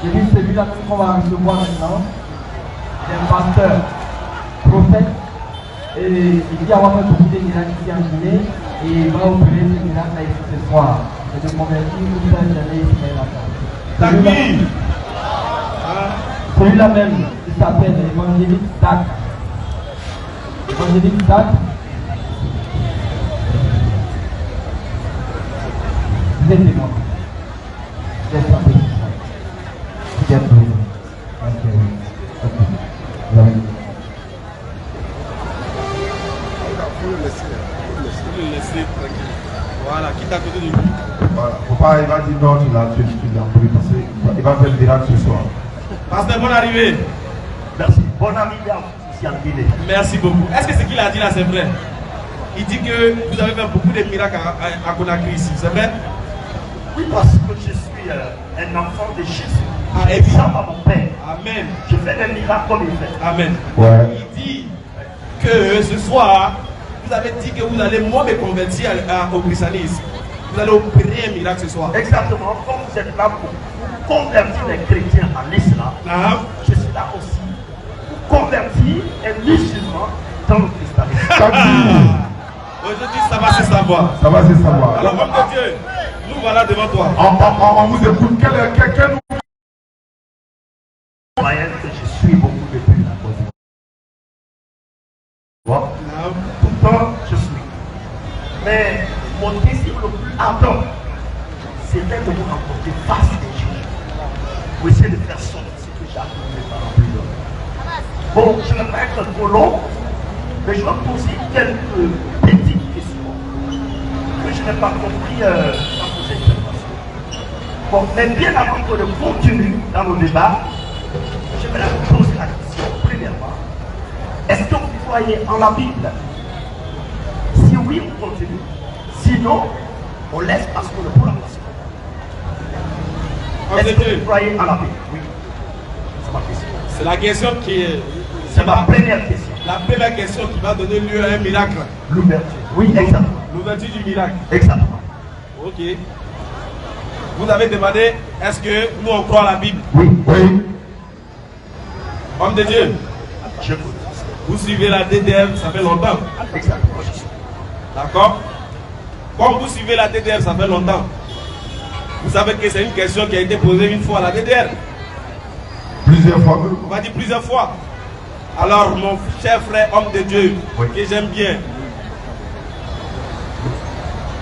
J'ai dit celui-là qu'on va recevoir maintenant, c'est un pasteur, prophète, et il dit avoir fait beaucoup de miracles ici en Guinée, et il va opérer ce miracle ici ce soir. C'est de convertir tout un jamais Ismaël Attard. Celui-là même, il s'appelle évangéliste Dak. Évangéliste Dak. Vous êtes témoin. Vous êtes frappé. Vous êtes brûlé. Ok. Vous avez dit. Le laisser tranquille. Voilà, quitte à côté de lui. Voilà. Papa, il va dire non, tu l'as brûlé parce qu'il va faire le miracle ce soir. Pasteur, bonne arrivée. Merci. Bonne arrivée ici en Guinée. Merci beaucoup. Est-ce que ce qu'il a dit là, c'est vrai? Il dit que vous avez fait beaucoup de miracles à Conakry ici, c'est vrai? Oui, parce que je suis un enfant de Jésus. Ah, et je sers à mon Père. Amen. Je fais des miracles comme il fait. Amen. Ouais. Il dit que ce soir, vous avez dit que vous allez moi me convertir au christianisme. Vous allez opérer un miracle ce soir. Exactement. Comme vous êtes là pour convertir les chrétiens à l'islam, je suis là aussi pour convertir un musulman dans le christianisme. Aujourd'hui, ça va se savoir. Ça va se savoir. Alors, homme de Dieu, nous voilà devant toi. On vous écoute. Quel Moyen que je suis beaucoup depuis la Côte d'Ivoire. Pourtant, je suis. Mais mon désir le plus ardent, c'était de vous rencontrer face à Jésus. Pour essayer de faire sortir ce que j'ai appris par la prison. Bon, je ne vais pas être trop long, mais je vais poser quelques petites questions que je n'ai pas compris dans vos interventions. Bon, mais bien avant que je continue dans nos débats, je vais vous poser la question. Premièrement, est-ce que vous croyez en la Bible? Si oui, on continue. Sinon, on laisse parce qu'on ne peut la passer. Est-ce que vous croyez en la Bible? Oui. C'est ma question. C'est la question qui est. C'est ma première question. La première question qui va donner lieu à un miracle. L'ouverture. Oui, exactement. L'ouverture du miracle. Exactement. Ok. Vous avez demandé, est-ce que nous on croit à la Bible? Oui. Oui. Homme de Dieu, Je vous. vous suivez la DDR, ça fait longtemps. Exactement. D'accord? Comme vous suivez la DDR, ça fait longtemps. Vous savez que c'est une question qui a été posée une fois à la DDR. Plusieurs fois. On va dire plusieurs fois. Alors, mon cher frère, homme de Dieu, que j'aime bien,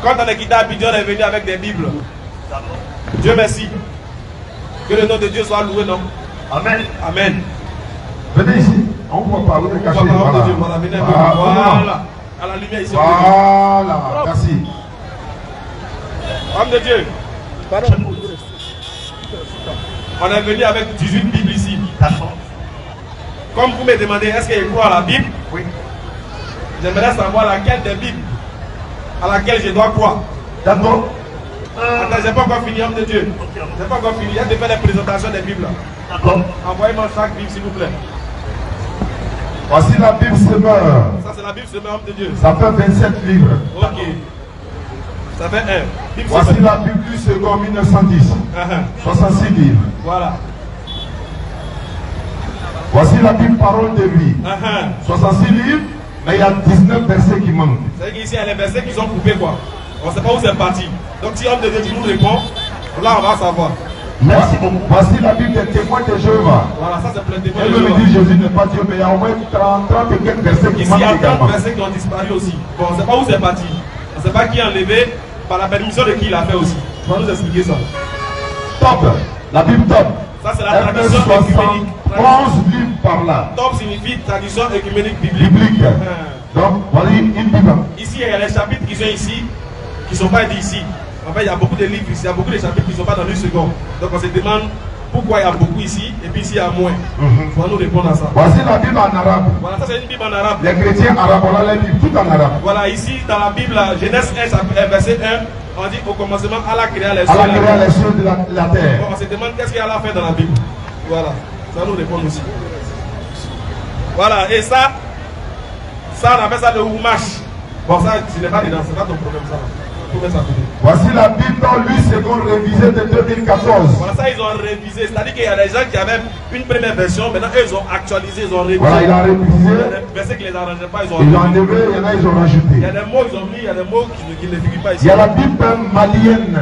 quand on est quitté à Abidjan, on est venu avec des Bibles. Dieu merci. Que le nom de Dieu soit loué, non? Amen. Amen. Venez ici. On ne voit pas. Vous êtes caché. Voilà. Voilà. Venez, voilà. À la lumière ici. Voilà. Merci. Homme de Dieu. On est venu avec 18 Bibles ici. D'accord. Comme vous me demandez, est-ce que je crois à la Bible? Oui. J'aimerais savoir laquelle des Bibles à laquelle je dois croire. D'accord. Attends, je n'ai pas encore fini, homme de Dieu. Je n'ai pas encore fini. Il y a de faire les présentations des Bibles. D'accord. Envoyez-moi chaque Bible, s'il vous plaît. Voici la Bible semeur. Ça, c'est la Bible semeur, homme de Dieu. Ça fait 27 livres. Ok. Ça fait un. Bible Voici semeur. la Bible du second 1910. 66 livres. Voilà. Voici la Bible parole de vie. 66 livres, mais il y a 19 versets qui manquent. C'est qu'ici, il y a les versets qui sont coupés, quoi. On ne sait pas où c'est parti. Donc, si homme de Dieu, tu nous réponds, là, on va savoir. Merci beaucoup. Voici la Bible des témoins de Jéhovah. Voilà, ça, c'est plein de témoins. Elle me dit Jésus n'est pas Dieu, mais il y a au moins 30 et quelques versets qui Ici, il y a manquent 30 également. versets qui ont disparu aussi. Bon, on ne sait pas où c'est parti. On ne sait pas qui a enlevé, par la permission de qui il a fait aussi. Tu vas nous expliquer ça. Top. La Bible top. Ça, c'est la Elle fait tradition œcuménique. 71 livres par là. Top signifie tradition œcuménique biblique. Biblique. Donc, voilà une Bible. Ici, il y a les chapitres qui sont ici, qui ne sont pas dits ici. En fait, il y a beaucoup de livres ici, il y a beaucoup de chapitres qui ne sont pas dans le second. Donc, on se demande pourquoi il y a beaucoup ici, et puis ici, il y a moins. Tu vas nous répondre à ça. Voici la Bible en arabe. Voilà, ça, c'est une Bible en arabe. Les chrétiens arabes, on a la Bible tout en arabe. Voilà, ici, dans la Bible, Genèse 1, verset 1, on dit au commencement, Allah créa les cieux. Allah créa les cieux de la terre. Bon, on se demande qu'est-ce qu'Allah fait dans la Bible. Voilà, ça nous répond aussi. Voilà, et ça on appelle ça le Humash. Bon, ça, tu n'es pas dedans, c'est pas ton problème, ça. Faut mettre ça à côté. Voici la Bible dans Louis II révisée de 2014. Voilà, ça ils ont révisé. C'est-à-dire qu'il y a des gens qui avaient une première version, maintenant eux ils ont actualisé, ils ont révisé. Voilà, il a révisé. Il y a des versets qui les arrangeaient pas, ils ont Ils ont révisé. enlevé, il y en a, ils ont rajouté. Il y a des mots ils ont mis, il y a des mots qui ne figurent pas ici. Il y a la Bible malienne.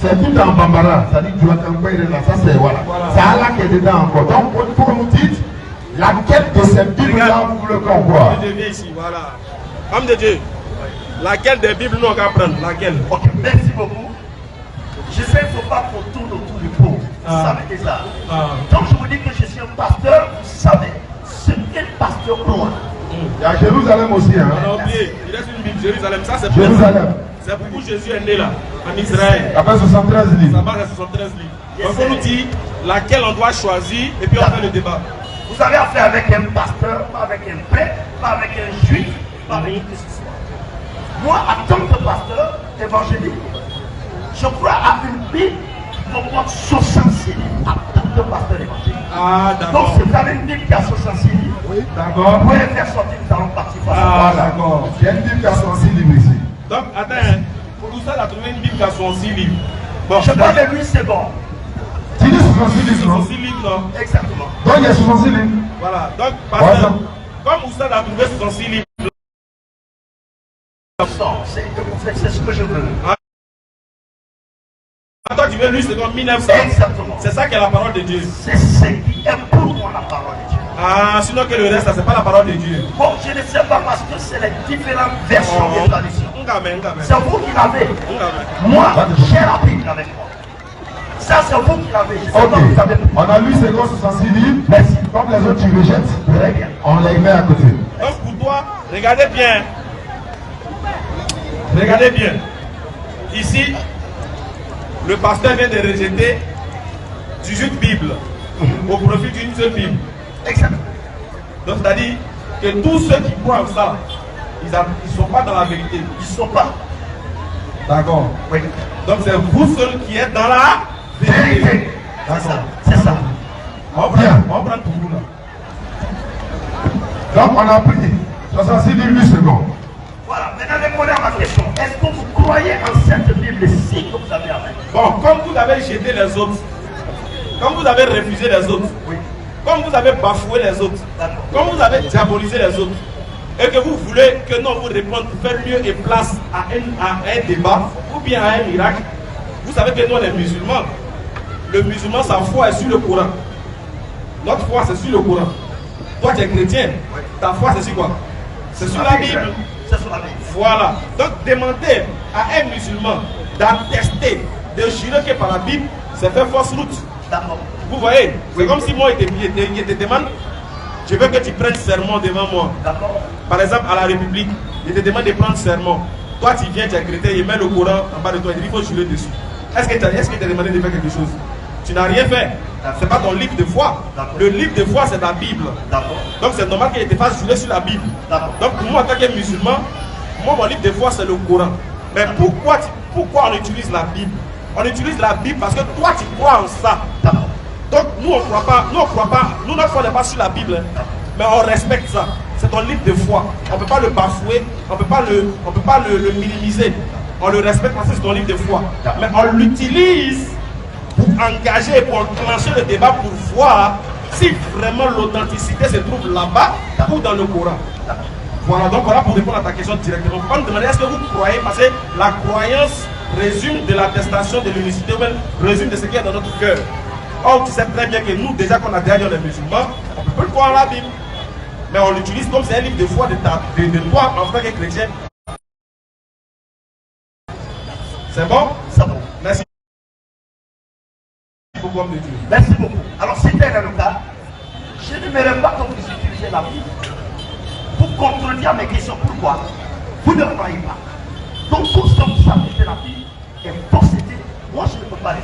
C'est tout en bambara. Ça dit que tu vas t'envoyer là. Ça c'est voilà. C'est Allah qui est dedans encore. Donc, pour nous dites, laquelle de ces Bibles-là vous voulez qu'on voit? Je viens ici, voilà. Homme de Dieu, laquelle des Bibles nous on va prendre? Laquelle? Ok, merci beaucoup. Je sais qu'il ne faut pas qu'on tourne autour du pot. Vous savez déjà. Donc je vous dis que je suis un pasteur, vous savez ce qu'est le pasteur croit. Il y a Jérusalem aussi. Hein? On a oublié, il reste une Bible, Jérusalem. Ça c'est Jérusalem. C'est pourquoi Jésus est né là, en Israël. Après 73 Ça livres. marche à 73 livres. Donc il faut nous dire laquelle on doit choisir et puis on fait le débat. Vous avez affaire avec un pasteur, pas avec un prêtre, pas avec un juif, pas avec qui que ce soit. Moi, en tant que pasteur évangélique, je crois à une Bible qui comporte 66 livres en tant que pasteur évangélique. Ah Donc d'accord. si vous avez une Bible qui a 66 livres, Oui, d'accord. vous pouvez faire sortir, nous allons partir face à Ah face. d'accord. Il y a une Bible qui a 66 livres ici. Donc attends, hein. Pour tout ça, il a trouvé une Bible qui a 66 livres. Bon, Je parle de lui, c'est bon. Tu dis 66 livres, non? 66 livres, non? Exactement. Donc il y a 66 livres. Voilà. Donc, pasteur, Voilà. comme Oustad a trouvé 66 livres, C'est ce que je veux. toi tu veux lui, c'est comme 1900. Exactement. C'est ça qui est la parole de Dieu. C'est ce qui est pour moi la parole de Dieu. Ah, sinon que le reste, ça c'est pas la parole de Dieu. Bon, je ne sais pas parce que c'est les différentes versions des traditions. C'est vous qui l'avez. Moi, j'ai la Bible avec moi. Ça, c'est vous qui l'avez. Je sais Ok. pas vous avez. On a lu ces 66 livres. Merci. Comme les autres, tu rejettes. Très bien. On les met à côté. Donc pour toi, regardez bien. Regardez bien. Ici, le pasteur vient de rejeter 18 Bibles au profit d'une seule Bible. Exactement. Donc c'est-à-dire que tous ceux qui croient en ça, ils ne sont pas dans la vérité. Ils ne sont pas. D'accord. Oui. Donc c'est vous seuls qui êtes dans la vérité. Vérité. C'est ça. D'accord. C'est ça. On va prendre pour vous là. Donc on a pris 66 livres 8 secondes. Voilà. Maintenant, répondez à ma question. Est-ce que vous croyez en cette Bible-ci que vous avez avec? Bon, comme vous avez jeté les autres, comme vous avez refusé les autres, Oui. comme vous avez bafoué les autres, D'accord. comme vous avez diabolisé les autres, et que vous voulez que nous vous répondions pour faire lieu et place à un débat ou bien à un miracle, vous savez que nous les musulmans, le musulman sa foi est sur le Coran. Notre foi c'est sur le Coran. Toi tu es chrétien, ta foi c'est sur quoi? C'est sur la Bible. C'est sur la Bible. Voilà. Donc demander à un musulman d'attester, de jurer que par la Bible, c'est faire fausse route. D'accord. Vous voyez, c'est comme si moi il te demande, je veux que tu prennes serment devant moi. D'accord. Par exemple, à la République, il te demande de prendre serment. Toi, tu viens, tu es chrétien, il met le Coran en bas de toi, il dit il faut jurer dessus. Est-ce qu'il t'a demandé de faire quelque chose? Tu n'as rien fait. Ce n'est pas ton livre de foi. Le livre de foi, c'est la Bible. D'accord. Donc, c'est normal qu'il te fasse jurer sur la Bible. D'accord. Donc, pour moi, en tant que musulman, moi, mon livre de foi, c'est le Coran. Mais pourquoi on utilise la Bible? On utilise la Bible parce que toi, tu crois en ça. D'accord. Donc, nous, on ne croit pas. Nous, notre foi n'est pas sur la Bible. Hein. Mais on respecte ça. C'est ton livre de foi. On ne peut pas le bafouer, on ne peut pas le minimiser. On le respecte parce que c'est ton livre de foi. Mais on l'utilise pour engager, pour enclencher le débat, pour voir si vraiment l'authenticité se trouve là-bas ou dans le Coran. Voilà, donc voilà pour répondre à ta question directement. Vous pouvez me demander est-ce que vous croyez, parce que la croyance résume de l'attestation de l'unicité, résume de ce qu'il y a dans notre cœur. Or, tu sais très bien que nous, déjà qu'on a derrière les musulmans, on peut croire la Bible. Mais on l'utilise comme c'est un livre de foi de toi en tant que chrétien. C'est bon? C'est bon. Merci beaucoup, homme de Dieu. Merci beaucoup. Alors, si tel est le cas, je n'aimerais pas que vous utilisiez la Bible pour contredire mes questions. Pourquoi? Vous ne croyez pas. Donc, tout ce que vous savez de la Bible est possédé. Moi, je ne peux pas les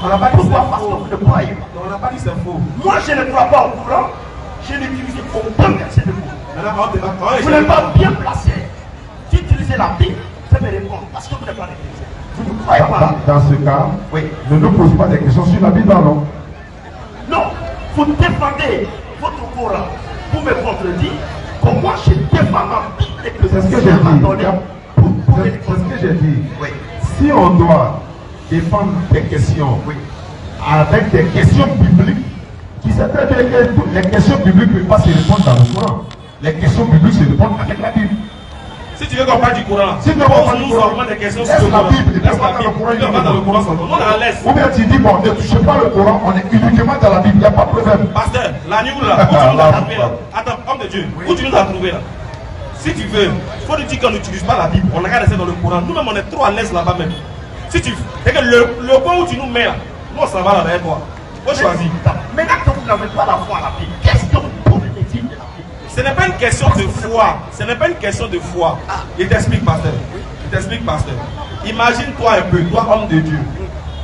On n'a pas dit Pourquoi? c'est Parce que faux. vous ne croyez pas. On n'a pas dit c'est faux. Moi, je ne crois pas au Coran. Je n'utilise aucun verset de Coran. Maintenant, on débat. Vous n'êtes pas bien placé d'utiliser la Bible. Faites mes réponses parce que vous n'êtes pas des chrétiens. Vous ne croyez pas. Dans ce cas, Oui. ne nous pose pas des questions sur la Bible, non? Non, vous défendez votre Coran pour me contredire. Comment je défends ma Bible et que C'est ce que Dieu j'ai m'a dit. donné Il y a pour C'est ce que j'ai dit. Oui. Si on doit défendre des questions avec des questions bibliques, qui sait très bien que les questions bibliques ne peuvent pas se répondre dans le Coran. Les questions bibliques se répondent avec la Bible. Si tu veux qu'on parle du Coran, Si tu veux qu'on parle du pose-nous Coran, seulement des questions laisse sur le la Coran. Bible, et puis Laisse on va la dans le Bible. Coran, On va dans le Coran seulement. On est à l'aise. Ou bien tu dis, bon, ne touchez pas le Coran, on est uniquement dans la Bible, il n'y a pas de problème. Pasteur, la nuit là, où tu nous as trouvé là? Attends, homme de Dieu, où tu nous as trouvé là? Si tu veux, il faut nous dire qu'on n'utilise pas la Bible, on regarde ça dans le Coran. Nous-mêmes, on est trop à l'aise là-bas même. Si tu c'est que le point où tu nous mets là, nous on s'en va là avec toi. Faut choisir. Maintenant que vous n'avez pas la foi à la Bible, qu'est-ce que vous pouvez me dire de la Bible? Ce n'est pas une question de foi. Ce n'est pas une question de foi. Il t'explique, pasteur. Il t'explique, pasteur. Imagine-toi un peu, toi, homme de Dieu.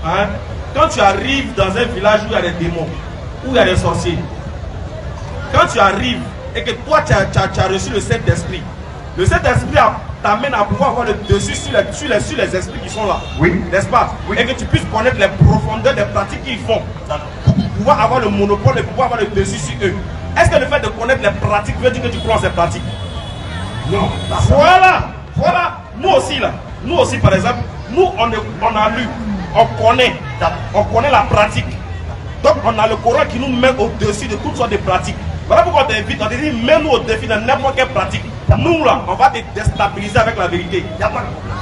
Hein? Quand tu arrives dans un village où il y a des démons, où il y a des sorciers, quand tu arrives et que toi, tu as reçu le Saint-Esprit, le Saint-Esprit t'amène à pouvoir avoir le dessus sur les esprits qui sont là. Oui. N'est-ce pas? Oui. Et que tu puisses connaître les profondeurs des pratiques qu'ils font. Pour pouvoir avoir le monopole et pouvoir avoir le dessus sur eux. Est-ce que le fait de connaître les pratiques veut dire que tu crois en ces pratiques? Non. Voilà. Nous aussi là. Nous aussi par exemple, nous on a lu, on connaît la pratique. Donc on a le Coran qui nous met au-dessus de toutes sortes de pratiques. Voilà pourquoi on t'invite, on te dit mets-nous au défi de n'importe quelle pratique. Nous là, on va te déstabiliser avec la vérité. Il n'y a pas de problème.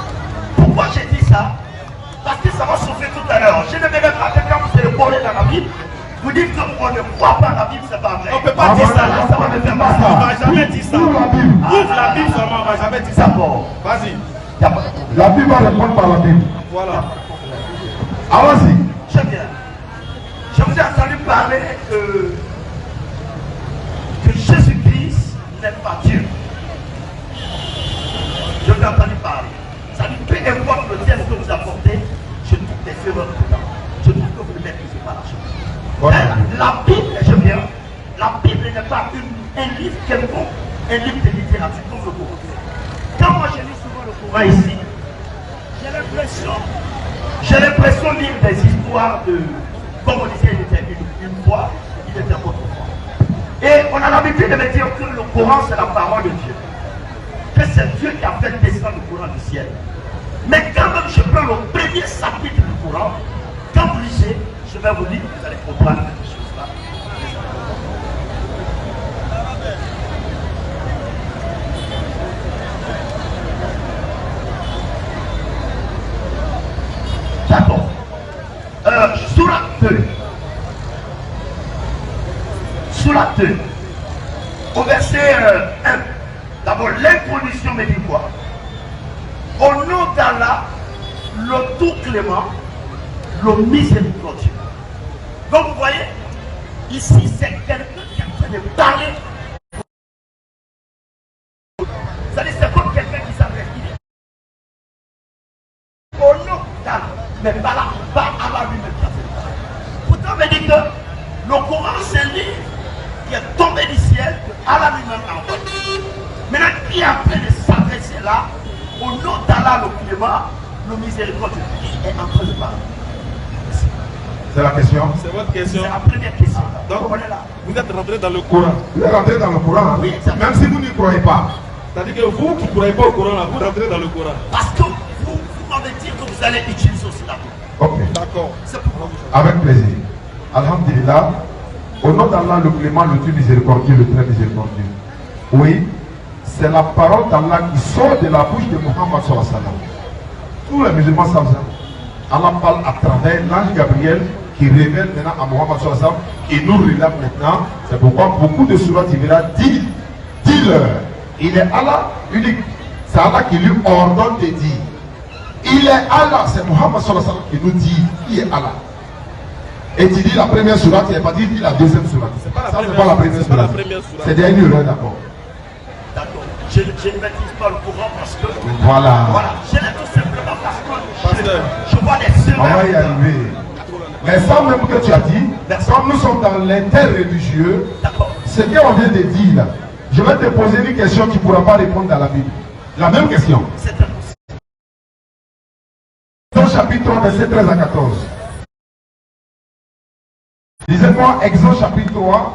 Pourquoi j'ai dit ça? Parce que ça va souffrir tout à l'heure. Je ne vais pas quand vous allez parler dans la Bible. Vous dites qu'on ne croit pas à la Bible, c'est pas vrai. On ne peut pas dire ça là, ça va me faire mal. On ne va jamais dire ça. Ouvre la Bible. Ouvre la Bible seulement, on ne va jamais dire ça. D'abord, Vas-y. il n'y a pas de problème. La Bible va répondre par la Bible. Voilà. Allons-y. Très bien. Je vous ai entendu parler que Jésus-Christ n'est pas Dieu. Je vous ai entendu parler. Ça dit, peu importe le texte que vous apportez, je trouve des erreurs dedans. Je trouve que vous ne maîtrisez pas la chose. Voilà. La Bible, je viens, la Bible n'est pas un livre quelconque, un livre de littérature comme le Coran. Quand moi je lis souvent le Coran ici, j'ai l'impression de lire des histoires de, comme on disait, il était une fois, il était autrefois. Et on a l'habitude de me dire que le Coran c'est la parole de Dieu. Que c'est Dieu qui a fait descendre le Coran du ciel. Mais quand même je prends le premier chapitre du Coran, quand vous lisez, je vais vous lire, vous allez comprendre ces choses-là. D'accord. Sourate 2. Sourate 2. Au verset 1. D'abord, l'introduction me dit quoi? Au nom d'Allah, le tout clément, le miséricordieux. Donc vous voyez, ici c'est quelqu'un qui est en train de parler. C'est-à-dire c'est comme quelqu'un qui s'appelle au nom d'Allah, mais pas là, pas Allah lui-même. Pourtant, on me dit que le Coran c'est un livre qui est tombé du ciel, que Allah lui-même a envoyé. Maintenant, qui est en train de s'adresser là, au nom d'Allah le clément, le miséricordieux, qui est en train de parler? C'est la question. C'est votre question. C'est la première question. Donc, on est là. vous êtes rentré dans le Coran. Vous êtes rentré dans le Coran, Oui, exactement. même si vous n'y croyez pas. C'est-à-dire que vous qui ne croyez pas au Coran, là, vous rentrez dans le Coran. Parce que vous m'avez dit que vous allez utiliser aussi la Bible. Ok. D'accord. C'est pourquoi. Avec plaisir. Alhamdulillah. Au nom d'Allah, le clément, le Dieu miséricordieux, le très miséricordieux. Oui, c'est la parole d'Allah qui sort de la bouche de Muhammad sallallahu alayhi wa sallam. Tous les musulmans savent ça. Allah parle à travers l'ange Gabriel qui révèle maintenant à Muhammad sallallahu alayhi wa sallam et nous relève maintenant. C'est pourquoi beaucoup de sourates il verra dis-leur. Il est Allah unique. C'est Allah qui lui ordonne de dire. Il est Allah, c'est Muhammad sallallahu alayhi wa sallam qui nous dit qui est Allah. Et tu dis la première sourate, il n'est pas dit la deuxième sourate. C'est pas la Ça, première c'est pas la sourate, première c'est pas la sourate. première sourate. C'est derrière une heure d'abord. D'accord. Je ne maîtrise pas le Coran parce que. Voilà. Voilà. Je l'ai tout simplement parce que Pasteur. je vois des On va y erreurs. arriver. Mais ça même que tu as dit, comme nous sommes dans l'interreligieux, D'accord. ce qu'on vient de dire là, je vais te poser une question que tu ne pourras pas répondre dans la Bible. La même question. C'est impossible. Dans chapitre 3, verset 13 à 14. Lisez-moi Exode chapitre 3,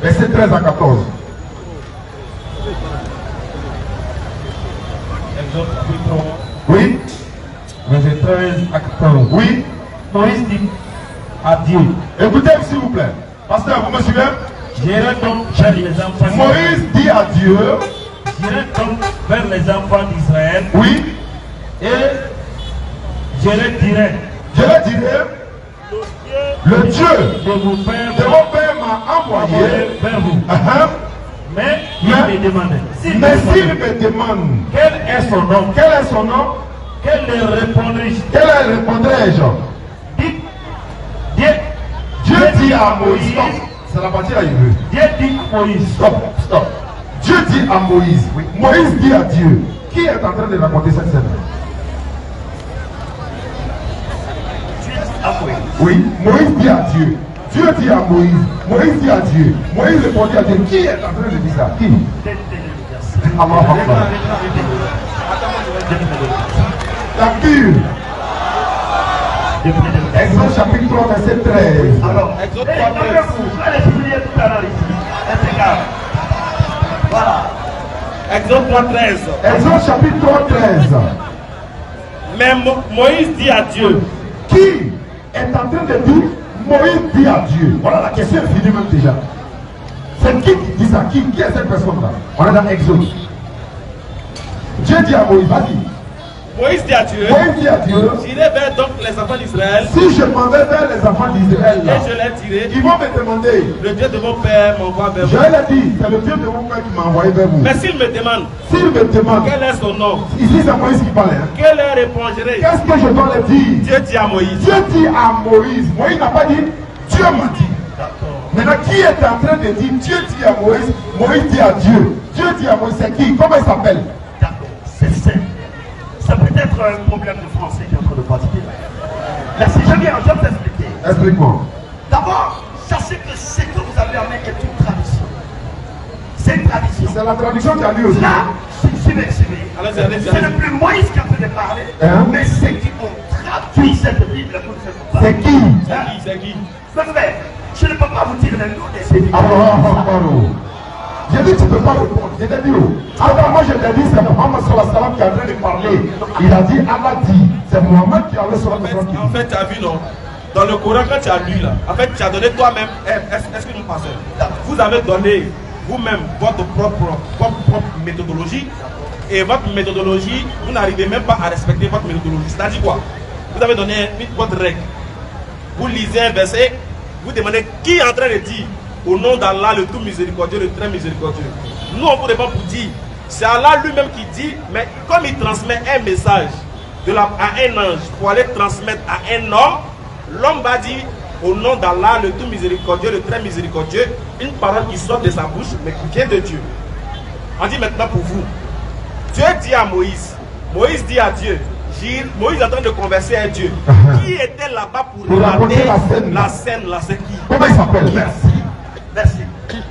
verset 13 à 14. Exode chapitre 3. Oui. Verset 13 à 14. Oui. Moïse dit à Dieu, Écoutez s'il vous plaît. Pasteur, vous me suivez? j'irai donc vers les enfants. Moïse dit à Dieu. J'irai donc vers les enfants d'Israël. Oui. Et je leur dirai, le Dieu de vos pères de mon père m'a envoyé vers vous. Mais il me demandait, s'il me demande quel est son nom, quel est son nom, quel leur répondrai-je? quel répondrai-je? Dites, Dieu dit à Moïse, stop, c'est la partie là il veut. Dieu dit à Moïse, Stop. Dieu dit à Moïse, oui. Moïse dit à Dieu, qui est en train de raconter cette scène? Oui, Moïse dit à Dieu. Dieu dit à Moïse. Moïse dit à Dieu. Moïse répondit à Dieu. Qui est en train de dire ça? Qui? La cure. Exode chapitre 3, verset 13. Alors, Exode 3, 13. Voilà. Exode 3, 13. Exode chapitre 3, 13. Mais Moïse dit à Dieu. Qui est en train de dire Moïse dit à Dieu? Voilà, la question est finie même déjà. C'est qui dit ça? Qui est cette personne-là? On est dans Exode. Dieu dit à Moïse, vas-y. Moïse dit à Dieu. Moïse dit à Dieu, J'irai vers donc les enfants d'Israël. si je m'en vais vers les enfants d'Israël, là, Et je les dirai. ils vont me demander. Le Dieu de mon père m'envoie vers Je vous. l'ai dit, c'est le Dieu de mon père qui m'a envoyé vers vous. Mais s'il me demande S'il me demande, quel est son nom, ici c'est Moïse qui parle, hein. que leur répondrai? Qu'est-ce que je dois leur dire? Dieu dit à Moïse. Dieu dit à Moïse. Moïse n'a pas dit, Dieu m'a dit. Maintenant, qui est en train de dire, Dieu dit à Moïse, Moïse dit à Dieu. Dieu dit à Moïse, c'est qui? Comment il s'appelle? D'accord, c'est simple. Ça peut être un problème de français qui est en train de pratiquer. Merci, je viens t'expliquer. Explique-moi. D'abord, sachez que ce que vous avez amené est une tradition. C'est une tradition. C'est la traduction qui a lu aussi. Là, suivez. Allez-y, allez-y, Ce n'est allez-y. plus Moïse qui est en train de parler, Hein? mais ceux qui ont traduit cette Bible pour nous faire C'est parler. qui? C'est qui? Mon frère, je ne peux pas vous dire le nom de ces Bibles. J'ai dit, tu ne peux pas répondre. J'ai dit, alors moi je t'ai dit, c'est Mohammed sallallahu alayhi wa sallam qui est en train de parler. Il a dit, Allah dit, c'est Mohammed qui a le sallallahu alayhi wa sallam. En fait, tu as vu, non? Dans le Coran, quand tu as lu là, en fait, tu as donné toi-même. Est-ce que nous passons? Vous avez donné vous-même votre propre méthodologie. Et votre méthodologie, vous n'arrivez même pas à respecter votre méthodologie. C'est-à-dire quoi? Vous avez donné votre règle. Vous lisez un verset, vous demandez qui est en train de dire au nom d'Allah, le tout miséricordieux, le très miséricordieux. Nous, on vous répond pour dire, c'est Allah lui-même qui dit, mais comme il transmet un message à un ange pour aller transmettre à un homme, l'homme va dire au nom d'Allah, le tout miséricordieux, le très miséricordieux, une parole qui sort de sa bouche, mais qui vient de Dieu. On dit maintenant pour vous. Dieu dit à Moïse, Moïse dit à Dieu, Moïse est en train de converser avec Dieu. Qui était là-bas pour raconter regarder la scène là, c'est qui? Comment il s'appelle? Merci.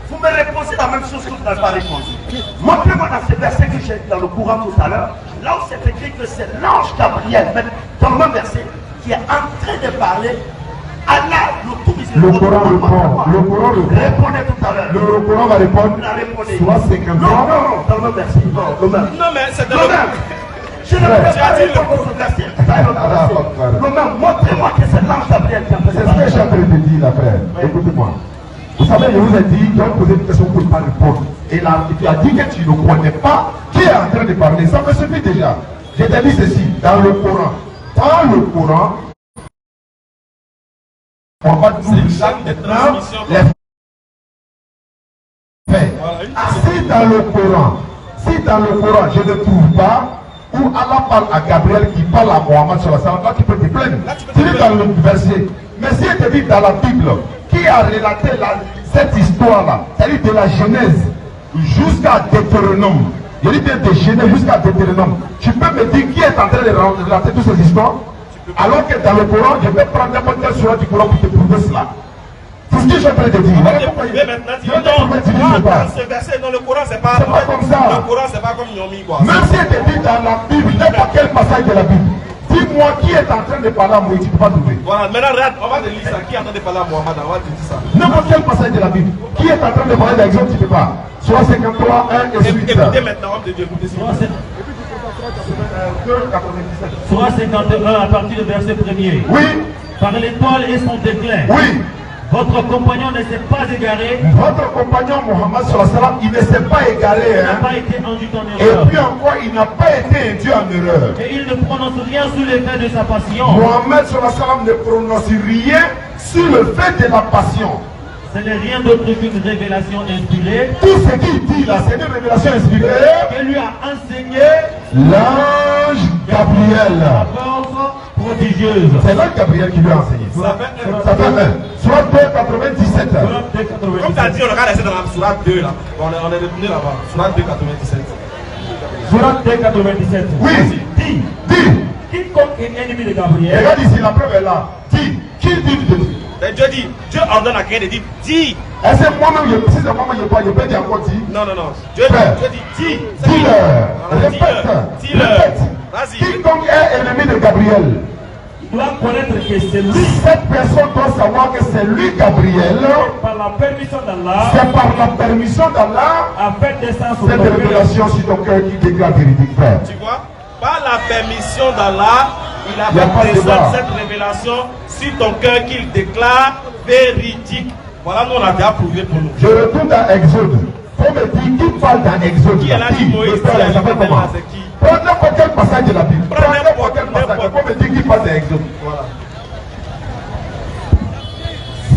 Vous me répondez la même chose que vous n'avez pas répondu. Montrez-moi dans ce verset que j'ai dans le Coran tout à l'heure, là où c'est écrit que c'est l'ange Gabriel, mais dans le même verset, qui est en train de parler. Allah, le tout Le Coran répond. Le Coran répond. Répondez tout à l'heure. Le Coran va répondre. Répondez. Soit 53. Non, dans le même verset. Le même. Non, mais c'est dans Le même. Je ne peux pas répondre au verset. Le même. Montrez-moi que c'est l'ange Gabriel qui a fait C'est ce que je suis en train de dire là, frère. Écoutez-moi. Vous savez, je vous ai dit, je vais poser une question pour ne pas répondre. Et là, tu as dit que tu ne connais pas qui est en train de parler. Ça me suffit déjà. Je t'ai dit ceci, dans le Coran. Dans le Coran, on va nous maintenant les faits. Si dans le Coran, je ne trouve pas où Allah parle à Gabriel qui parle à Mohammed sur la salle, là tu peux te plaindre. Tu dis dans le verset. Mais si je te dis dans la Bible, qui a relaté cette histoire-là, c'est-à-dire de la Genèse jusqu'à Deutéronome, je dis bien de Genèse jusqu'à Deutéronome, tu peux me dire qui est en train de relater toutes ces histoires? Alors que dans le Coran, je vais prendre n'importe quelle sourate du Coran pour te prouver cela. C'est ce que je suis en train de dire. Maintenant, dans ce verset, dans le Coran, c'est pas comme ça. Le Coran, c'est pas comme Yomi, quoi. Même si elle te dit dans la Bible, n'importe quel passage de la Bible, dis-moi qui est en train de parler à Moïse, tu ne peux pas trouver. Voilà, maintenant, regarde, on va te lire ça. Qui est en train de parler à Mohamed? On va te dire ça. N'importe quel passage de la Bible, qui est en train de parler d'exemple, tu ne peux pas. Soit 53, 1 et suite. Écoutez maintenant, homme de Dieu, écoutez ça. Sourate 51 à partir du verset 1er. Oui, Par l'étoile et son déclin, oui. votre compagnon ne s'est pas égaré, Votre compagnon Mohammed sallallahu alayhi wa sallam, il ne s'est pas égaré. n'a Hein? pas été induit en Et erreur. puis encore, il n'a pas été induit en erreur. Et il ne prononce rien sous l'effet de sa passion. Mohammed sallallahu alayhi wa sallam ne prononce rien sur le fait de la passion. Ce n'est rien d'autre qu'une révélation inspirée Tout ce qu'il dit là, c'est une révélation inspirée. que lui a enseigné L'ange la Gabriel. force prodigieuse. C'est l'ange Gabriel qui lui a enseigné. Ça fait un. Soit 2,97. Comme tu as dit, on regarde rester dans la Sourate 2 là. On est retourné là-bas. Sourate 2,97. Sourate 2,97. Oui. Dit, Dis. quiconque est ennemi de Gabriel, Regarde ici, la preuve est là. Dis. Qui dit de Dieu? Mais Dieu dit, Dieu ordonne à quelqu'un de dire, dis. Est-ce que moi-même, si c'est moi-même, je peux dire encore dis? Non, non, non. Dieu Frère. dit, dis. Dis-leur. Voilà, Répète. dis-leur. Répète. Vas-y. Quiconque est ennemi de Gabriel, il doit connaître que c'est lui, cette personne doit savoir que c'est lui, Gabriel. par la permission d'Allah, C'est par la permission d'Allah a fait descendre sur cette ton cœur révélation sur ton cœur qui déclare véridique, frère. Tu vois, par la permission d'Allah, il a Il y a pas fait de descendre débat. cette révélation sur ton cœur qu'il déclare véridique. Voilà, nous on a déjà prouvé pour nous. Je retourne dans Exode. Faut me dire qui parle dans Exode. Qui est là, dit Moïse, Le frère, qui est il là, s'appelle dit comment? là, c'est qui? Prends n'importe quel passage de la Bible. Prends Prends n'importe quel passage. n'importe- Faut me dire qui parle dans Exode. Voilà.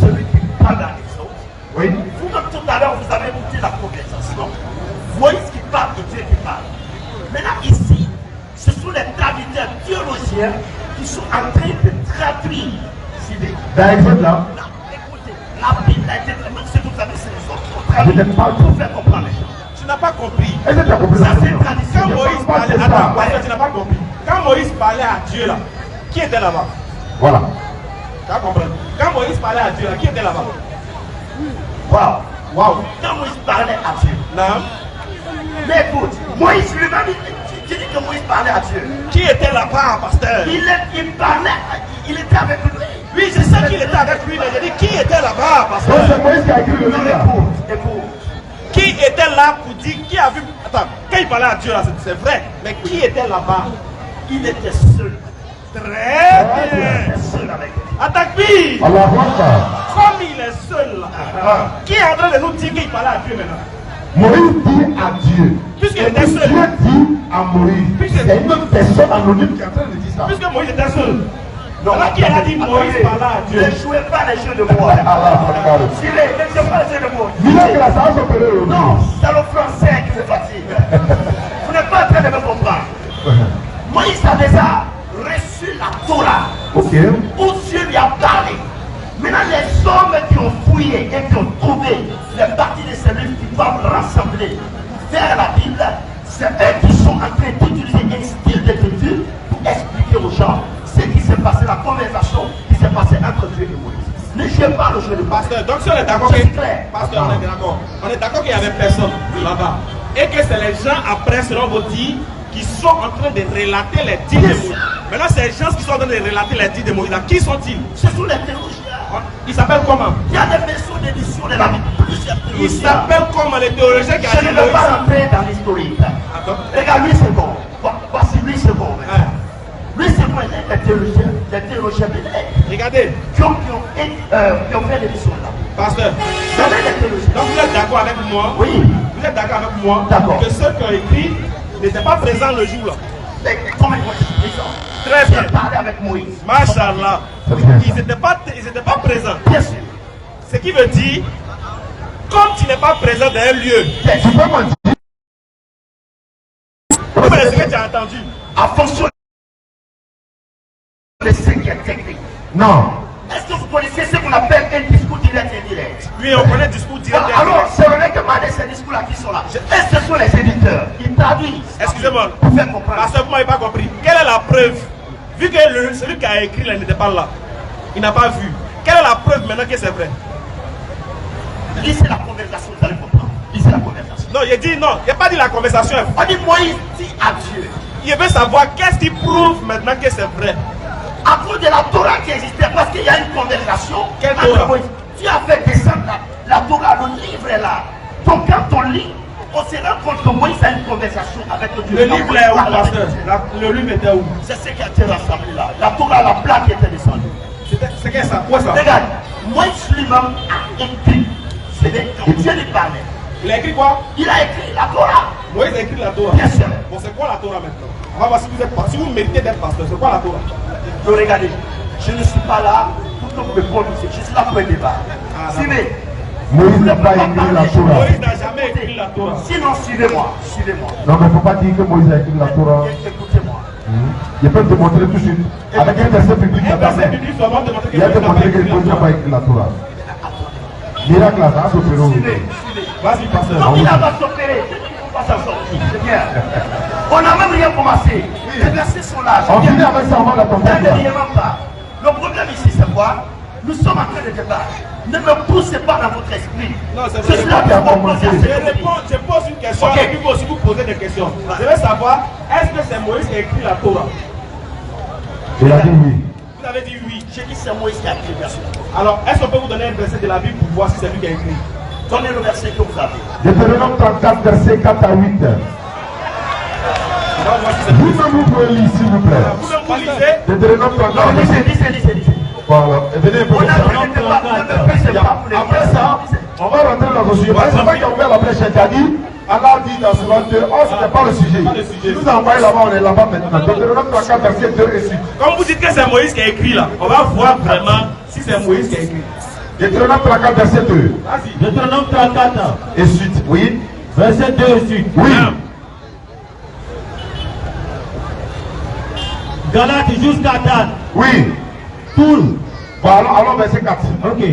Celui qui parle dans l'Exode. Oui. Vous-même tout à l'heure, vous avez écouté la conversation. Moïse qui parle de Dieu qui parle. Maintenant ici, ce sont les traducteurs théologiens qui sont en train de traduire. Dans Exode là. Là, écoutez, la Bible a été traduite, ce que vous savez, c'est les autres qui ont Je traduit n'aime pas pour faire comprendre les gens. Tu n'as pas compris. Est-ce que tu as compris Ça la c'est question? tradition. Quand Moïse pas parlait, c'est ça. attends, parce que tu n'as pas compris. Quand Moïse parlait à Dieu là, qui était là-bas? Voilà. Tu as compris? Quand Moïse parlait à Dieu là, qui était là-bas? Waouh. Waouh. Quand Moïse parlait à Dieu. Non. Mais écoute, Moïse lui-même, tu dis que Moïse parlait à Dieu. Qui était là-bas, pasteur? Il parlait, il était avec lui. Oui, je sais qu'il était avec lui, mais je dis qui était là-bas, Donc pasteur? c'est Moïse qui a écrit le Non, livre là. écoute. Qui était là pour dire, qui a vu? Attends, quand il parlait à Dieu là, c'est vrai, mais qui était là-bas? Il était seul. Très Il bien. était seul avec lui. Attaque-lui. Allah Akbar. Comme il est seul là, qui est en train de nous dire qu'il parlait à Dieu maintenant? Moïse dit à Dieu. Puisqu'il Et était puis seul. Dieu dit à Moïse. Puisque- C'est une autre personne anonyme qui est en train de dire ça. Puisque Moïse était seul. Non, Alors qui a dit Moïse parlait à Dieu? Ne jouez pas les jeux de mots. Allah Akbar. Ne jouez pas les jeux de mots. Dis-le que la sagesse opérée au Non, c'est le français qui vous fatigue. Vous n'êtes pas en train de me comprendre. Moïse a déjà reçu la Torah. Ok. Où Dieu lui a parlé. Maintenant, les hommes qui ont fouillé et qui ont trouvé les parties de ces livres qui doivent rassembler pour faire la Bible, c'est eux qui sont en train d'utiliser un style d'écriture pour expliquer aux gens ce qui s'est passé, la conversation qui s'est passée entre Dieu et Moïse. Ne jouez pas le jeu de base. Pasteur, donc si on est d'accord C'est clair. Pasteur, on est d'accord. On est d'accord qu'il n'y avait personne là-bas. Et que c'est les gens après, selon vos dits, qui sont en train de relater les dits de Moïse. Maintenant, ces gens qui sont en train de relater les dits de Moïse, là, qui sont-ils? Ce sont les théologiens. Ils s'appellent comment? Il y a des maisons d'édition de la Bible. Plusieurs Ils théologiens. s'appellent comment les théologiens qui ont Je dit ne veux Moïse? pas rentrer dans l'historique. Attends. Regarde, lui c'est bon. Voici lui c'est bon. Hein. Lui c'est bon, les théologiens bibliques Regardez, qui ont fait l'édition de la Bible. pasteur. C'est les théologiens. Donc vous êtes d'accord avec moi? Oui. Vous êtes d'accord avec moi? D'accord. Que ceux qui ont écrit n'étaient pas présents le jour là. Mais comment ils vont expliquer ça? Très bien. J'ai parlé avec Moïse. Machallah. C'est bien ça. Ils n'étaient pas présents. Bien sûr. Ce qui veut dire, comme tu n'es pas présent dans un lieu, Tu peux m'en dire. comment est-ce que tu as entendu? En fonction de ce qui est technique. Non. Est-ce que vous connaissez ce qu'on appelle un discours direct et indirect? Oui, on connaît le discours direct. Alors, c'est vrai que malgré ces discours-là qui sont là, et ce sont les éditeurs, ils traduisent. Excusez-moi, Pour faire comprendre. parce que vous m'avez pas compris. Quelle est la preuve? Vu que celui qui a écrit là n'était pas là, il n'a pas vu. Quelle est la preuve maintenant que c'est vrai? Lisez la conversation, vous allez comprendre. Lisez la conversation. Non, il a dit non, il n'a pas dit la conversation. On dit Moïse dit à Dieu, Il veut savoir qu'est-ce qui prouve maintenant que c'est vrai. à cause de la Torah qui existait, parce qu'il y a une conversation. Quelle entre Torah? Moïse. Tu as fait descendre la Torah, le livre est là. Donc quand on lit, on se rend compte que Moïse a une conversation avec Dieu. Le livre est où, pasteur? Le livre était où? C'est ce qui a été rassemblé là. La Torah, la plaque était descendue. C'est qu'est-ce ça? Quoi ça? Regarde, Moïse lui-même a écrit. C'est quand Dieu lui parlait. Il a écrit quoi? Il a écrit la Torah. Moïse a écrit la Torah. Bien sûr. Bon, c'est quoi la Torah maintenant? On va voir si vous méritez d'être pasteur. C'est quoi la Torah? Donc regardez, je ne suis pas là pour que vous me prononcer. Je suis là pour un débat. Suivez. Moïse n'a pas écrit la Torah. Moïse n'a jamais écrit la Torah. Sinon, suivez-moi. Suivez-moi. Non, mais il ne faut pas dire que Moïse a écrit la Torah. Écoutez-moi. Je peux te montrer tout de suite. Avec un verset biblique, Un verset biblique seulement de montrer que il a te Moïse n'a pas montré que écrit la Moïse n'a Torah. pas écrit la Torah. Miracle là, ça va s'opérer. Suivez. Vas-y, pasteur. Donc il va s'opérer. On va s'en sortir. C'est bien. On n'a même rien commencé. Les versets sont là. On finit avec ça avant la Ne conférence. rien pas. Le problème ici, c'est quoi? Nous sommes en train de débattre. Ne me poussez pas dans votre esprit. Non, c'est Je suis là qui a pour commencé. proposer à Je pose une question Ok. et puis vous aussi vous posez des questions. Je veux savoir, est-ce que c'est Moïse qui a écrit la Torah? Il a dit oui. Vous avez dit oui. J'ai dit c'est Moïse qui a écrit le verset. Alors, est-ce qu'on peut vous donner un verset de la Bible pour voir si c'est lui qui a écrit? Donnez le verset que vous avez. Deutéronome 34, verset 4 à 8. On va voir si c'est lui. Vous-même, vous pouvez lire, s'il vous plaît. Vous-même vous lisez. Deutéronome 34, Non, verset. lisez. Voilà. Et venez un peu On comme a ça. fait le débat. Ne me poussez pas pour les Après ça, on va rentrer dans le sujet. Parce que c'est pas qui a ouvert la brèche, il a dit, Allah dit dans ce verset 2, oh, c'était pas le sujet. Pas le sujet. Il nous a envoyé là-bas, on est là-bas maintenant. Deutéronome 34, verset 2 et 8. Comme vous dites que c'est Moïse qui a écrit là, on va voir vraiment si c'est Moïse qui a écrit. Deutéronome 34, verset 2 Vas-y. Deutéronome 34, et suite. Oui. verset 2 et suite. Oui. Galate jusqu'à Dan. Oui. Toul. Bon, allons verset 4. Ok.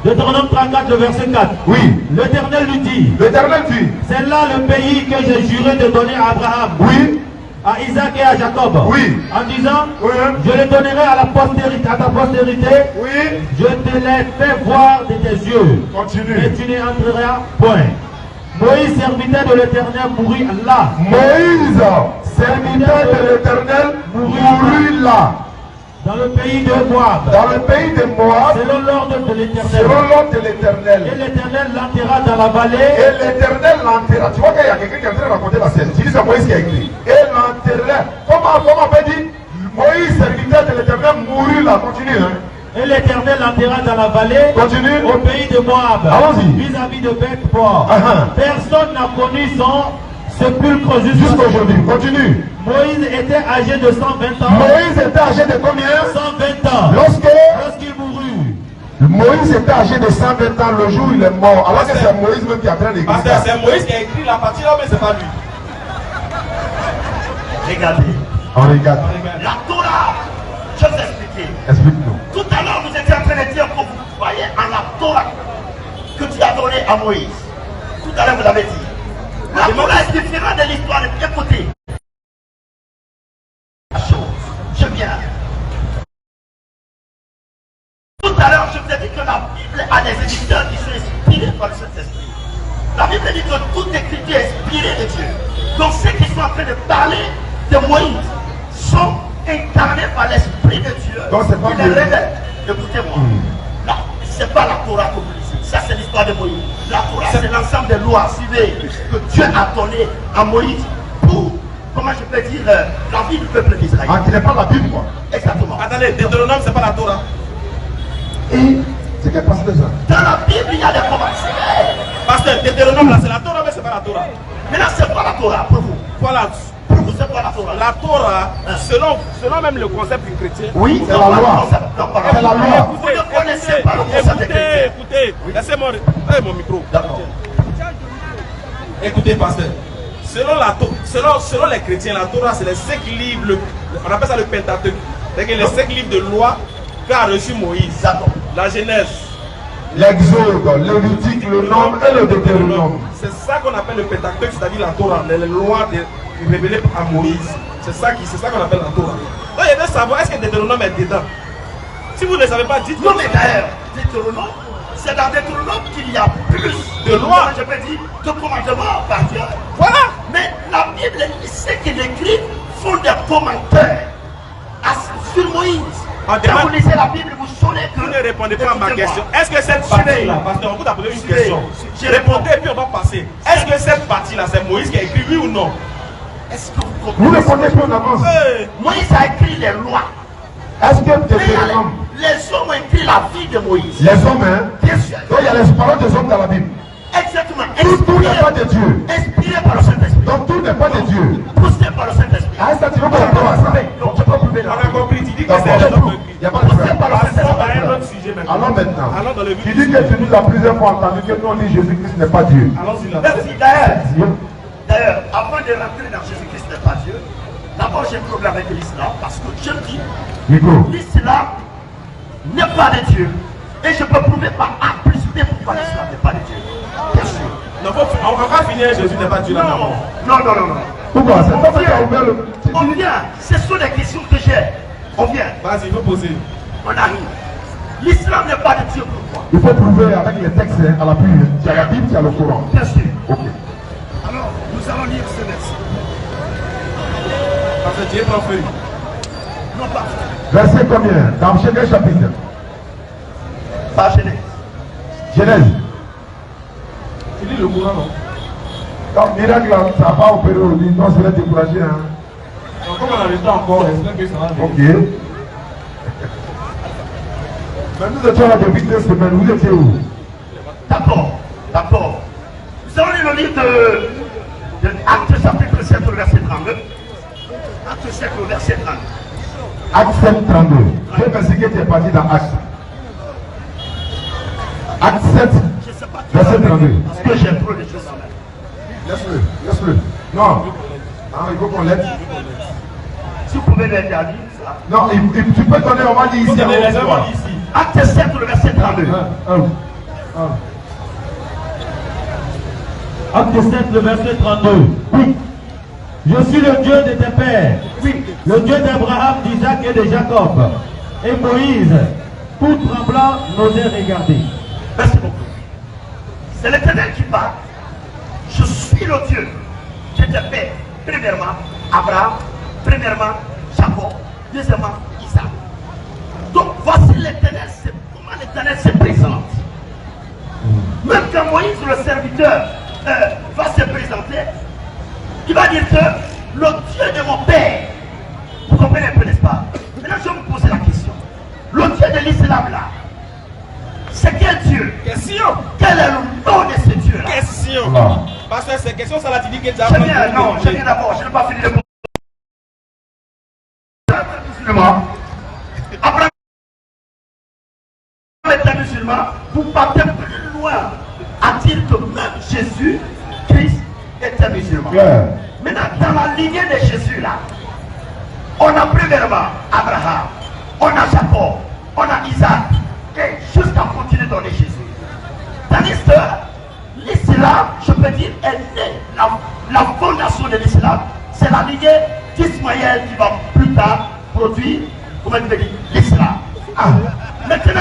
Deutéronome 34, le verset 4. Oui. L'Éternel lui dit, L'Éternel dit, c'est là le pays que j'ai juré de donner à Abraham, oui. à Isaac et à Jacob. Oui. En disant, Oui. je les donnerai à la postérité, à ta postérité. Oui. Je te les fais voir de tes yeux. Continue. Mais tu n'y entreras point. Moïse, serviteur de l'Éternel, mourut là. Moïse, serviteur de l'Éternel, mourut là, Dans le pays de Moab. dans le pays de Moab, Selon l'ordre de l'Éternel. selon l'ordre de Et l'Éternel. l'Éternel l'enterra dans la vallée. Et l'Éternel l'enterra. Tu vois qu'il y a quelqu'un qui est en train de raconter la scène. Tu dis c'est Moïse qui a écrit. Et l'enterra. Comment on peut dire Moïse, serviteur de l'Éternel, mourut là. Continue. Hein. Et l'Éternel l'enterra dans la vallée. Continue. Au pays de Moab. Allons-y. Vis-à-vis de Beth-Por. Personne n'a connu son sépulcre jusqu'à Jusqu'aujourd'hui. Continue. Moïse était âgé de 120 ans. Moïse était âgé de combien? 120 ans. Lorsqu'il mourut. Moïse était âgé de 120 ans le jour où il est mort. Alors que c'est Moïse même qui est en train d'écrire Parce que ça. c'est Moïse qui a écrit la partie là, mais c'est pas lui. Regardez. On regarde. La Torah. Je vais vous expliquer. Explique-nous. Tout à l'heure, vous étiez en train de dire que vous croyez en la Torah que tu as donnée à Moïse. Tout à l'heure, vous l'avez dit. La Torah est différente de l'histoire. Écoutez. La chose. Je viens. Tout à l'heure, je vous ai dit que la Bible a des éditeurs qui sont inspirés par le Saint-Esprit. La Bible dit que toute écriture est inspirée de Dieu. Donc ceux qui sont en train de parler de Moïse sont incarnés par l'Esprit de Dieu. Donc, c'est pas qui les Dieu. révèle. Écoutez-moi. Là, c'est pas la Torah que vous lisez. Ça, c'est l'histoire de Moïse. La Torah, c'est l'ensemble des lois suivez que Dieu a donné à Moïse pour, comment je peux dire, la vie du peuple d'Israël. Ah, qui n'est pas la Bible, quoi. Exactement. Attendez, Deutéronome, c'est pas la Torah. Et c'est quel passage ça? Dans la Bible, il y a des commentaires. Pasteur, Deutéronome là, c'est la Torah, mais c'est pas la Torah. Maintenant, c'est quoi la Torah pour vous? Voilà. Pour vous, c'est quoi la Torah? La Torah, selon même le concept du chrétien. Oui, c'est la loi. C'est la loi. Vous ne connaissez pas le concept des chrétiens. Écoutez, laissez-moi. Mon micro. D'accord. Écoutez, pasteur. Selon les chrétiens, la Torah, c'est les 5 livres, on appelle ça le Pentateuque. C'est-à-dire les 5 livres de loi qu'a reçu Moïse. D'accord. La Genèse. L'exode, le le Nombre et le Deutéronome. C'est ça qu'on appelle le Pentateuque, c'est-à-dire la Torah, les lois révélées à Moïse. C'est ça qu'on appelle la Torah. Donc il veut savoir, est-ce que Deutéronome est dedans? Si vous ne le savez pas, dites-le. Non, mais d'ailleurs, Deutéronome, c'est dans Deutéronome qu'il y a plus De lois. je peux dire, de commandements par Dieu. Voilà. Mais la Bible, ceux qui l'écrivent font des commentaires sur Moïse. Quand vous lisez la Bible, vous saurez que... Vous ne répondez pas à ma Écoutez-moi. question. Est-ce que cette partie-là, pasteur, on vous a posé une question. Répondez et puis on va passer. Est-ce que cette partie-là, c'est Moïse qui a écrit, oui ou non? Est-ce que vous Vous comprenez? répondez plus en avance. Moïse a écrit les lois. Est-ce que Mais il y a les hommes, les hommes ont écrit la vie de Moïse. les hommes, hein, Bien sûr. donc il y a les paroles des hommes dans la Bible. Exactement. Tout n'est pas de Dieu. Inspiré par le Saint-Esprit. Donc tout n'est pas de Dieu. Poussé par le Saint-Esprit. Ah, ça, tu veux pas rapport à ça? Non, tu peux prouver On là. a compris, tu dis que D'accord. c'est les hommes Il n'y a pas de Poussé problème. par le Passons à un Saint-Esprit. autre sujet maintenant. Allons maintenant. Allons dans le vif Tu du dis que sujet. tu nous as plusieurs fois entendu que nous on dit Jésus-Christ n'est pas Dieu. Allons-y là. Merci. D'ailleurs, avant de rentrer dans Jésus-Christ n'est pas Dieu, d'abord j'ai un problème avec l'islam parce que je dis Micro. l'islam n'est pas de Dieu. Et je peux prouver par A plus B pourquoi l'islam n'est pas de Dieu. Bien sûr. Non, on va finir, Jésus n'est pas Dieu là d'abord. Non. Pourquoi? C'est toi qui as ouvert le. On vient. Ce sont des questions que j'ai. On vient. Vas-y, il faut poser. On arrive. L'islam n'est pas de Dieu. Pourquoi? Il faut prouver avec les textes hein, à l'appui. Tu as la Bible, tu as le Coran. Bien sûr. Ok. Alors, nous allons lire ce verset. Parce que Dieu est en feu. Non pas. Verset combien? Dans quel chapitre? Pas Genèse. Genèse. Tu lis le courant, non? Donc, miracle, là, ça n'a pas opéré aujourd'hui. Non, c'est là découragé. Hein. Donc, comme on a le temps encore, j'espère que ça va venir. Ok. Mais nous étions là depuis 2 semaines. Vous étiez où? D'accord. Nous allons lire le livre de Actes chapitre 7 au verset 32. Actes 7 au verset 32. Acte 7, 32. Quel verset qui était parti dans Acte? Acte 7, Je ne sais pas qui verset 32. parce que j'ai trop de choses en main. Laisse-le. Non. Ah, il faut qu'on l'aide. Si vous pouvez l'aider à lire ça. Non, tu peux donner, on va dire Vous ici. avez les en haut. œuvres ici. Acte 7 au verset 32. Acte 7, le verset 32. Oui. Je suis le Dieu de tes pères. Oui. Le Dieu d'Abraham, d'Isaac et de Jacob. Et Moïse, tout tremblant, n'osait regarder. Merci beaucoup. C'est l'Éternel qui parle. Je suis le Dieu de tes pères. Premièrement, Abraham. Premièrement, Jacob. Deuxièmement, Isaac. Donc voici l'Éternel. Comment l'Éternel se présente. Même quand Moïse, le serviteur, va se présenter, il va dire que le Dieu de mon père. Vous comprenez un peu, n'est-ce pas? Maintenant, je vais vous poser la question. Le Dieu de l'islam là, c'est quel Dieu? Question. Quel est le nom de ce Dieu là? Question. Voilà. Parce que c'est question, ça l'a dit que tu as Je viens, non, je viens d'abord, je n'ai pas fini de poser. Musulman. Après être musulman, vous partez plus loin à dire que même Jésus, Christ, était musulman. Claire. Maintenant, dans la lignée de Jésus là, on a premièrement Abraham, on a Jacob, on a Isaac, et jusqu'à continuer dans les Jésus. Tandis que l'islam, je peux dire, est née, la fondation de l'islam, c'est la lignée d'Ismaël qui va plus tard produire, comment tu veux dire, l'islam. Maintenant,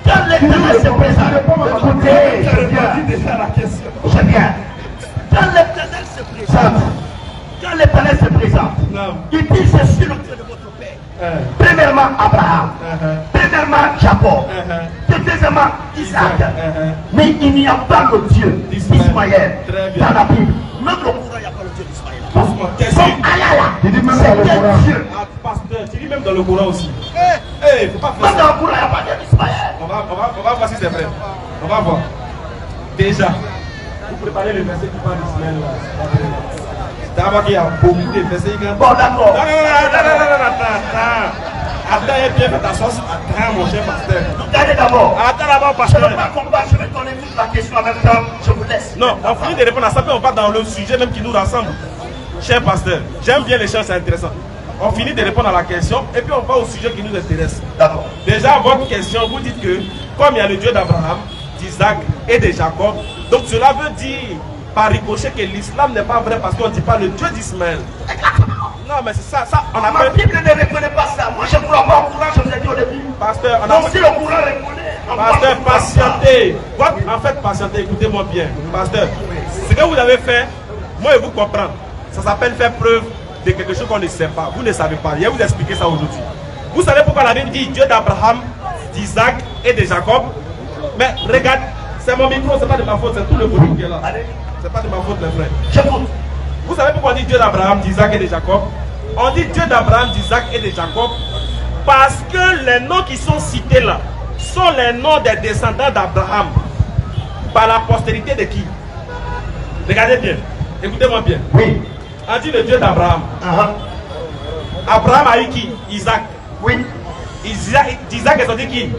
quand l'Éternel se présente, écoutez, je viens. Quand l'Éternel se présente, il dit je suis le Dieu de votre père. Premièrement Abraham, premièrement Jacob, deuxièmement Isaac. Mais il n'y a pas le Dieu d'Ismaël dans la Bible. Même le Coran, il n'y a pas le Dieu d'Ismaël. Donc Allah là, Il dit même c'est dans le quel Coran. Dieu? Ah, pasteur, tu lis même dans le Coran aussi. Faut pas faire Même dans ça. le Coran, il n'y a pas de Dieu d'Ismaël. On va voir si c'est vrai. On va voir. Déjà, vous préparez le verset qui parle d'Israël là. D'abord qu'il y a beaucoup de versets qui Bon, d'accord. Attends, bien fait ta sauce. Attends, mon cher pasteur. Regardez d'abord. Attends d'abord, Je ne pasteur. veux pas combattre, je vais donner toute la question en même temps. Je vous laisse. Non, on finit de répondre à ça, puis on va dans le sujet même qui nous rassemble. Cher pasteur, j'aime bien les choses, c'est intéressant. On finit de répondre à la question et puis on va au sujet qui nous intéresse. D'accord. Déjà, votre question, vous dites que comme il y a le Dieu d'Abraham, d'Isaac et de Jacob, donc cela veut dire par ricochet que l'islam n'est pas vrai parce qu'on ne dit pas le Dieu d'Ismaël. Non, mais c'est ça, on Ma appelle. Bible ne reconnaît pas ça. Moi, je ne crois pas au courant, je vous ai dit au début. Pasteur, on Donc, si appelle. le courant reconnaît, on Pasteur, croit patientez. En fait, patientez, écoutez-moi bien. Pasteur, ce que vous avez fait, moi je vous comprends. Ça s'appelle faire preuve de quelque chose qu'on ne sait pas. Vous ne savez pas. Je vais vous expliquer ça aujourd'hui. Vous savez pourquoi la Bible dit Dieu d'Abraham, d'Isaac et de Jacob? Mais regarde, c'est mon micro, c'est pas de ma faute, c'est tout le volume qui est là. C'est pas de ma faute, mes frères. J'écoute. Vous savez pourquoi on dit Dieu d'Abraham, d'Isaac et de Jacob? On dit Dieu d'Abraham, d'Isaac et de Jacob parce que les noms qui sont cités là sont les noms des descendants d'Abraham par la postérité de qui? Regardez bien, écoutez-moi bien. Oui. On dit le Dieu d'Abraham. Abraham a eu qui? Isaac. Oui. D'Isaac est sorti qui?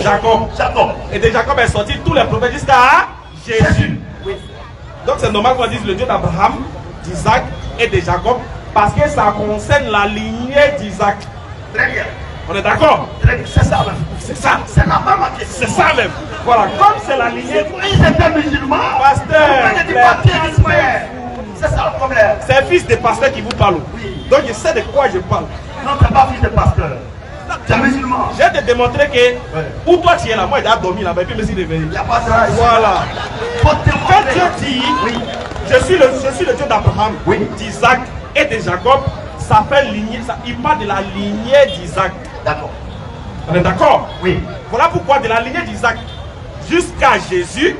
Jacob. Jacob. Et de Jacob est sorti tous les prophètes jusqu'à Jésus. Oui. Donc c'est normal qu'on dise le Dieu d'Abraham, d'Isaac et de Jacob parce que ça concerne la lignée d'Isaac. Très bien. On est d'accord? Très bien. C'est ça même. C'est ça. C'est la même question. C'est ça même. Voilà, comme c'est la lignée. Ils étaient musulmans. Pasteur, c'est ça le problème. c'est fils de pasteur qui vous parle. Oui. Donc je sais de quoi je parle. Non, tu n'es pas fils de pasteur. Tu es musulman. Je vais te démontrer que où toi tu es là, moi il a dormi là-bas et puis je me suis réveillé. Il n'y a pas ça. Voilà. Faut te Quand montrer. Dieu dit, Oui. je suis le Dieu d'Abraham, Oui. d'Isaac et de Jacob, ça fait lignée, il parle de la lignée d'Isaac. D'accord. On est d'accord? Oui. Voilà pourquoi de la lignée d'Isaac jusqu'à Jésus,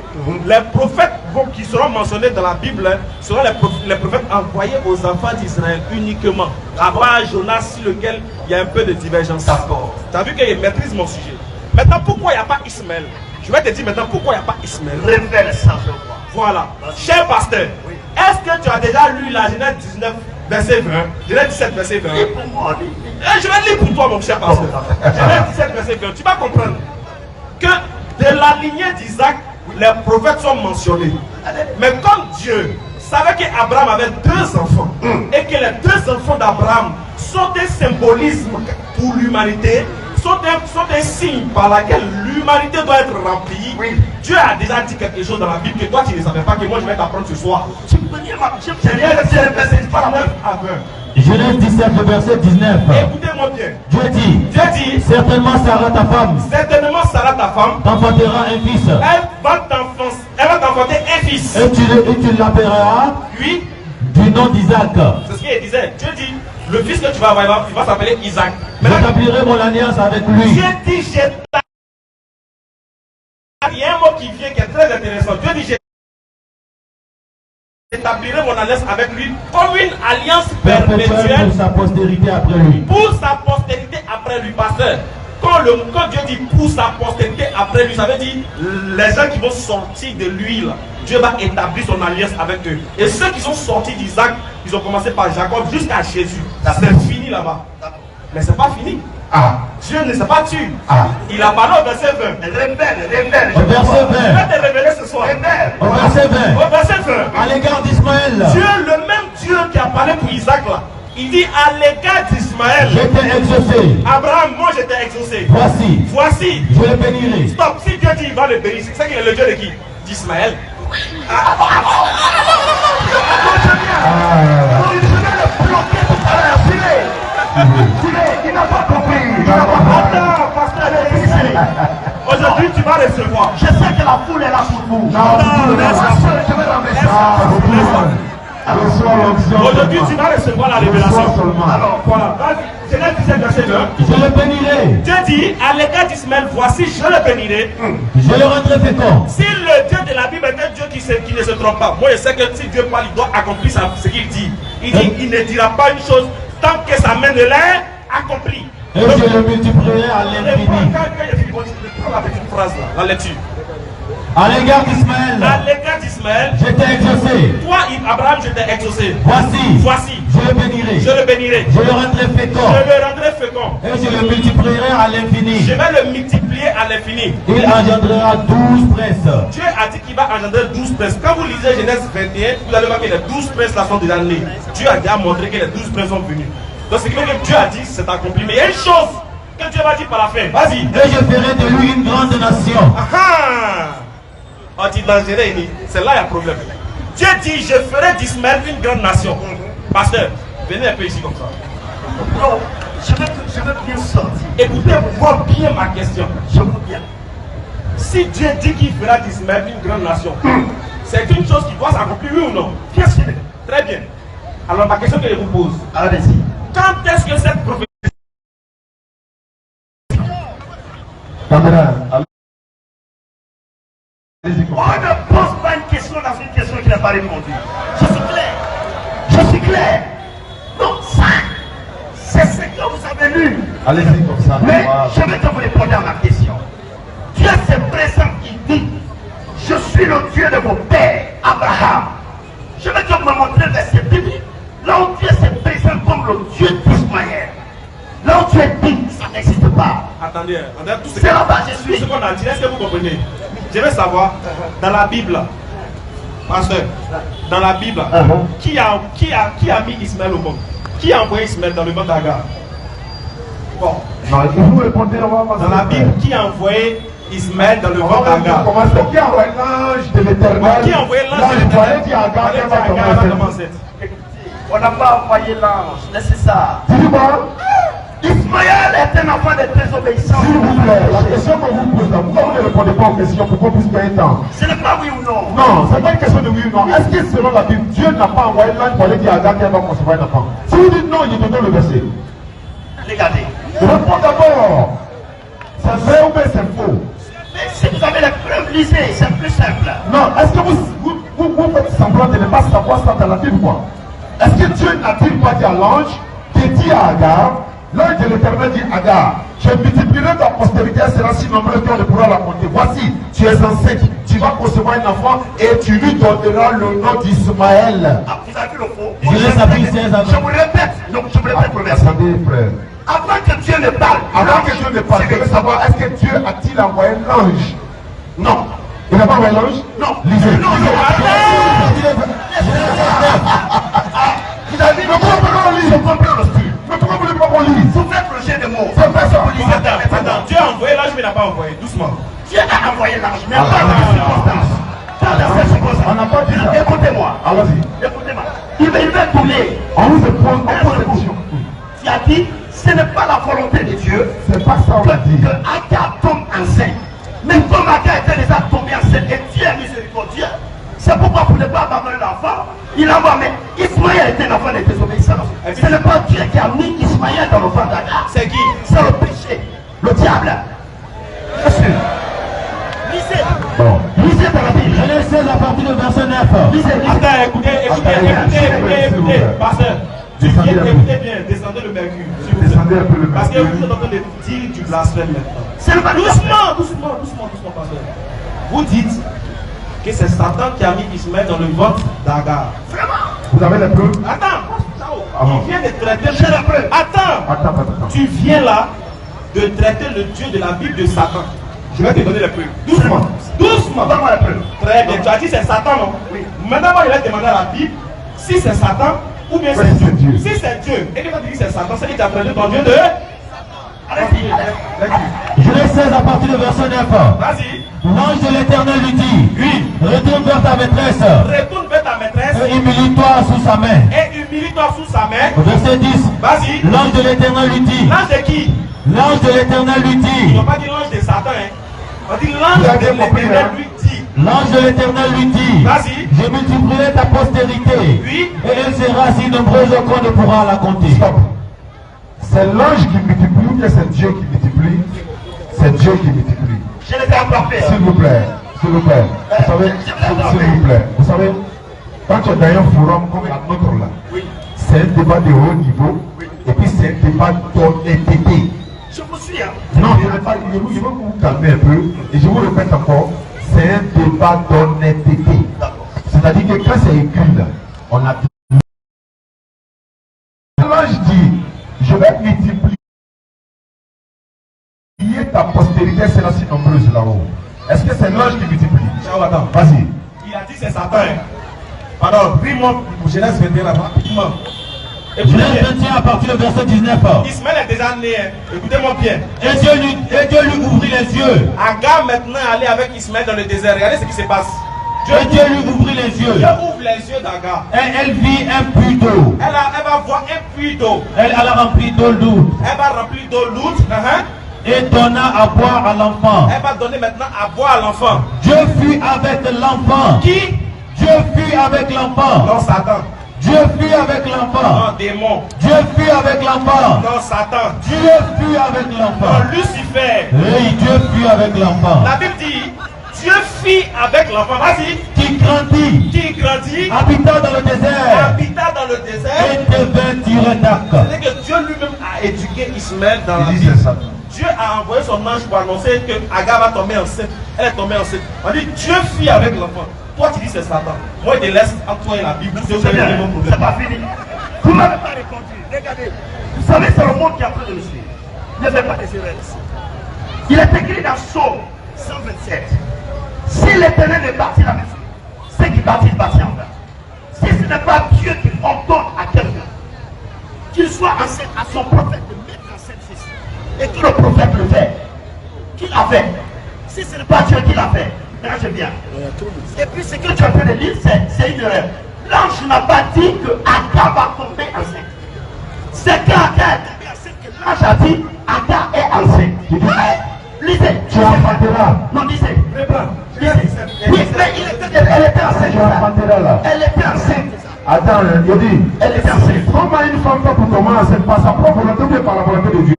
les prophètes qui seront mentionnés dans la Bible seront les prophètes envoyés aux enfants d'Israël uniquement. À part Jonas, sur lequel il y a un peu de divergence. D'accord. Tu as vu qu'il maîtrise mon sujet. Maintenant, pourquoi il n'y a pas Ismaël? Je vais te dire maintenant pourquoi il n'y a pas Ismaël. Révèle ça, je vois. Voilà. Cher pasteur, Oui. est-ce que tu as déjà lu la Genèse 19, verset 20? Genèse 17, verset 20. Et pour moi, lui. Je vais lire pour toi, mon cher pasteur. Genèse 17, verset 20. Tu vas comprendre que de la lignée d'Isaac, les prophètes sont mentionnés. Mais comme Dieu savait qu'Abraham avait deux enfants et que les deux enfants d'Abraham sont des symbolismes pour l'humanité, sont des signes par lesquels l'humanité doit être remplie, Oui. Dieu a déjà dit quelque chose dans la Bible que toi tu ne savais pas, que moi je vais t'apprendre ce soir. Tu peux dire, c'est pas la même. À 20. Genèse 17, le verset 19. Écoutez-moi bien. Dieu dit, Dieu dit, certainement Sarah ta femme certainement Sarah ta femme, t'enfantera un fils, elle va t'enfanter un fils. et tu l'appelleras Lui, du nom d'Isaac. c'est ce qu'il disait. Dieu dit, le fils que tu vas avoir, il va s'appeler Isaac. Maintenant, J'établirai mon alliance avec lui. Dieu dit, il y a un mot qui vient qui est très intéressant. Dieu dit, j'établirai mon alliance avec lui comme une alliance Perpétuelle perpétuelle pour sa postérité après lui. pour sa postérité après lui. Pasteur, quand Dieu dit pour sa postérité après lui, ça veut dire les gens qui vont sortir de lui, là, Dieu va établir son alliance avec eux. Et ceux qui sont sortis d'Isaac, ils ont commencé par Jacob jusqu'à Jésus. C'est fini là-bas. Mais c'est pas fini. Dieu ne s'est pas tué. Il a parlé au verset 20. Révèle. Au verset Je 20. vais te révéler ce soir. Révèle. Au verset 20. Au verset 20. À l'égard d'Ismaël, Dieu, le même Dieu qui a parlé pour Isaac là, il dit à l'égard d'Ismaël, j'étais exaucé. Abraham, moi j'étais exaucé. Voici, Je le bénirai. stop, si Dieu dit il va le bénir, c'est qu'il est le Dieu de qui? D'Ismaël. Je vais le bloquer tout à l'heure. Il n'a pas compris. Attends, pasteur, aujourd'hui tu vas recevoir. Je sais que la foule est là pour vous. Non, Je vais la aujourd'hui tu vas recevoir la révélation. Alors, voilà, Genèse 17, verset 2. Je le bénirai. Dieu dit à l'égard d'Ismaël, voici je le bénirai. Je le rendrai fécond. Si le Dieu de la Bible est un Dieu qui ne se trompe pas, moi je sais que si Dieu parle, il doit accomplir ce qu'il dit. Il dit, il ne dira pas une chose tant que sa main ne l'ait accomplie. Et je le multiplierai à l'infini. Prends la petite phrase là, la lecture. À l'égard d'Ismaël, À l'égard d'Ismaël, j'étais exaucé. toi Abraham, je t'ai exaucé. Voici, je le bénirai. Je le bénirai. Je le rendrai fécond. Je le rendrai fécond. Et je le multiplierai à l'infini. Je vais le multiplier à l'infini. Il engendrera 12 princes. Dieu a dit qu'il va engendrer 12 princes. Quand vous lisez Genèse 21, vous allez voir que les 12 princes là sont déjà nés. Dieu a déjà montré que les 12 princes sont venus. Donc ce qui fait que Dieu a dit, c'est accompli. Mais il y a une chose que Dieu va dire par la fin. Vas-y. Et je ferai de lui une grande nation. On dit dangereux, c'est là il y a problème. Dieu dit, je ferai d'Ismaël une grande nation. Pasteur, venez un peu ici comme ça. Non, je veux bien sortir. Écoutez-moi bien ma question. Je veux bien. Si Dieu dit qu'il fera d'Ismaël une grande nation, c'est une chose qui doit s'accomplir, oui ou non? Bien sûr. Très bien. Alors ma question que je vous pose, Allez-y. quand est-ce que cette prophétie On ne pose pas une question dans une question qui n'a pas répondu. Je suis clair. Je suis clair. Non, ça, c'est ce que vous avez lu. Allez-y comme ça. Mais je vais te vous répondre à ma question. Dieu se présente, il dit, je suis le Dieu de vos pères, Abraham. Je vais te montrer le verset biblique. Là où Dieu se présente comme le Dieu d'Ismaël. Là où Dieu dit, ça n'existe pas. Attendez, tout ce C'est là-bas, je suis. tout ce qu'on a dit, est-ce que vous comprenez? Je veux savoir, dans la Bible, pasteur, dans la Bible, qui a mis Ismaël au monde? Qui a envoyé Ismaël dans le ventre d'Agar? Bon. Non, vous répondez, on va Dans la Bible, qui a envoyé Ismaël dans le ventre d'Agar? Qui a envoyé l'ange de l'éternel? Qui a envoyé l'ange de l'éternel? Qui a envoyé l'ange? On n'a pas envoyé l'ange, laissez ça. Dis-moi, Ismaël est un enfant de désobéissance. s'il vous plaît, la question que vous posez, pourquoi vous ne répondez pas aux questions? Pourquoi vous perdez temps? Ce n'est pas oui ou non. Non, c'est pas une question de oui ou non. Est-ce que selon la Bible, Dieu n'a pas envoyé l'ange pour aller dire à Agar qu'elle va concevoir un enfant? Si vous dites non, il te donne le verset. Regardez. Réponds d'abord. C'est vrai ou bien c'est faux? Mais si vous avez les preuves, lisez, c'est plus simple. Non, est-ce que vous faites semblant de ne pas savoir ça dans la Bible, quoi? Est-ce que Dieu n'a-t-il pas dit à l'ange, qui dit à Agar, l'ange de l'Éternel dit à Agar, je multiplierai ta postérité, elle sera si nombreuse qu'on ne pourra la compter. Voici, tu es enceinte, tu vas concevoir un enfant et tu lui donneras le nom d'Ismaël. Ah, vous avez vu le faux? Je laisse appuyer 16 ans. Je vous répète, donc je vous répète le verset. Attendez, frère. Avant que Dieu ne parle, Avant que Dieu ne parle, je veux savoir, est-ce que Dieu a-t-il envoyé l'ange? Non. Il n'a pas envoyé l'ange? Non. Lisez. Non, vous avez dit, Mais pourquoi on lit? je comprends le style. Mais pourquoi vous ne voulez pas qu'on lise? Vous faites le jeu de mots. C'est pas ça. Vous lisez dans les Attends, Dieu a envoyé l'ange, mais il n'a pas envoyé. Doucement. Dieu a envoyé l'ange, mais pas dans ces circonstances. Pas dans ces circonstances. On n'a pas dit ça. Écoutez-moi. Allons-y. Écoutez-moi. Il va tourner. On vous pose des questions. Tu as dit, ce n'est pas la volonté de Dieu C'est pas ça, on que a dit. Agar tombe enceinte. Mais comme Agar était déjà tombé enceinte et Dieu est miséricordieux, c'est pourquoi pour ne pas abandonner l'enfant, il envoie. Mais Ismaël était un enfant de désobéissance. Ce n'est pas Dieu qui a mis Ismaël dans le ventre d'Agar. C'est qui? C'est le péché, le diable. Bien sûr. Lisez. Bon. Lisez dans la Bible. Genèse 16 à partir du verset 9. Lisez, lisez. Attends, écoutez, pasteur. Descendez un peu. Écoutez bien, descendez le mercure. s'il vous plaît. Descendez un peu le Parce que mercure. vous êtes en train de dire du blasphème maintenant. C'est le baptême. Doucement, pasteur. Vous dites que c'est Satan qui a mis Ismaël dans le ventre d'Agar. Vraiment. Vous avez les preuves? Attends, Ah bon. il vient de traiter. J'ai la preuve. Attends, Attends. tu viens là de traiter le Dieu de la Bible de Satan. Je vais te donner les preuves. Doucement. Doucement. Donne-moi la preuve. Très bien. Tu as dit c'est Satan, non? Oui. Maintenant, moi, je vais demander à la Bible si c'est Satan ou bien Oui, c'est c'est Dieu. Dieu. Si c'est Dieu, et que quand tu dis c'est Satan, c'est qu'il t'a traité ton Dieu de. Allez-y. Genèse 16 à partir du verset 9. Vas-y. L'ange de l'Éternel lui dit, Oui. retourne vers ta maîtresse Retourne vers ta maîtresse et humilie-toi sous sa main. et humilie-toi sous sa main. Verset 10. Vas-y. L'ange de l'Éternel lui dit, L'ange de qui? l'ange de l'Éternel lui Ils dit, n'ont pas dit l'ange de Satan, hein. On dit Vous l'ange avez de bien compris, l'Éternel hein? lui dit. l'ange de l'Éternel lui dit, Vas-y. je multiplierai ta postérité Oui. et elle sera si nombreuse qu'on ne pourra la compter. Stop. C'est l'ange qui multiplie ou bien c'est Dieu qui multiplie? C'est Dieu qui multiplie. Je l'ai fait encore faire. S'il vous plaît. Vous savez, s'il vous plaît. Vous savez, quand tu es dans un forum comme la nôtre là, Oui. c'est un débat de haut niveau et puis c'est un débat d'honnêteté. Je vous suis. Hein. Non, je ne vais pas, je veux vous calmer un peu et je vous répète encore, c'est un débat d'honnêteté. D'accord. C'est-à-dire que quand c'est écrit là, on a l'ange dit, je vais multiplier ta postérité, c'est la si nombreuse là-haut. Est-ce que c'est l'ange qui multiplie? Ciao, attends. Vas-y. Il a dit c'est Satan. Hein. Pardon, prie-moi Genèse 21 là, rapidement. Écoutez Genèse bien. 21 à partir du verset 19. Ismaël est déjà né, hein. Écoutez-moi bien. Et Dieu lui ouvrit les yeux. Agar maintenant allait avec Ismaël dans le désert. Regardez ce qui se passe. Et Dieu lui ouvrit les yeux. Dieu ouvre les yeux d'Agar. Et elle vit un puits d'eau. Elle va voir un puits d'eau. Elle a rempli d'eau lourde Elle va remplir d'eau lourde. et donna à boire à l'enfant. Elle va donner maintenant à boire à l'enfant. Dieu fut avec l'enfant. Qui? Dieu fut avec l'enfant. Non, Satan. Dieu fut avec l'enfant. Non, démon. Dieu fut avec l'enfant. Non, Satan. Dieu fut avec l'enfant. Non, Lucifer. Oui, Dieu fut avec l'enfant. La Bible dit Dieu vis avec l'enfant, vas-y, qui grandit, habita dans le désert, dans le désert, et devint tiré d'arc. c'est-à-dire que Dieu lui-même a éduqué Ismaël dans la Il dit Bible. c'est ça. Dieu a envoyé son ange pour annoncer que Agar va tomber enceinte. Elle est tombée enceinte. On dit Dieu fit avec l'enfant. Toi tu dis c'est Satan. Moi je te laisse entre toi et la Bible. C'est bien, c'est pas fini. Vous n'avez pas répondu. Regardez. Vous savez, c'est le monde qui est en train de le suivre. Ne faites pas des erreurs ici. Il est écrit dans Psaume 127. Si l'Éternel ne bâtit la maison, c'est qui bâtit en vain. Si ce n'est pas Dieu qui ordonne à quelqu'un qu'il soit enceinte à son prophète de mettre enceinte fils, et que le prophète le fait, qui l'a fait. Si ce n'est pas Dieu qui l'a fait, regarde bien. Et puis ce que tu as fait de lire, c'est une erreur. L'ange n'a pas dit que Agar va tomber enceinte. C'est qu'Agar est tombé enceinte que l'ange a dit Agar est enceinte. Tu dis, lisez. Tu enfanteras. Non, lisez. Oui, mais elle était enceinte. Tu enfanteras là. Elle était enceinte. Attends, il dit, Elle était enceinte. comment une femme fait pour tomber enceinte par sa propre volonté ou bien par la volonté de Dieu?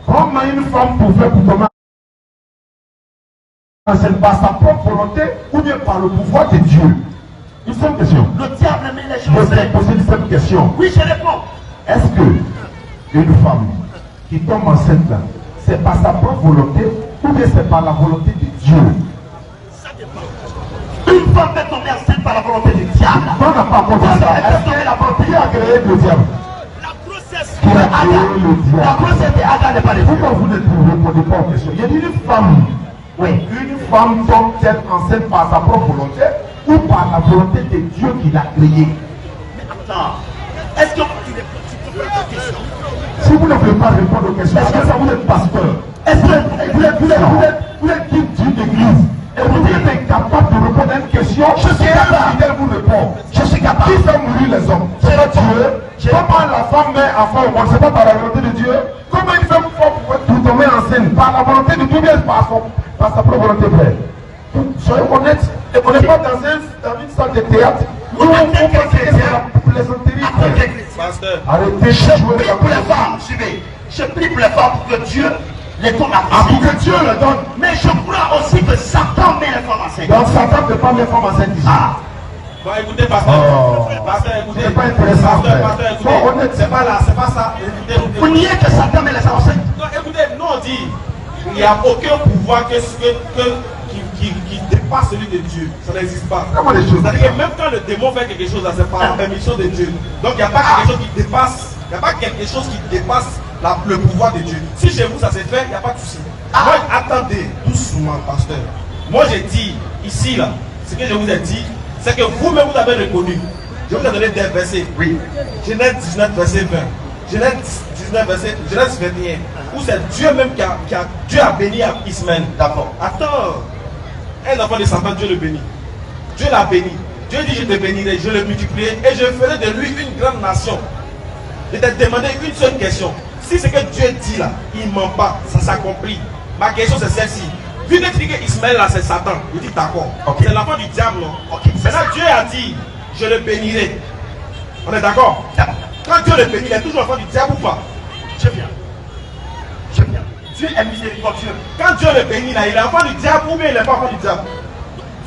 Comment une femme peut faire pour tomber enceinte par sa propre volonté ou bien par le pouvoir de Dieu? Une simple question. Le diable met les Je vais choses. poser une simple question. Oui, je réponds. Est-ce que une femme qui tombe enceinte là, c'est par sa propre volonté ou bien c'est par la volonté de Dieu? Ça dépend. Une femme peut tomber enceinte par la volonté du diable. On n'a pas compris ça. Elle peut tomber la volonté. Qui a créé le diable? La grossesse Qui de a créé Agar. le diable? La grossesse de Agar n'est pas de Dieu. Pourquoi vous ne répondez pas aux questions? Il y a dit une femme. Oui, une femme tombe-t-elle enceinte par sa propre volonté ou par la volonté de Dieu qui l'a créée? Mais attends. Est-ce que tu peux poser la question? Si vous ne voulez pas répondre aux questions, est-ce que ça vous êtes pasteur? Est-ce que vous êtes guide d'une église et vous êtes incapable de répondre à une question? Je suis capable. Vous répond. Je suis capable. Qui fait mourir les hommes? C'est Dieu. Comment la femme met enfant au monde? C'est pas par la volonté de Dieu. Comment une femme pour tomber enceinte? Par la volonté de Dieu, bien par sa propre volonté, frère. Soyez honnêtes. Et on n'est pas dans une salle de théâtre. Nous, on pense que c'est la plaisanterie, frère. Pasteur. Arrêtez de Je jouer prie la pour les femmes, suivez. Je prie pour les femmes pour que Dieu les donne à Ah, pour que Dieu le donne. Mais je crois aussi que Satan met les femmes enceintes. Donc Satan ne peut pas mettre femme enceinte ici. Ah, Bon, écoutez, pasteur. Oh. Pasteur, écoutez. C'est pas intéressant, Pasteur, frère. pasteur, Sois écoutez. honnête. C'est pas là, c'est pas ça. Écoutez, écoutez. vous niez que Satan met les femmes enceintes. Non, écoutez, nous on dit, il n'y a aucun pouvoir qui dépasse celui de Dieu. Ça n'existe pas. Comment les choses? C'est-à-dire que même quand le démon fait quelque chose, là, c'est par la permission de Dieu. Donc il n'y a pas quelque chose qui dépasse, il n'y a pas quelque chose qui dépasse le pouvoir de Dieu. Si chez vous ça s'est fait, il n'y a pas de souci. Moi, attendez, doucement, pasteur. Moi j'ai dit, ici, là, ce que je vous ai dit, c'est que vous-même vous avez reconnu. Je vous ai donné des versets. Oui. Genèse 19, verset 20. Genèse 19, verset, Genèse 21. Où c'est Dieu même Dieu a béni à Ismaël. D'accord. Attends. Un enfant de Satan, Dieu le bénit. Dieu l'a béni. Dieu dit, je te bénirai, je le multiplierai et je ferai de lui une grande nation. Je t'ai demandé une seule question. Si ce que Dieu dit là, il ne ment pas, ça s'accomplit. Ma question c'est celle-ci. Vu que tu dis que Ismaël là c'est Satan, je dis d'accord. Okay. C'est l'enfant du diable. Non? Okay. Maintenant Dieu a dit, je le bénirai. On est d'accord? Quand Dieu le bénit, il est toujours l'enfant du diable ou pas? Je viens. Je viens. Dieu est miséricordieux. Quand Dieu le bénit là, il est l'enfant du diable ou bien il n'est pas l'enfant du diable?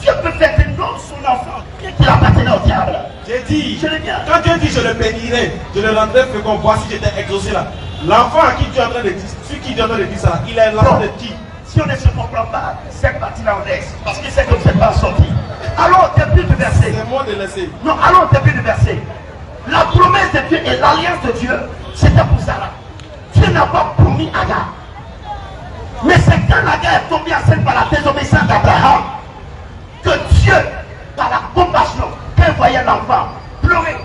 Dieu peut faire de nom son enfant bien qu'il appartenait au diable. J'ai dit, Je le viens. quand Dieu dit je le bénirai, je le rendrai fécond, voici j'étais exaucé là. L'enfant à qui Dieu est en train de dire, celui qui Dieu est en train de dire ça, il est l'enfant de qui? Si on ne se comprend pas, cette partie-là on laisse. Parce que c'est comme c'est pas sorti. Alors, au début du verset. C'est moi de laisser. Non, allons au début du verset. La promesse de Dieu et l'alliance de Dieu, c'était pour Sarah. Dieu n'a pas promis Agar. Mais c'est quand Agar est tombée enceinte par la désobéissance d'Abraham que Dieu, par la compassion, quand il voyait l'enfant pleurer,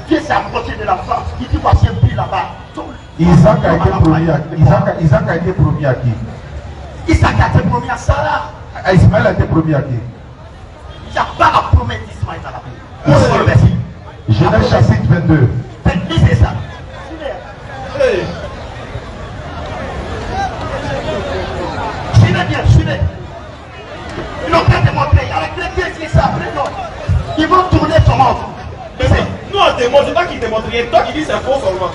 Dieu s'est approché de l'enfant. Il dit voici un puits là-bas. Isaac a été promis à qui? Isaac a été promis à qui? Isaac a été promis à Sarah. Ismaël a été promis à qui? Il n'y a pas la promesse d'Ismaël dans la Bible. Où est le verset? Genèse chapitre 22. Lisez ça. Hey. Suivez bien, suivez. Ils n'ont pas démontré. Avec les pieds, c'est ça. Après, non. Ils vont tourner son ventre. Mais nous on démontre, c'est toi qui démontre rien, toi qui dis c'est faux seulement.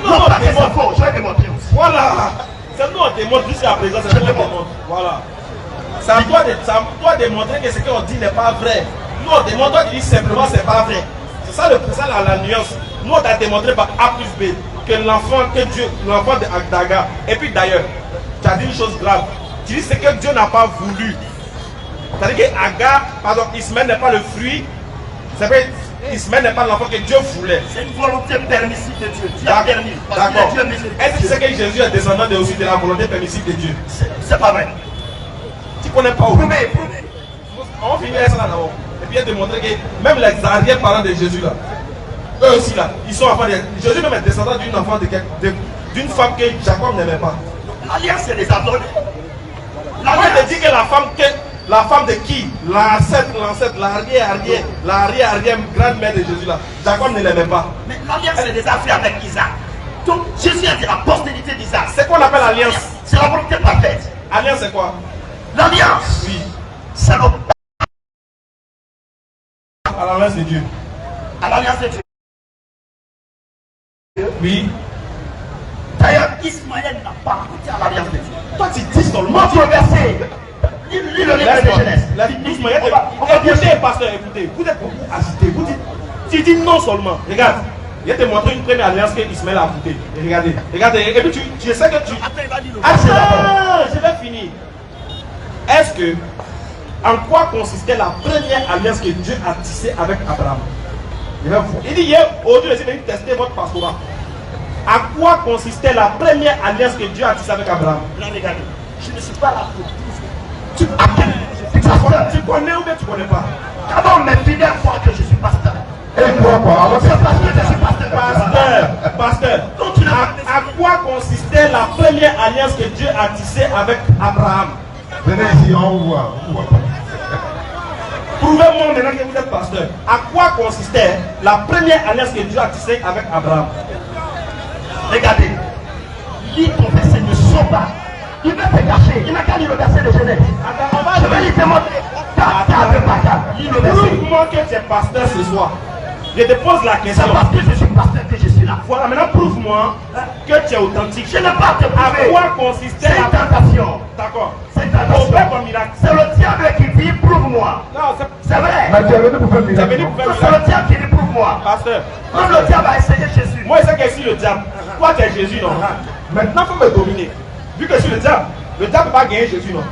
Nous Non, on pas que c'est démontre. faux. Je vais démontrer aussi. Voilà. C'est nous on démontre jusqu'à présent, c'est nous on démontre. Voilà. Ça doit démontrer que ce qu'on dit n'est pas vrai. Non, démontre qu'il dit simplement c'est pas vrai. C'est ça, la nuance. Nous, on a démontré par A plus B que l'enfant d'Aga. Et puis d'ailleurs, tu as dit une chose grave. Tu dis ce que Dieu n'a pas voulu. C'est-à-dire qu'Aga, pardon, Ismaël n'est pas le fruit. C'est vrai, Ismaël n'est pas l'enfant que Dieu voulait. C'est une volonté permissive de Dieu. Dieu a permis. D'accord. Est-ce que tu sais que Jésus est descendant aussi de la volonté permissive de Dieu? C'est pas vrai. Tu connais pas où? Prouvez. On va finir ça là d'abord. Et puis démontrer que même les arrière-parents de Jésus là, eux aussi là, ils sont enfants de Jésus même est descendant d'une femme que Jacob n'aimait pas. L'alliance c'est des abonnés. Moi je te dis que la femme de qui? L'ancêtre, l'arrière-grand-mère de Jésus là, Jacob ne l'aimait pas. Mais l'alliance c'est des affaires avec Isaac. Donc Jésus a dit la postérité d'Isaac. C'est quoi on appelle alliance? C'est la volonté parfaite. Alliance c'est quoi? L'alliance, oui, c'est le... À l'alliance de Dieu. À l'alliance de Dieu. Oui. D'ailleurs, Ismaël n'a pas goûté à l'alliance de Dieu. Toi tu dis seulement. Montre le verset. Lis le livre de Genèse. Écoutez, pasteur, écoutez. Vous êtes beaucoup agité. Tu dis non seulement. Regarde. Je vais te montrer une première alliance que Ismaël a goûté. Regardez. Et puis tu sais que tu. Attends, je vais finir. Est-ce que, en quoi consistait la première alliance que Dieu a tissée avec Abraham? Il dit hier, aujourd'hui, je suis venu tester votre pastorat. À quoi consistait la première alliance que Dieu a tissée avec Abraham? Là, regardez, je ne suis pas là pour tu connais ou bien tu ne connais pas? D'abord, mes fidèles croient que je suis pasteur. Et quoi? C'est parce que je suis pasteur. Pasteur, à quoi consistait la première alliance que Dieu a tissée avec Abraham? Venez ici, on voit. Prouvez-moi maintenant que vous êtes pasteur. À quoi consistait la première alliance que Dieu a tissée avec Abraham? Regardez, lis ton verset, ne sors pas. Il veut te cacher. Il n'a qu'à lire le verset de Genèse. Je vais lui démontrer. Lis le verset. Prouve-moi que tu es pasteur ce soir. Je te pose la question. C'est parce que je suis pasteur que je suis là. Voilà, maintenant prouve-moi que tu es authentique. Je n'ai pas te prouver. À quoi consistait la tentation? D'accord. C'est une tentation. C'est le diable qui dit prouve-moi. Non, c'est vrai. Mais tu es venu pour faire miracle. C'est le diable qui dit prouve-moi. Pasteur. Même le diable a essayé Jésus. Moi, je sais que je suis le diable. Toi, tu es Jésus, non? Maintenant, il faut me dominer. Vu que je suis le diable ne va pas gagner Jésus, non?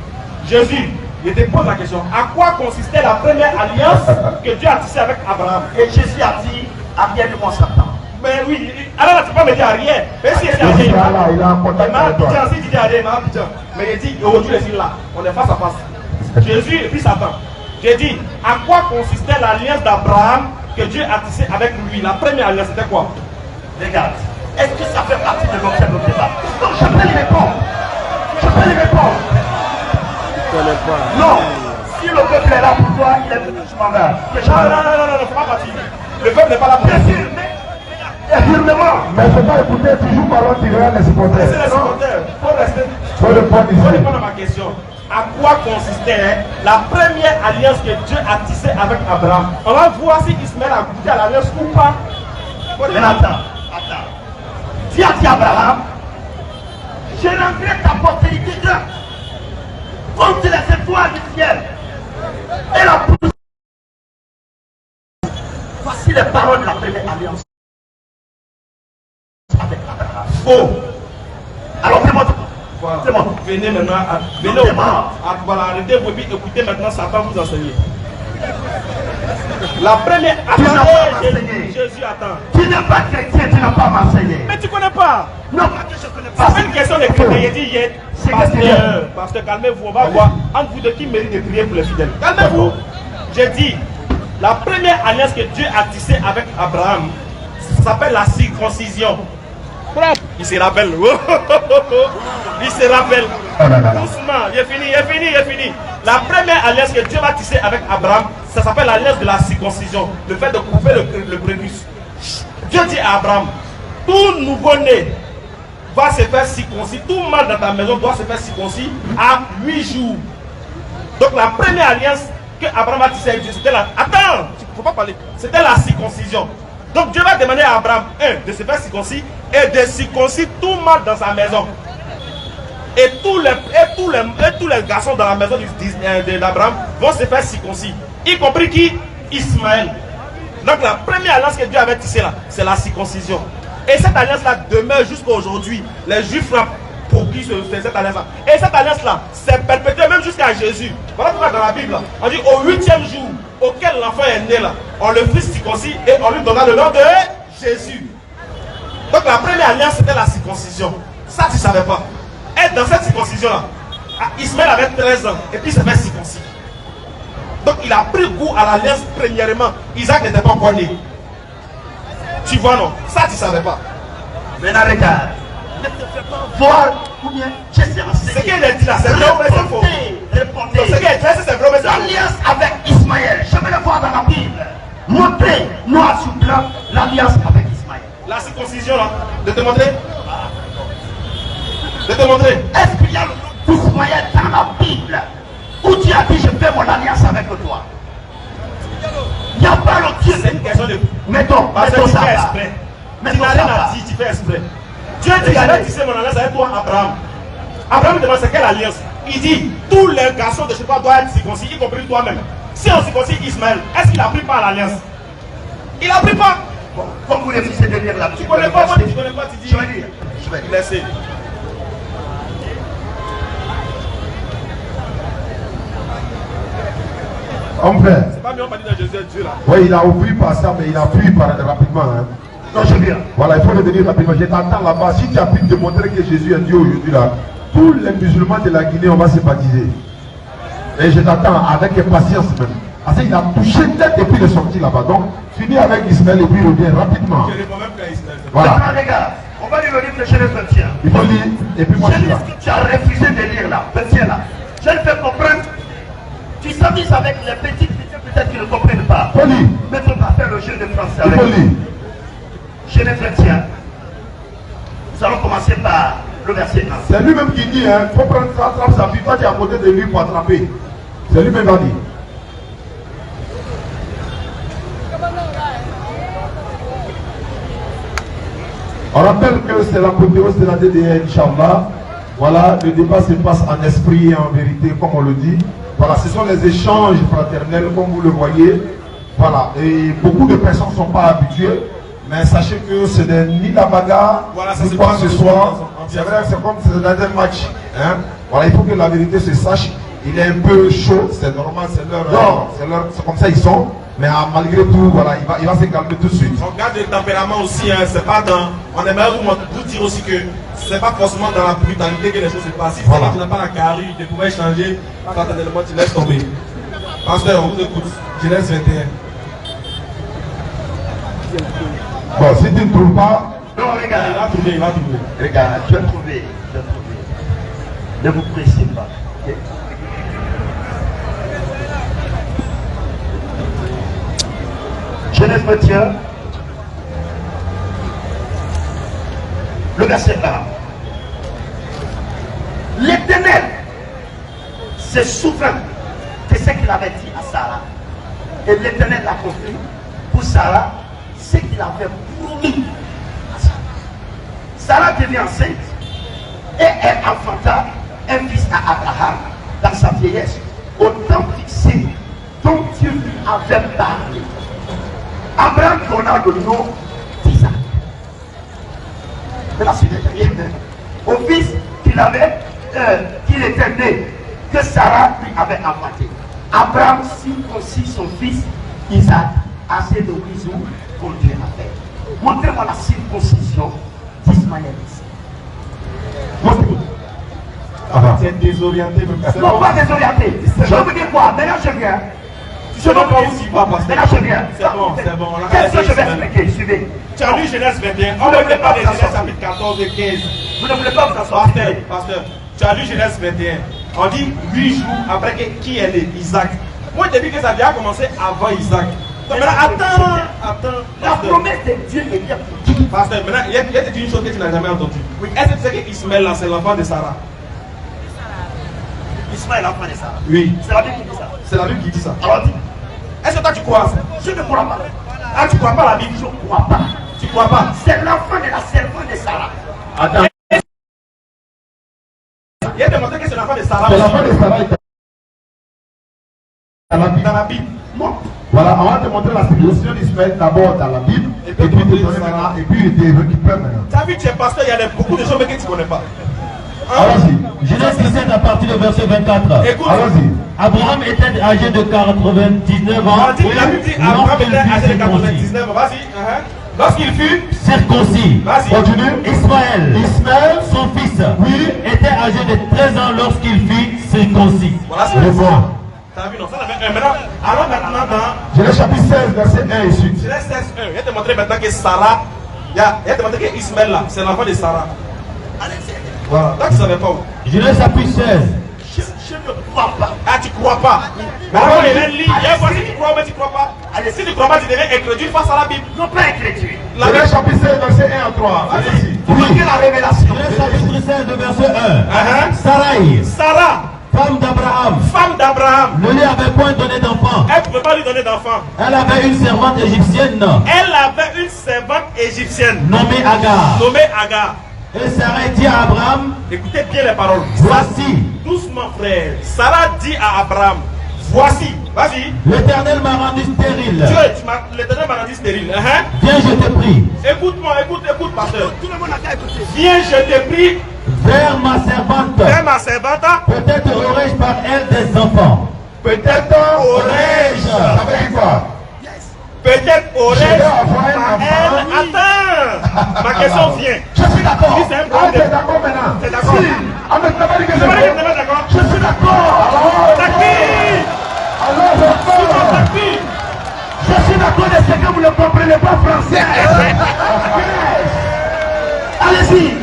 Jésus, je te pose la question. À quoi consistait la première alliance que Dieu a tissée avec Abraham? Et Jésus a dit, arrière de mon Satan. Mais oui, alors là, tu peux pas me dire arrière. Mais si il est arrière, il a un contact avec toi. Si tu dis arrière, mais il dit, aujourd'hui, je suis là. On est face à face. Jésus et puis Satan. J'ai dit, à quoi consistait l'alliance d'Abraham que Dieu a tissée avec lui? La première alliance, c'était quoi? Regarde, est-ce que ça fait partie de l'objet de débat? Non, je peux lui répondre. Non, si le peuple est là pour toi, il est venu, je m'en vais. Non, faut pas partir. Le peuple n'est pas là pour bien sûr, mais affirmement. Mais il ne faut pas écouter toujours parler derrière les supporters. Laissez les supporters. Faut répondre ici. Faut répondre à ma question. À quoi consistait la première alliance que Dieu a tissée avec Abraham? On va voir si Ismaël a goûté à l'alliance ou pas. Mais attends. Dieu a dit à Abraham, je rendrai ta postérité grande, comme les étoiles du ciel. Et la pousse. Voici les paroles de la première alliance avec Abraham. Oh! Alors démontre. Voilà. Venez maintenant, voilà, arrêtez-vous et puis écoutez maintenant, ça va vous enseigner. La première. Jésus attend. Tu n'es pas chrétien, tu n'as pas m'enseigné. Mais tu connais pas. Non, pas que je connais pas. C'est une question de chrétien. Il dit, pasteur, calmez-vous, on va voir entre vous de qui mérite de prier pour les fidèles. Calmez-vous. J'ai dit, la première alliance que Dieu a tissée avec Abraham, ça s'appelle la circoncision. Il se rappelle. Il se rappelle. Doucement, il est fini. La première alliance que Dieu va tisser avec Abraham, ça s'appelle l'alliance de la circoncision. Le fait de couper le prépuce. Dieu dit à Abraham, tout nouveau-né va se faire circoncis. Tout mâle dans ta maison doit se faire circoncis à 8 jours. Donc la première alliance que Abraham a tissée avec Dieu, c'était la... Attends, il ne faut pas parler. C'était la circoncision. Donc Dieu va demander à Abraham, de se faire circoncis et de circoncis tout mâle dans sa maison. Et tous les garçons dans la maison d'Abraham vont se faire circoncis. Y compris qui? Ismaël. Donc la première alliance que Dieu avait tissée là, c'est la circoncision. Et cette alliance-là demeure jusqu'à aujourd'hui. Les Juifs là procurent cette alliance-là. Et cette alliance-là s'est perpétuée même jusqu'à Jésus. Voilà pourquoi dans la Bible, là, on dit au 8e jour auquel l'enfant est né là, on le fit circoncis et on lui donna le nom de Jésus. Donc la première alliance c'était la circoncision. Ça tu ne savais pas. Et dans cette circoncision-là, Ismaël avait 13 ans et puis il s'est fait circoncis. Donc il a pris goût à l'alliance premièrement. Isaac n'était pas encore né. Tu vois non? Ça tu ne savais pas. Maintenant regarde. Ne te fais pas voir ou bien je sais enseigner. Ce qu'il a dit là, c'est vrai ou c'est faux? Répondez. Ce qu'il a dit c'est vrai ou c'est faux? L'alliance avec Ismaël, je vais le voir dans la Bible. Montrez noir sur blanc l'alliance avec Ismaël. La circoncision là, de te montrer? De te montrer? Est-ce qu'il y a le nom d'Ismaël dans la Bible où tu as dit je fais mon alliance avec toi? Il n'y a pas le Dieu. C'est une question de... Mettons Parce que tu ça fais va. exprès. Tu Mettons n'as ça rien va. à dire, tu fais exprès. Dieu dit j'allais tisser mon alliance avec toi, Abraham. Abraham demande c'est quelle alliance? Il dit tous les garçons de chez toi doivent être circoncis, y compris toi-même. Si on circoncis Ismaël, est-ce qu'il a pris part à l'alliance? Il a pris part. Bon, comme vous refusez de lire la Bible. Tu connais pas, moi tu connais pas, tu dis. Je vais lire. Je vais lire. Laissez. Mon frère, C'est pas mieux on va dire de Jésus est Dieu là. oui, il a ouvert par ça, mais il a pris rapidement. Hein. Non, je viens. Voilà, il faut revenir rapidement. Je t'attends là-bas. Si tu as pu démontrer que Jésus est Dieu aujourd'hui, là, tous les musulmans de la Guinée, on va se baptiser. Et je t'attends avec impatience même. Parce qu'il a touché tête et puis il est sorti là-bas. Donc, finis avec Ismaël et puis reviens rapidement. Je réponds même plus à Ismaël. Voilà. Maintenant, les gars, on va lire le livre de Genèse 21. Il faut lire et puis moi je suis là. Ce que tu as refusé de lire là, 21 là, je le fais comprendre. Tu s'amuses avec les petites filles, peut-être qu'ils ne comprennent pas. Il faut lire. Mais on va faire le jeu de français Il avec faut lire. Genèse 21. Nous allons commencer par le verset 1. C'est lui-même qui dit, hein, faut prendre ça, attrape sa vie, toi tu es à côté de lui pour attraper. C'est lui-même qui va dire. On rappelle que c'est l'apothéose de la DDN, Inch'Allah. Voilà, le débat se passe en esprit et en vérité, comme on le dit. Voilà, ce sont les échanges fraternels, comme vous le voyez. Voilà, et beaucoup de personnes ne sont pas habituées. Mais sachez que ce n'est ni la bagarre, Voilà, ça ni se quoi passe que ce dans soit. le C'est vrai que c'est comme c'est dans un match. Hein? Voilà, il faut que la vérité se sache. Il est un peu chaud, c'est normal, c'est comme ça ils sont. Mais malgré tout, voilà, il va se calmer tout de suite. On garde le tempérament aussi, hein, c'est pas dans. On aimerait vous dire aussi que c'est pas forcément dans la brutalité que les choses se passent. Si Voilà. tu n'as pas la carrure, tu pouvais changer, fraternellement tu laisses tomber. Pasteur, on vous écoute. Genèse 21. Bon, si tu ne trouves pas, Non, Il va regarde, trouver, il va trouver. regarde, je vais trouver. Ne vous pressez pas. Ok? Genèse 21, le verset 1. L'Éternel se souvint de ce qu'il avait dit à Sarah. Et l'Éternel l'a compris pour Sarah, ce qu'il avait promis à Sarah. Sarah devient enceinte et elle enfanta un fils à Abraham dans sa vieillesse, au temps fixé dont Dieu lui avait parlé. Abraham donna le nom d'Isaac. Maintenant, c'est derrière. Au fils qu'il était né, que Sarah lui avait enfanté. Abraham circoncit son fils Isaac, assez de bisous pour Dieu a fait. Montrez-moi la circoncision d'Ismaël. Montrez-moi. Tu es désorienté, mais Non, pas désorienté. Je veux vous dire quoi? Maintenant, je viens. Je ne sais pas où tu vas, pasteur. Maintenant, je viens. C'est bon. Qu'est-ce que je vais expliquer? Suivez. Tu as lu Genèse 21. On ne voulait pas de Genèse chapitre 14 et 15. Vous ne voulez pas vous asseoir. Pasteur, tu as lu Genèse 21. On dit 8 jours après qui est né, Isaac. Moi, je t'ai dit que ça vient commencer avant Isaac. Donc maintenant, attends. La promesse de Dieu est bien pour qui? Pasteur, maintenant, il y a peut-être une chose que tu n'as jamais entendue. Oui. Est-ce que tu sais qu'Ismaël, là, c'est l'enfant de Sarah? Ismaël, l'enfant de Sarah. Oui. C'est la Bible qui dit ça. C'est la Bible qui dit ça. Alors dis, Est-ce que toi tu crois à ça? je ne crois pas. Ah, tu crois pas à la Bible? Je ne crois pas. Tu crois pas? C'est l'enfant de la servante de Sarah. attends. l'enfant de Sarah. C'est l'enfant de Sarah dans la Bible. Dans la Bible. Non. Voilà, on va te montrer la civilisation d'Ismaël d'abord dans la Bible, et puis te donner maintenant, et puis te récupérer maintenant. Tu as vu, tu es pasteur, il y a beaucoup de choses que tu ne connais pas. Allons-y. Genèse 17 à partir du verset 24. Écoute. Allons-y. Abraham était âgé de 99 ans. On dit, la Bible dit Abraham était âgé de 99. Vas-y. Lorsqu'il fut circoncis. Vas-y. Continue. Ismaël, son fils, Oui. était âgé de 13 ans lorsqu'il fut circoncis. Voilà, c'est Réponds. T'as vu, non, ça l'avait. Maintenant, allons maintenant dans Genèse chapitre 16, verset 1 et suite. Genèse 16, 1. Il va te montrer maintenant que Sarah, il va te montrer que Ismaël là, c'est l'enfant de Sarah. Voilà, là tu ne savais pas où. Genèse chapitre 16. Je ne crois pas. Ah, tu crois pas. Mais avant, il est lié. Il y a fois si tu crois, mais tu crois pas. Allez, Si tu crois pas, tu deviens incrédule face à la Bible. Non, pas incrédule. La Genèse Bible. chapitre 16, verset 1 à 3. Allez-y. Vous manquez la révélation. Genèse chapitre 16, de verset 1. Uh-huh. Sarai, Sarah, femme d'Abraham, femme d'Abraham, ne lui avait point donné d'enfant. elle ne pouvait pas lui donner d'enfant. Elle avait une servante égyptienne Elle avait une servante égyptienne nommée Agar. nommée Agar. Et Sarai dit à Abraham, Écoutez bien les paroles. voici, Doucement, frère. Sarah dit à Abraham, voici, vas-y. l'Éternel m'a rendu stérile. L'Éternel m'a rendu stérile. Uh-huh. Viens, je te prie, Écoute-moi, écoute, pasteur. Tout le monde a qu'à écouter. Viens, je te prie, vers ma servante. fais ma servante. Peut-être aurais-je par elle des enfants. Peut-être aurais-je. Ça veut dire quoi? Peut-être Je aurais-je vais avoir un par enfant. elle. Attends, ma question vient. Je suis d'accord. Si c'est un Ah, problème. t'es d'accord maintenant? T'es d'accord? Si. Ah, mais tu n'as pas dit que Tu c'est vas dire que bon. tu n'es pas d'accord? Je suis d'accord. Alors, T'as qui? alors, T'as d'accord. qui? Je suis d'accord de ce que vous ne comprenez pas français. Allez-y.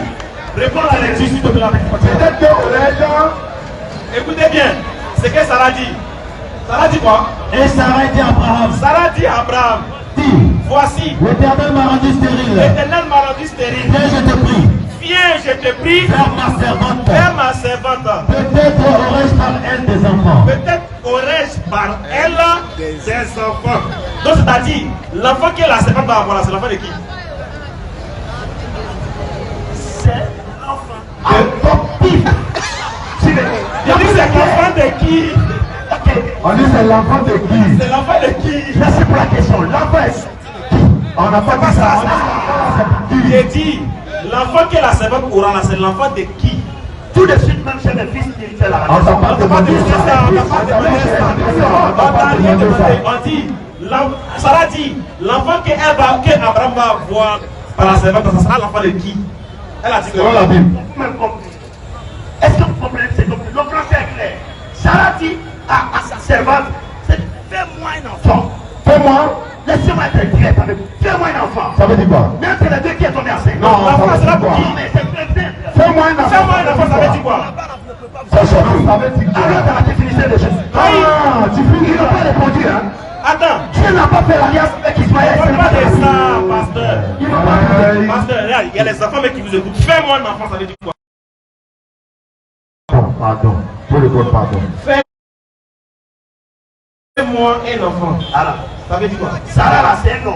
Réponds à la lecture, s'il te plaît. Peut-être que aurais-je. Écoutez bien, c'est que Sarah dit. Sarah dit quoi? Et Sarai dit à Abraham, Sarah dit à Abraham, dis, voici, l'Éternel m'a rendu stérile. l'Éternel m'a rendu stérile. Viens, je te prie, Viens, je te prie, vers ma servante. fais ma servante. Peut-être aurais-je par elle des enfants. Peut-être aurais-je par elle des enfants. Donc c'est-à-dire, l'enfant que la servante va avoir, c'est l'enfant de qui? C'est l'enfant. Adoptif. Je dis c'est l'enfant de qui? On dit c'est l'enfant de qui? C'est l'enfant de qui? Merci pour la question. L'enfant est. On n'a pas dit ça. J'ai dit, l'enfant que la servante aura là, c'est l'enfant de qui? Tout de suite, même chez mes fils, il fait la On révélation. t'a pas demandé ça. On dit, Sarah dit, l'enfant qu'Abraham va avoir par la servante, ça sera l'enfant de qui? Elle a dit Selon la Bible. Vous m'avez compris. Est-ce que vous comprenez que c'est compris? Le français est clair. Sarah dit à sa servante, fais-moi un enfant. Fais-moi. Laissez-moi être direct avec vous. Fais-moi un enfant. Ça veut dire quoi? Même c'est les deux qui est tombé enceinte. Non, ça l'enfant veut sera dire pour quoi? qui? Mais c'est très bien. Fais-moi un enfant. Fais-moi un enfant, ça veut dire quoi? Ça veut dire quoi? Alors, dans la définition de Jésus. Ah, tu finis. Il n'a pas répondu, hein. Attends, Dieu n'a pas fait l'alliance avec Ismaël. on ne parle pas de ça, pasteur. Il n'a pas fait. Pasteur, regarde, il y a les enfants mais qui vous écoutent. Fais-moi un enfant, ça veut dire quoi? Pardon. Pour le code, pardon. Fais-moi un enfant. Alors, Ça veut dire quoi? Sarah là, c'est un nom.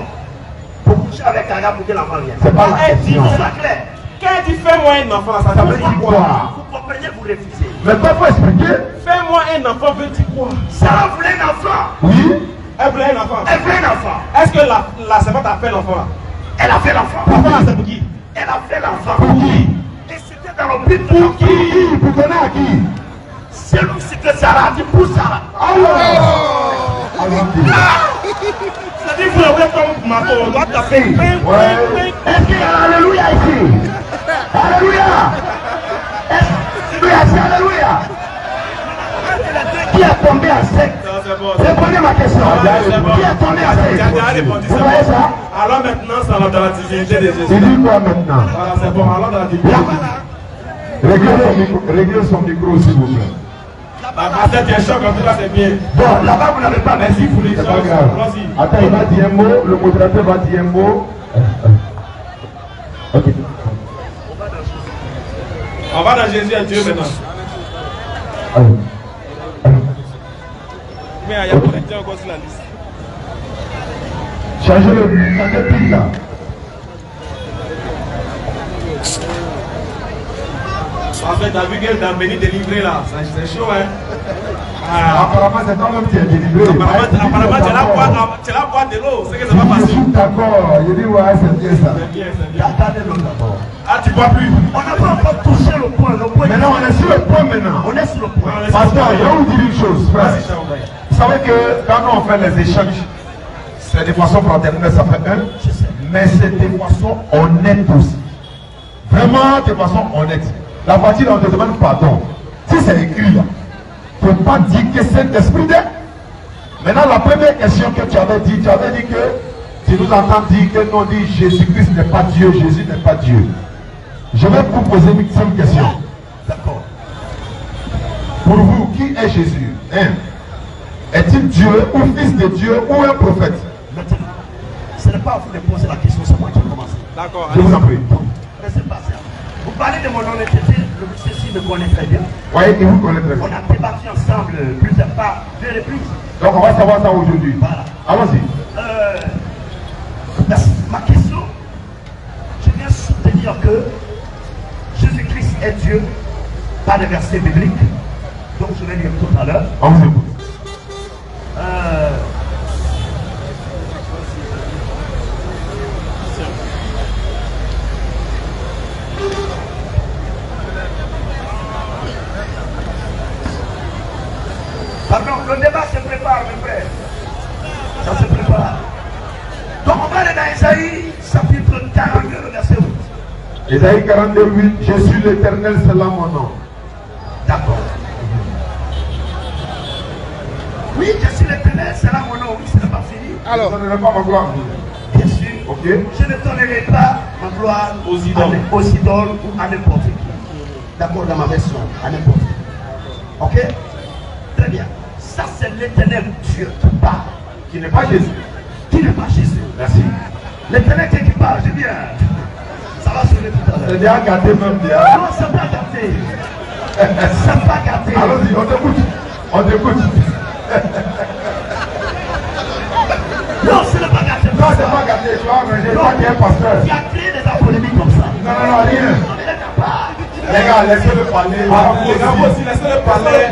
Pour coucher avec Agar pour que l'enfant vienne. C'est pas la Elle dit, question. C'est la clair. quand elle dit fais-moi un enfant, ça veut dire quoi? Vous comprenez, vous refusez. Mais pas pour expliquer. Fais-moi un enfant veut dire quoi? Sarah voulait un enfant. Oui. Elle voulait un enfant. Elle voulait un enfant. Est-ce que la servante a fait l'enfant là? Elle a fait l'enfant. L'enfant là, c'est pour qui? Elle a fait l'enfant. Pour qui? Et c'était dans le but de Pour l'enfant. qui? Pour donner à qui? C'est lui, c'était Sarah, dit pour Sarah. Alors. C'est-à-dire, vous l'avez comme marteau, on doit taper. Ouais. Est-ce qu'il y a Alléluia ici? Alléluia. Alléluia, c'est Alléluia. Qui a tombé à sec? Non, c'est bon. Répondez ma question. C'est bon. Qui a tombé à Tu as déjà sec? répondu, c'est Vous voyez bon. ça? Alors maintenant, ça va dans la divinité de Jésus. Il dit quoi maintenant? Voilà, c'est bon. Alors dans la divinité. Réglez son micro, s'il vous plaît. La pasteur, tu es choc, en tout cas, c'est bien. Bon, là-bas, vous n'avez pas. Merci pour les C'est pas choses. grave. Vas-y. Attends, il va dire un mot, le modérateur va dire un mot. Ok. On va dans Jésus et Dieu maintenant. Mais il y a beaucoup de gens encore sur la liste. Changez le pile là. En fait, t'as vu qu'elle t'a béni délivré là, c'est chaud hein. Apparemment, c'est toi-même qui es délivré. Apparemment, tu l'as boire de l'eau, c'est que c'est pas Je facile. suis d'accord. Il dit, ouais, c'est bien ça. C'est bien, c'est bien. Gardez l'eau d'abord. Ah, tu bois plus. On n'a pas encore touché le point. Le point Maintenant, on est sur le point maintenant. on est sur le point. Pasteur, je vais vous dire une chose, frère. Vas-y, cher frère. Vous savez que quand nous on fait les échanges, c'est de façon fraternelle, ça fait un, mais c'est de façon honnête aussi. Vraiment de façon honnête. La partie là, on te demande pardon. Si c'est écrit là, il ne faut pas dire que c'est Saint-Esprit d'être. Maintenant, la première question que tu avais dit que tu nous entends dire que nous dit Jésus-Christ n'est pas Dieu, Jésus n'est pas Dieu. Je vais vous poser une simple question. D'accord. Pour vous, qui est Jésus? Est-il Dieu ou fils de Dieu ou un prophète? Maintenant, ce n'est pas à vous de poser la question, c'est moi qui ai commencé. D'accord. Je vous en prie. Laissez passer. Vous parlez de mon honnêteté, le ceci me connaît très bien. Oui, il vous connaît très On bien. a débattu ensemble plusieurs fois, deux reprises. Donc on va savoir ça aujourd'hui. Voilà. Allons-y. Ma question, je viens soutenir que Jésus-Christ est Dieu, pas de verset biblique. Donc je vais lire tout à l'heure. On vous écoute. Pardon, le débat se prépare, mes frères. Ça se prépare. Donc on va aller dans Isaïe, chapitre 42, le verset 8. Ésaïe 42, 8. Je suis l'Éternel, c'est là mon nom. D'accord. Oui, je suis l'Éternel, c'est là mon nom. Oui, ce n'est pas fini. Alors, je ne donnerai pas ma gloire. Bien sûr. Ok. Je ne donnerai pas ma gloire Aux idoles. aux idoles ou à n'importe qui. D'accord, dans ma version, à n'importe qui. Ok. Très bien. Ça, c'est l'Éternel Dieu qui parle. Qui n'est pas Jésus. Qui n'est pas Jésus. Merci. L'Éternel qui parle, je viens. Ça va sonner tout à C'est l'heure. déjà gâté même déjà. Non, c'est pas gâté. C'est pas gâté. Allons-y, on t'écoute. On t'écoute. Non, ce n'est pas gâté. Non, c'est pas gâté, tu vois, mais j'ai pas qui est pasteur. Tu as créé des polémiques comme ça. Non, non, non, rien. Non, mais n'est pas. Les gars, laissez-le parler. Les gars, vous aussi, laissez-le parler.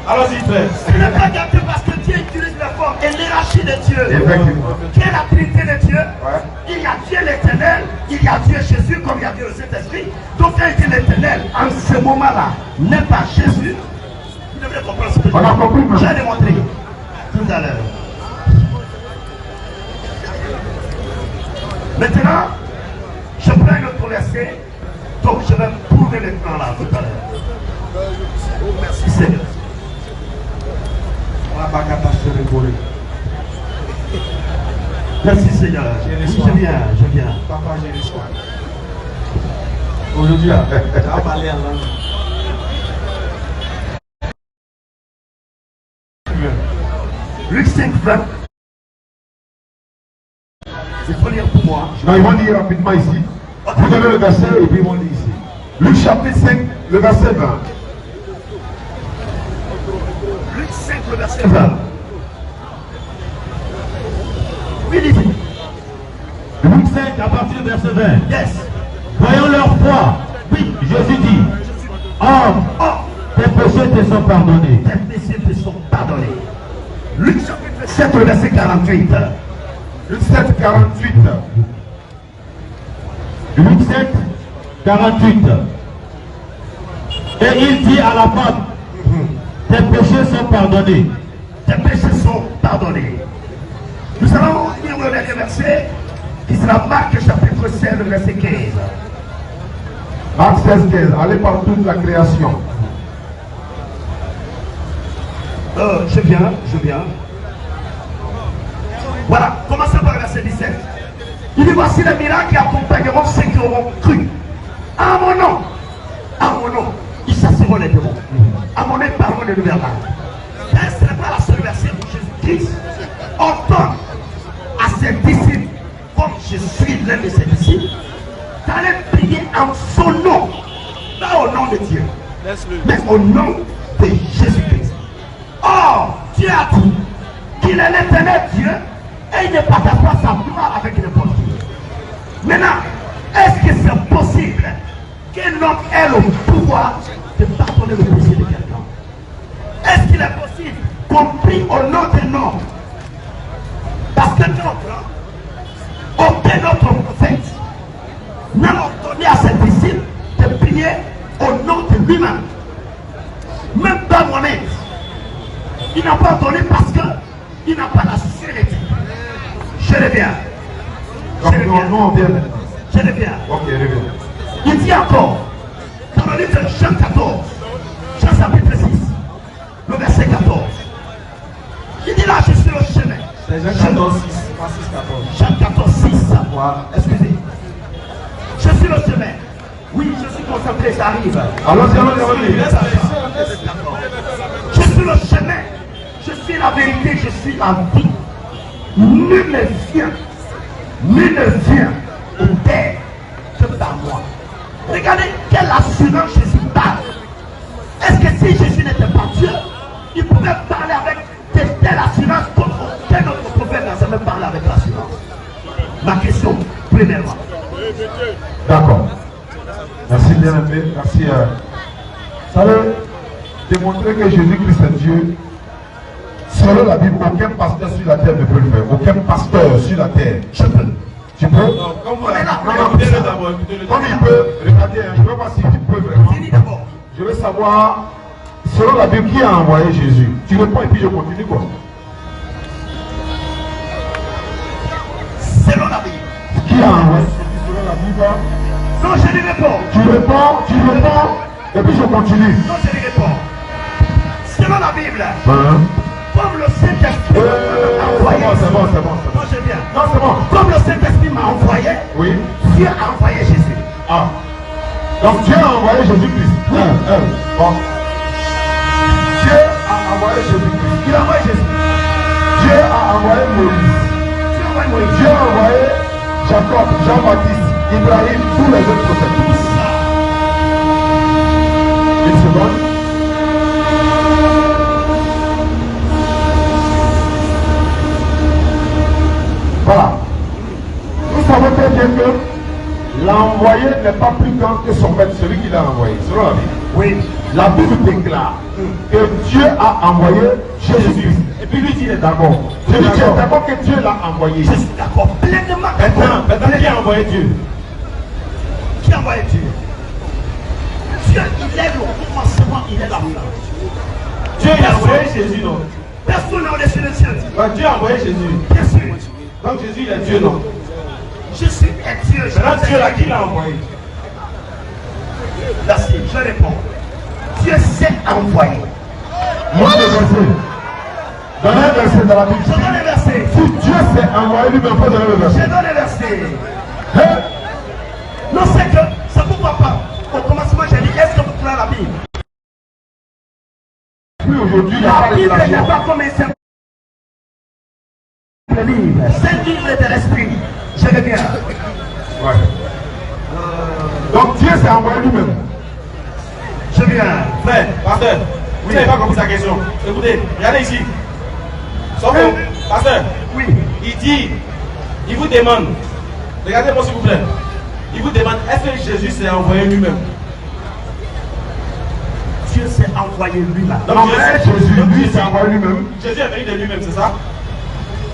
Allons-y, frère. Ce n'est pas gâté parce que Dieu utilise la forme et l'hierarchie de Dieu. Effectivement. Qui est la Trinité de Dieu? Ouais. Il y a Dieu l'Éternel, il y a Dieu Jésus, comme il y a Dieu le Saint-Esprit. Donc quand il dit l'Éternel, en ce moment-là, n'est pas Jésus. Vous devrez comprendre ce que On a compris, mais- j'ai démontré tout à l'heure. Maintenant, je prends un autre verset, donc je vais prouver maintenant là tout à l'heure. Oh, merci Seigneur. Merci Seigneur. Oui, je viens, je viens. Papa, j'ai reçu. Aujourd'hui, là. Tu vas parler en langue. Luc 5, 20. Il faut lire pour moi. Non, ils vont lire rapidement ici. Vous donnez le verset et puis ils vont lire ici. Luc chapitre 5, le verset 20. Luc 5, le verset 20. Oui, lisez. Luc 5 à partir du verset 20. Yes. Voyons leur foi. Oui, Jésus dit, homme, Oh, tes péchés te sont pardonnés. tes péchés te sont pardonnés. Luc chapitre 7, le verset 48. Luc 7, 48. Luc 7, 48. Et il dit à la femme, tes péchés sont pardonnés. Tes péchés sont pardonnés. Nous allons lire le dernier verset qui sera Marc chapitre 16, le verset 15. Marc 16, 15. Allez par toute la création. Je viens. Voilà, commençons par le verset 17. Il dit, voici les miracles qui accompagneront ceux qui auront cru. À mon nom, ils chasseront les démons. À mon nom, ils parleront de nouvelles langues. Ce n'est pas la seule verset où Jésus-Christ ordonne à ses disciples, comme je suis l'un de ses disciples, d'aller prier en son nom. Pas au nom de Dieu, Laisse-le. mais au nom de Jésus-Christ. Or, Dieu a dit qu'il est l'éternel Dieu et il ne partage pas sa gloire avec n'importe qui. Maintenant, est-ce que c'est possible Quel homme a le pouvoir de pardonner le péché de quelqu'un? Est-ce qu'il est possible qu'on prie au nom d'un homme? Parce que aucun autre prophète n'a ordonné à ses disciples de prier au nom de lui-même. Même pas Mohamed. Il n'a pas donné parce qu'il n'a pas la sûreté. Je reviens. Non, on vient maintenant. Je reviens. Ok, reviens. Il dit encore, dans le livre de Jean 14, Jean chapitre 6, le verset 14. Il dit là, je suis le chemin. C'est Jean 14, 6, pas 6, 14. Jean 14, 6. Voilà. Excusez. Je suis le chemin. Oui, je suis concentré, ça arrive. Allons-y. Je suis le chemin. Je suis la vérité, je suis la vie. Nul ne vient au Père que par moi. Regardez quelle assurance Jésus parle. Est-ce que si Jésus n'était pas Dieu, il pouvait parler avec de telle assurance comme aucun autre prophète n'a jamais parlé avec l'assurance? Ma question, premièrement. D'accord. Merci bien aimé. Merci. Ça veut démontrer que Jésus-Christ est Dieu. Selon la Bible, aucun pasteur sur la terre ne peut le faire. Aucun pasteur sur la terre. Je peux. Tu peux? Non, comme vous Écoutez-le d'abord, écoutez-le Comme il peut, regardez, je ne veux pas si tu peux vraiment. Finis d'abord. Je veux savoir, selon la Bible, qui a envoyé Jésus? Tu réponds et puis je continue quoi? Selon la Bible. Qui a envoyé Jésus selon la Bible? Non, je lui réponds. Tu réponds, et puis je continue. Non, je lui réponds. Selon la Bible, Hein? comme le Saint-Esprit m'a envoyé. C'est bon. Non, je viens. Non, c'est bon. Comme le Saint-Esprit m'a envoyé, Oui. Dieu a envoyé Jésus. Ah. Donc Dieu a envoyé Jésus-Christ. Bon. Dieu a envoyé Jésus-Christ. Il a envoyé Jésus. Dieu a envoyé Moïse. Dieu a envoyé Moïse. Dieu a envoyé Jacob, Jean-Baptiste, Ibrahim, tous les autres prophètes. Une seconde. Voilà. Nous savons très bien que l'envoyé n'est pas plus grand que son maître, celui qui l'a envoyé. Selon la Bible. Oui. La Bible déclare que Dieu a envoyé Jésus-Christ. Et puis lui dit, il est d'accord. Je dis, tu es d'accord que Dieu l'a envoyé. Je suis d'accord, pleinement d'accord. Maintenant, qui a envoyé Dieu? Qui a envoyé Dieu? Dieu, il est le commencement, il est la fin. Dieu a envoyé Jésus, non? Personne n'a laissé le ciel. Dieu a envoyé Jésus. Bien sûr. Donc Jésus, il est Dieu, non? Je suis un Dieu. Maintenant, Dieu là, qui l'a envoyé? Merci, je réponds. Dieu s'est envoyé. Moi, le verset. Donnez un verset dans la Bible. Je donne les versets. Si Dieu s'est envoyé lui-même, il faut donner le Je verset. donne les versets. Hein? Non, c'est que, c'est pourquoi pas. Au commencement, j'ai dit, est-ce que vous croyez la Bible? Puis aujourd'hui, il n'y a La pas de Bible n'est révélation. pas comme un simple livre. C'est un livre de l'esprit. Je reviens. Ouais. Donc Dieu s'est envoyé lui-même. Je viens. Frère, pasteur, vous n'avez pas compris sa question. Écoutez, regardez ici. Sauf que, pasteur, Oui. il dit, il vous demande, regardez-moi s'il vous plaît, il vous demande, est-ce que Jésus s'est envoyé lui-même? Dieu s'est envoyé lui-même. Donc Non, mais Jésus, lui, s'est envoyé lui-même. Jésus est venu de lui-même, c'est ça?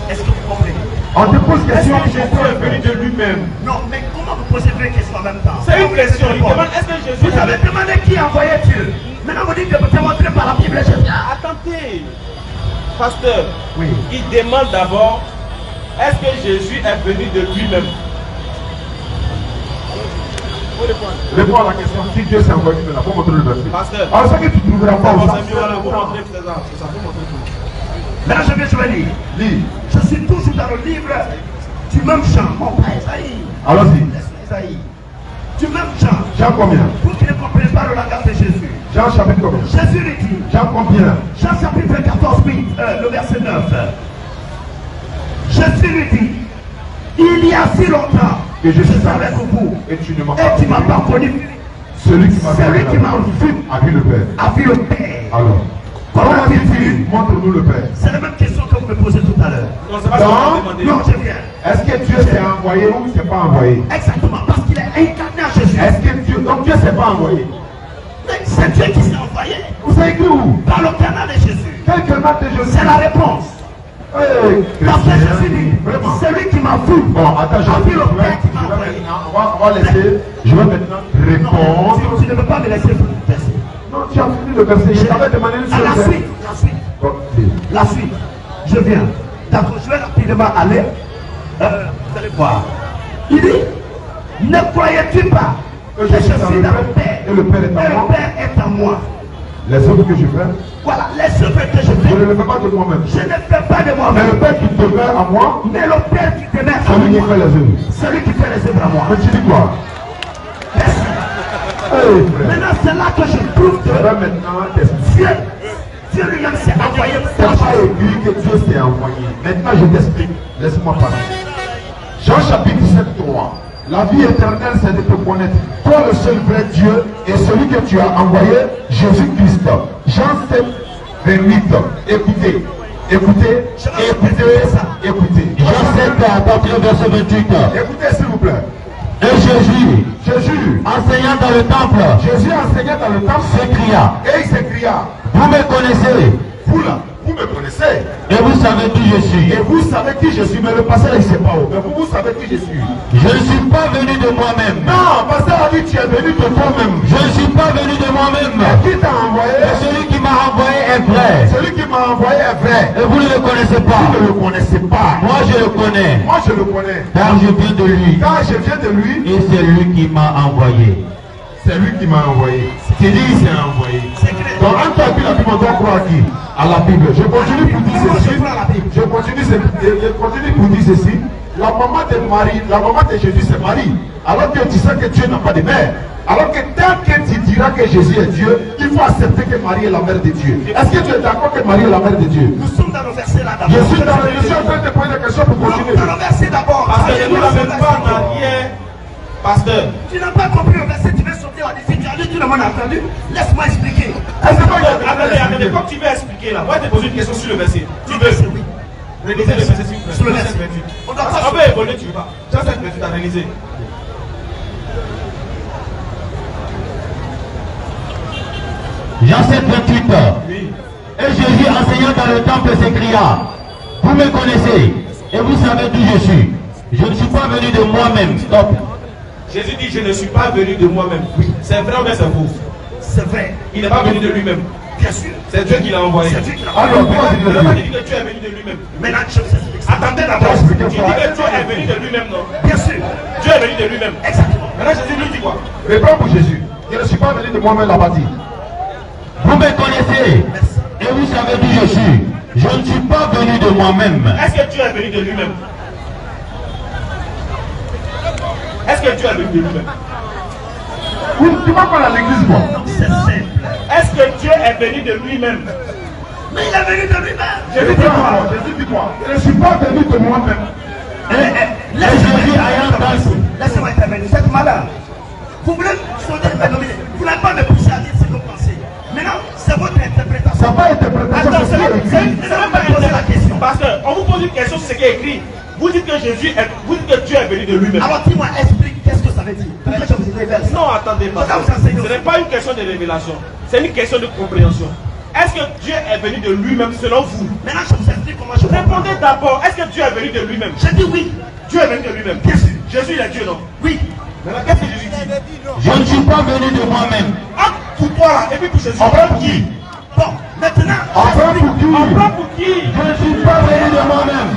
Est-ce que vous comprenez? On te pose Est-ce question. que Jésus est venu de lui-même? Non, mais comment vous posez deux questions en même temps? C'est une question. Il demande, est-ce que Jésus Vous avez demandé qui a envoyé Dieu. Maintenant vous dites que vous démontrez par la Bible. Je viens. Attendez, pasteur, Oui. il demande d'abord, est-ce que Jésus est venu de lui-même? Réponds à la question. Si Dieu s'est envoyé lui-même, il faut montrer le verset. Pasteur, Alors, ce que tu ne trouveras pas bon, au c'est mieux, voilà, vous montrez, c'est ça, vous montrez tout. Maintenant je vais lire. Lis. Je suis toujours dans le livre du même Jean. Mon père Isaïe. Allons-y. Laisse-moi Isaïe. Du même Jean. Jean combien? Pour qu'il ne comprenne pas le langage de Jésus. Jean chapitre combien? Jésus lui dit. Jean combien? Jean chapitre 14, le verset 9. Jésus lui dit, il y a si longtemps Que je suis avec vous Et tu ne m'as et pas tu m'as pas connu. Celui qui m'a Celui qui m'a vu a vu le Père. a vu le Père. Alors, Comment comment a-t-il dit-il? vu? Montre-nous le Père. C'est la même question que vous me posez tout à l'heure. Non, c'est pas ça que Non, vous demandez. Non, je viens. Est-ce que Dieu s'est envoyé ou il ne s'est pas envoyé? Exactement, parce qu'il est incarné en Jésus. Est-ce que Dieu, donc Dieu s'est pas envoyé. Mais c'est Dieu qui s'est envoyé. Vous avez écrit où? Dans le canal de Jésus. Quel canal de Jésus? C'est la réponse. Parce que Jésus dit, c'est lui qui m'a vu. Bon, attends, je vais maintenant, on va laisser. Je vais maintenant répondre. Tu ne peux pas me laisser verser. Non, tu as fini le verset. Je t'avais demandé une À seule la chose. suite, la suite. Ok. La suite. Je viens. D'accord, je vais rapidement aller. Vous allez voir. Il dit, ne croyais-tu pas que je suis dans le Père et le Père est à moi? Le Père est à moi. Les œuvres que je fais, Voilà, les œuvres que je je fais. ne les fais pas de moi-même. Je ne fais pas de Mais moi-même. le Père qui demeure à moi, Mais le Père qui te met à celui qui fait moi. les œuvres. Celui qui fait les œuvres à moi. Mais tu dis quoi? Merci. Hey, frère. Maintenant, c'est là que je trouve Je que vais maintenant t'expliquer. Dieu lui-même s'est envoyé C'est pour pas écrit que Dieu s'est envoyé. Maintenant, je t'explique. Laisse-moi parler. Jean chapitre 17, 3. La vie éternelle, c'est de te connaître. Toi, le seul vrai Dieu, et celui que tu as envoyé, Jésus-Christ. Jean 7, 28. Écoutez, écoutez, écoutez, écoutez. Jean 7 à partir du verset 28. Écoutez, s'il vous plaît. Et Jésus, Jésus, enseignant dans le temple, Jésus enseignait dans le temple, s'écria, et il s'écria, vous me connaissez, vous là, vous me connaissez, et vous savez qui je suis. et vous savez qui je suis, mais le pasteur il ne sait pas où, mais vous savez qui je suis. Je ne suis pas venu de moi-même. Non, pasteur a dit tu es venu de toi-même. Je ne suis pas venu de moi-même. Qui t'a envoyé? Mais celui qui m'a envoyé est vrai. Celui qui m'a envoyé est vrai. Et vous ne le connaissez Vous pas. ne le connaissez pas. Moi je le connais. Moi je le connais. Car je viens de lui. Quand je viens de lui, Et c'est lui qui m'a envoyé. c'est lui qui m'a envoyé. C'est lui qui s'est envoyé. Donc en toi puis la Bible, on doit croire à qui? À la Bible. Je continue pour dire ceci. Je continue pour dire ceci. La maman de Marie, la maman de Jésus c'est Marie. Alors que tu sais que Dieu n'a pas de mère. Alors que tant que tu diras que Jésus est Dieu, il faut accepter que Marie est la mère de Dieu. Est-ce que tu es d'accord que Marie est la mère de Dieu? Nous sommes dans le verset là Je d'abord. suis dans le verset en train de poser des questions pour continuer. Dans le verset d'abord. Parce que ne nous ramène pas en arrière, pasteur. Tu n'as pas compris le verset, tu veux sauter là-dessus. Tu as dit, tout le monde a entendu. Laisse-moi expliquer. Attendez, comme tu veux expliquer là, moi je te poser une question sur le verset. Tu veux? Oui. Réaliser le verset s'il vous plaît. Sur le verset. On doit pas. On peut évoluer, tu veux pas. Tu as cette verset à réaliser. Jean 7, 28. Oui. Et Jésus enseignant dans le temple s'écria, vous me connaissez et vous savez qui je suis. Je ne suis pas venu de moi-même. Stop. Jésus dit, je ne suis pas venu de moi-même. Oui. C'est vrai ou bien c'est faux? C'est vrai. Il n'est pas venu de lui-même. Bien sûr. C'est Dieu qui l'a envoyé. C'est Dieu qui l'a Alors, envoyé. pourquoi Il n'a pas tu dit que Dieu est venu de lui-même. Maintenant, je vous explique ça. Attendez d'abord. Tu dis que Dieu est venu de lui-même, non? Bien sûr. Dieu est venu de lui-même. Exactement. Maintenant Jésus lui dit quoi? Réponds pour Jésus. Je ne suis pas venu de moi-même là-bas dit. Vous me connaissez et vous savez qui je suis. Je ne suis pas venu de moi-même. Est-ce que Dieu est venu de lui-même? Est-ce que Dieu est venu de lui-même? Oui, tu vas pas à l'église quoi? Donc, c'est simple. Est-ce que Dieu est venu de lui-même? Mais il est venu de lui-même. Jésus dit quoi? Jésus dit quoi? Je ne suis pas venu de moi-même. Laissez-moi intervenir. Cette malade, vous voulez sauter le phénomène. Vous n'avez pas me pousser à dire ce que vous pensez. Maintenant, c'est votre interprétation. Ça va interprétation. Attends, c'est C'est même pas poser la question. Parce qu'on vous pose une question sur ce qui est écrit. Vous dites que vous dites que Dieu est venu de lui-même. Alors dis-moi, explique qu'est-ce que ça veut dire. Pourquoi je vous révèle? Non, attendez pas. Ce n'est pas une question de révélation. C'est une question de compréhension. Est-ce que Dieu est venu de lui-même selon vous? Maintenant, je vous explique comment je comprends. Répondez d'abord. Est-ce que Dieu est venu de lui-même? Je dis oui. Dieu est venu de lui-même. Bien sûr. Jésus il est Dieu, non? Oui. Maintenant, qu'est-ce que Jésus dit? Je ne suis pas venu de moi-même. Ah, pour toi là, et puis pour Jésus. On prend pour qui? Bon, maintenant, On prend pour qui? On prend pour qui? Je ne suis pas venu de moi-même.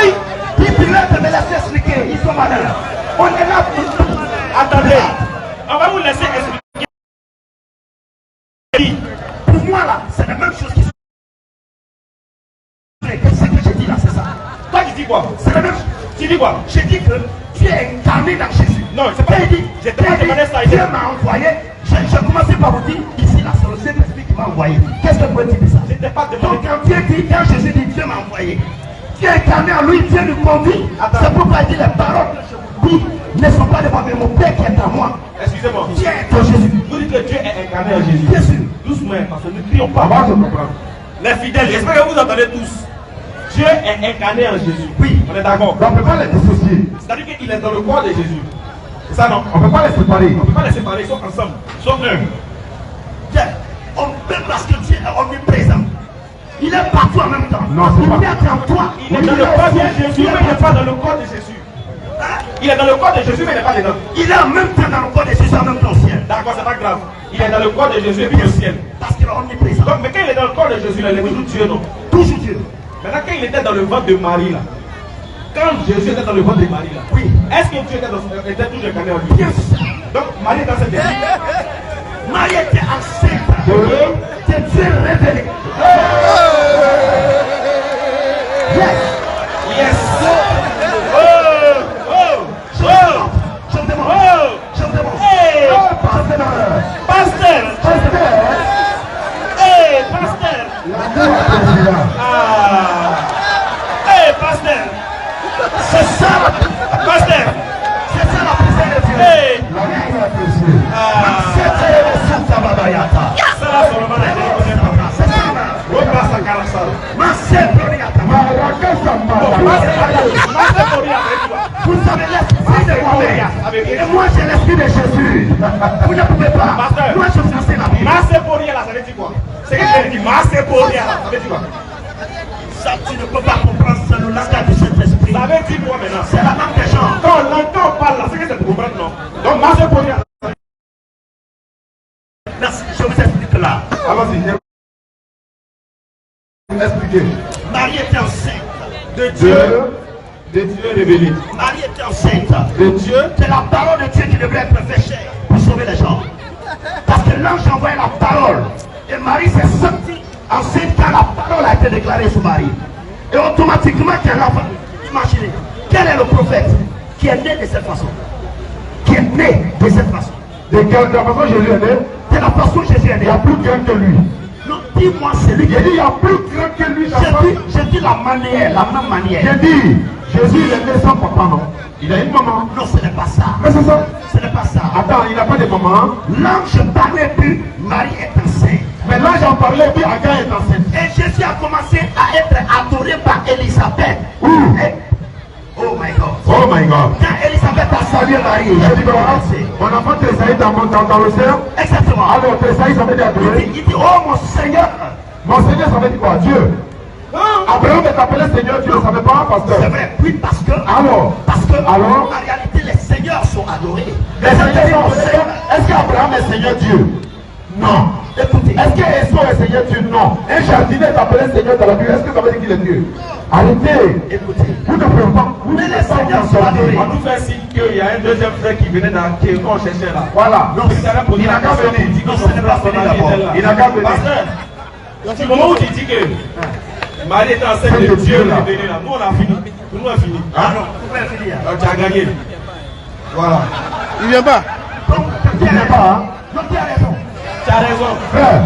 hey, puis Pilate me laisse expliquer. Ils sont malades. On est là pour... Attendez. On va vous laisser expliquer. Pour moi là, c'est la même chose qui se... Ce que j'ai dit là, c'est ça. Toi tu dis quoi? C'est la même chose. Tu dis quoi? J'ai dit que tu es incarné dans Jésus. Non, c'est pas. J'ai demandé ça. Dieu m'a envoyé. J'ai commencé par vous dire, ici là, c'est le Saint-Esprit qui m'a envoyé. Qu'est-ce que vous dites de ça? C'était pas demandé. Donc quand Dieu dit, quand Jésus dit, Dieu m'a envoyé, tu es incarné en lui, Dieu nous conduit. C'est pourquoi il dit, les paroles que je vous dis ne sont pas de moi, mais mon Père qui est en moi. Excusez-moi. Dieu est en Jésus. Vous dites que Dieu est incarné en Jésus. Bien sûr. Doucement, parce que nous ne crions pas. Avant de comprendre. Les fidèles, j'espère que vous entendez tous. Dieu est incarné en Jésus. Oui. On est d'accord. On ne peut pas les dissocier. C'est-à-dire qu'il est dans le corps de Jésus. C'est ça, non? On ne peut pas les séparer. On ne peut pas les séparer, ils sont ensemble. Ils sont un. Tiens, on peut parce que Dieu est omniprésent. Il est partout en même temps. Non, c'est pas. Il est en toi. Il est dans le corps de Jésus, mais il n'est pas dans le corps de Jésus. Il est dans le corps de Jésus, mais il n'est pas dedans. Il est en même temps dans le corps de Jésus, en même temps au ciel. D'accord, c'est pas grave. Il est dans le corps de Jésus et puis au ciel. Parce qu'il est omniprésent. Donc, mais quand il est dans le corps de Jésus, il est toujours Dieu, non? Toujours Dieu. Maintenant, quand il était dans le ventre de Marie, là, quand Jésus était dans le ventre de Marie, là, Oui. est-ce que Dieu était toujours incarné en lui? Bien sûr. Donc, Marie est dans cette vie. Marie était enceinte de Dieu révélé. Yes. Yes. Je me demande. Je me demande. Hey. Pasteur. Pasteur. Hey, pasteur. Ah. Hey, pasteur. C'est ça. Pasteur. C'est ça la prière de Dieu. Hey. Ah. C'est ça Babayata. Ça là, c'est vraiment la C'est ça. repasse à Karasal. Vous avez l'esprit de moi-même. Et moi j'ai l'esprit de Jésus. Vous ne pouvez pas. Moi je vous enseigne la Bible. Masseporia là, ça veut dire quoi? C'est que je dis Masseporia là, ça veut dire quoi? Ça tu ne peux pas comprendre c'est le langage de cet esprit. Ça veut dire quoi maintenant? C'est la langue des gens. Quand on parle là, c'est que c'est pour comprendre, non? Donc Masseporia. Merci, je vous explique là. Allons-y. Expliquez. Marie était enceinte De Dieu révélé. Marie était enceinte De Dieu. C'est la parole de Dieu qui devrait être faite chair pour sauver les gens. Parce que l'ange envoyait la parole. Et Marie s'est sentie enceinte quand la parole a été déclarée sur Marie. Et automatiquement, qu'elle a imaginez, quel est le prophète qui est né de cette façon? Qui est né de cette façon? De quelle façon Jésus est né? De la façon Jésus est né. Il n'y a plus grand que lui. Non, dis-moi, c'est lui qui J'ai est dit, né. il n'y a plus grand que lui. J'ai dit la manière, la même manière. J'ai dit, Jésus il est né sans papa, non? Il a une maman. Non, ce n'est pas ça. Mais c'est ça. Ce n'est pas ça. Attends, il n'a pas de maman. L'ange parlait plus, Marie est enceinte. Mais là, j'en parlais, puis Agar est enceinte. Et Jésus a commencé à être adoré par Élisabeth. Où? Oh my God. Oh my God. Quand Élisabeth a salué Marie, J'ai dit, j'ai commencé. mon enfant Tessaï dans le sein. Exactement. Alors, Tessaï, ça veut dire adorer. Il dit, oh mon Seigneur. Mon Seigneur, ça veut dire quoi? Dieu. Abraham est appelé Seigneur, Dieu ne savait pas, C'est pasteur. vrai, oui, parce que Alors, en réalité, les seigneurs sont adorés. les Seigneurs sont Seigneur. Est-ce qu'Abraham est Seigneur Dieu? Non. Écoutez, Est-ce qu'Esau est Seigneur Dieu? Non. Un jardinier est appelé Seigneur dans la Bible. Est-ce que ça veut dire qu'il est Dieu? Arrêtez. écoutez. Vous ne pouvez pas. Vous Mais ne les pouvez pas seigneurs vous sont en adorés. sortir. On nous fait signe qu'il y a un deuxième frère qui venait qu'on cherchait là. Voilà. Donc, il n'a Il n'a qu'à venir. Non, ce n'est pas fini d'abord. Il n'a qu'à venir. Pasteur, du moment où tu dis que Marie était enceinte de Dieu révélé là, nous on a fini. Nous on a fini. Ah non, vous pouvez finir. Donc tu as gagné. Voilà. Il vient pas. Donc, Il n'est pas, hein? non, tu as raison. Tu as raison. Frère.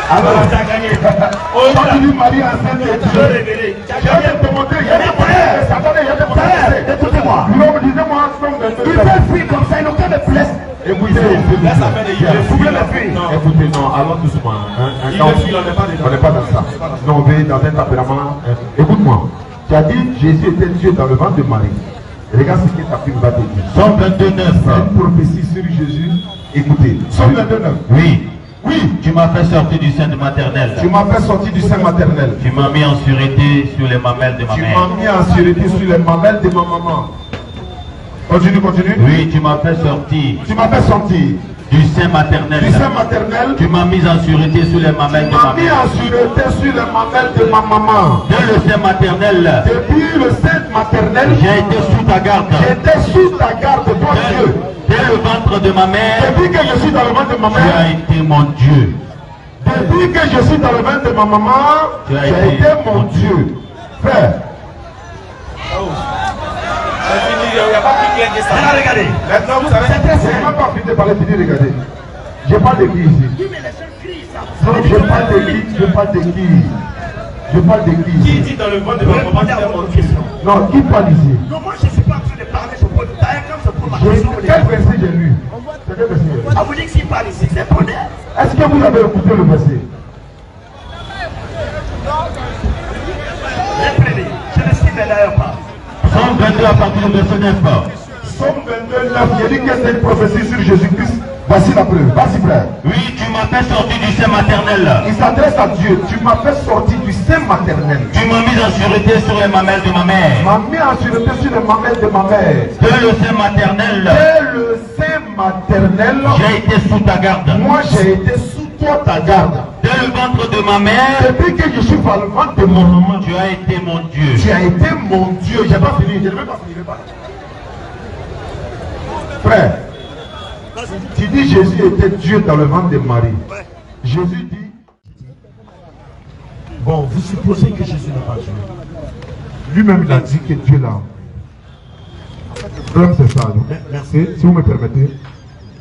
Alors Alors, tu as gagné. quand tu dis Marie enceinte de Dieu Dieu, révélé. Tu as j'ai gagné. envie de te montrer, il y a des moyens. Attendez, il y a des moyens. Écoutez-moi. Non, me disez-moi, somme de Il deux. fait fuir comme ça, il n'a aucun de blesse. Écoutez, Laisse à faire des idées. Vous voulez me fuir? Non. écoutez, non, allons doucement. Il le file, on n'est pas dedans. On n'est pas dans ça. Non, on est dans un tempérament. Écoute-moi, tu as dit Jésus était Dieu dans le ventre de Marie. Regarde ce que ta fille va te dire. Somme 22:9. C'est une prophétie sur Jésus. Écoutez, Somme 22:9. Oui, Oui, tu m'as fait sortir du sein de maternelle. tu m'as fait sortir du sein maternel. Tu m'as mis en sûreté sur les mamelles de ma Tu mère. m'as mis en sûreté sur les mamelles de ma maman. Continue, continue. Oui, tu m'as fait sortir Tu m'as fait sortir du sein maternel. du sein maternel. Tu m'as mis en sûreté sur les mamelles Tu de ma m'as mis mère. en sûreté sur les mamelles de ma maman. Dans le sein maternel, Depuis le sein maternel, j'ai été sous ta garde. j'étais sous ta garde, toi Dieu. Dès le ventre de ma mère, Depuis que je suis dans le ventre de ma tu as mère, été mon Dieu. depuis que je suis dans le ventre de ma maman, Tu as tu as été été mon Dieu. Frère, C'est fini, il n'y a pas plus clair que ça. Maintenant, regardez. Maintenant, vous savez. C'est très je n'ai simple. même pas fini de parler, fini, regardez. Je parle de qui ici? Oui, mais les gens crient ça. Non, je parle de qui? Je parle de qui? Je parle de qui Qui ici? dit dans le ventre de ma maman Répondez à c'était mon votre Dieu? question. Non, qui parle ici? Non, moi je ne suis pas en train de parler, je pose. D'ailleurs, quand je pose ma question, vous Quel les- verset j'ai lu? C'est quel verset j'ai lu? Ah, vous dites que s'il parle ici, c'est bon. Est-ce que vous avez écouté le verset? Reprenez. Je ne suis d'ailleurs pas. Somme 22 à partir du verset 9. Somme 22, 9, il dit que c'est une prophétie sur Jésus-Christ. Voici la preuve. Vas-y, frère. Oui, tu m'as fait sortir du sein maternel. Il s'adresse à Dieu. Tu m'as fait sortir du sein maternel. Tu m'as mis en sûreté sur les mamelles de ma mère. M'a mis en sûreté sur les mamelles de ma mère. Dès le sein maternel, Dès le sein maternel, j'ai été sous ta garde. moi j'ai été sous toi ta garde. Dès le ventre de ma mère, Depuis que je suis par le ventre de mon maman, tu as été mon Dieu. tu as été mon Dieu. J'ai pas fini, je ne vais pas finir. Frère, tu dis Jésus était Dieu dans le ventre de Marie. Jésus dit, Bon, vous supposez que Jésus n'est pas Dieu. lui-même il a dit que Dieu l'a. Le problème c'est ça. Merci. Et, si vous me permettez,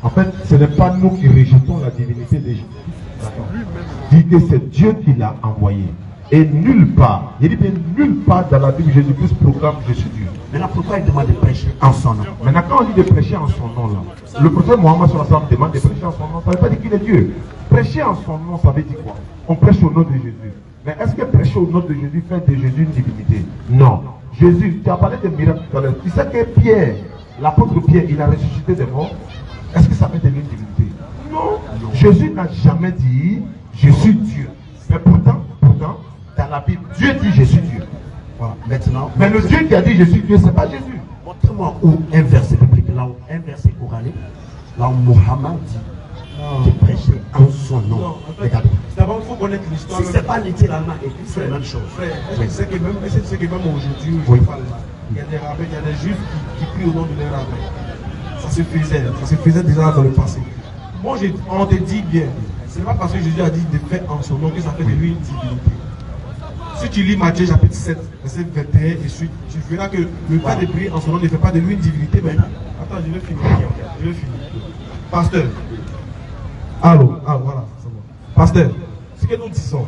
en fait, ce n'est pas nous qui rejetons la divinité de Jésus. Dit que c'est Dieu qui l'a envoyé. Et nulle part, il dit bien nulle part dans la Bible Jésus-Christ proclame je suis Dieu. Maintenant, pourquoi il demande de prêcher en son nom? Maintenant, quand on dit de prêcher en son nom, là, le prophète Mohammed demande de prêcher en son nom, ça ne veut pas dire qu'il est Dieu. Prêcher en son nom, ça veut dire quoi? On prêche au nom de Jésus. Mais est-ce que prêcher au nom de Jésus fait de Jésus une divinité? Non. Jésus, tu as parlé de miracles tout à l'heure. Tu sais que Pierre, l'apôtre Pierre, il a ressuscité des morts. Est-ce que ça fait de lui une divinité? Non. Jésus n'a jamais dit je suis Dieu. Mais pourtant, dans la Bible, Dieu dit je suis Dieu. Voilà. Maintenant, Mais le Dieu qui a dit je suis Dieu, ce n'est pas Jésus. montre-moi où un verset biblique, là où un verset coranique, là où Mohammed dit de prêcher en son nom. Non, en fait, Regardez. d'abord, il faut connaître l'histoire. Si ce n'est pas littéralement écrit, c'est la même chose. Frère, est-ce que tu sais que même aujourd'hui, Oui. il y a des rabbins, il y a des juifs qui prient au nom de leur rabbin. Ça se faisait déjà dans le passé. Moi, on te dit bien, ce n'est pas parce que Jésus a dit de faire en son nom que ça fait de lui une divinité. Si tu lis Matthieu chapitre 7, verset 21 et suite, tu verras que le fait de prier en son nom ne fait pas de lui une divinité. Mais attends, je vais finir. Pasteur. Allô, voilà, c'est bon. Pasteur, ce que nous disons,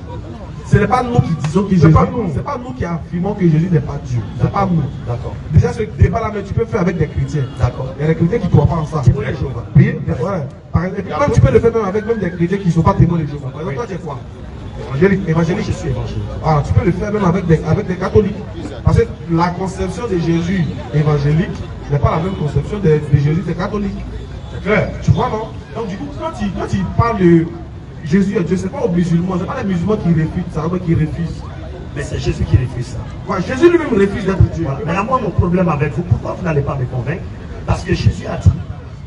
ce n'est pas nous qui disons que Jésus, c'est pas nous qui affirmons que Jésus n'est pas Dieu. C'est pas nous. D'accord. Déjà, ce débat-là, mais tu peux faire avec des chrétiens. D'accord. Il y a des chrétiens qui ne croient pas en ça. Témoin de Jéhovah. Oui, ouais. Par exemple, même tu peux le faire même avec des chrétiens qui ne sont pas témoins de Jéhovah. Par exemple, toi, tu es quoi? Évangélique. Je suis évangélique. Alors, tu peux le faire même avec des catholiques. Parce que la conception de Jésus évangélique n'est pas la même conception de Jésus des catholiques. C'est clair. Tu vois, non? Donc, du coup, quand tu parles de Jésus est Dieu, ce n'est pas aux musulmans, ce n'est pas les musulmans qui réfutent ça, qui refusent. Mais c'est Jésus qui refuse ça. Ouais, Jésus lui-même refuse d'être Dieu. Voilà. Maintenant, moi, mon problème avec vous, pourquoi vous n'allez pas me convaincre? Parce que Jésus a dit,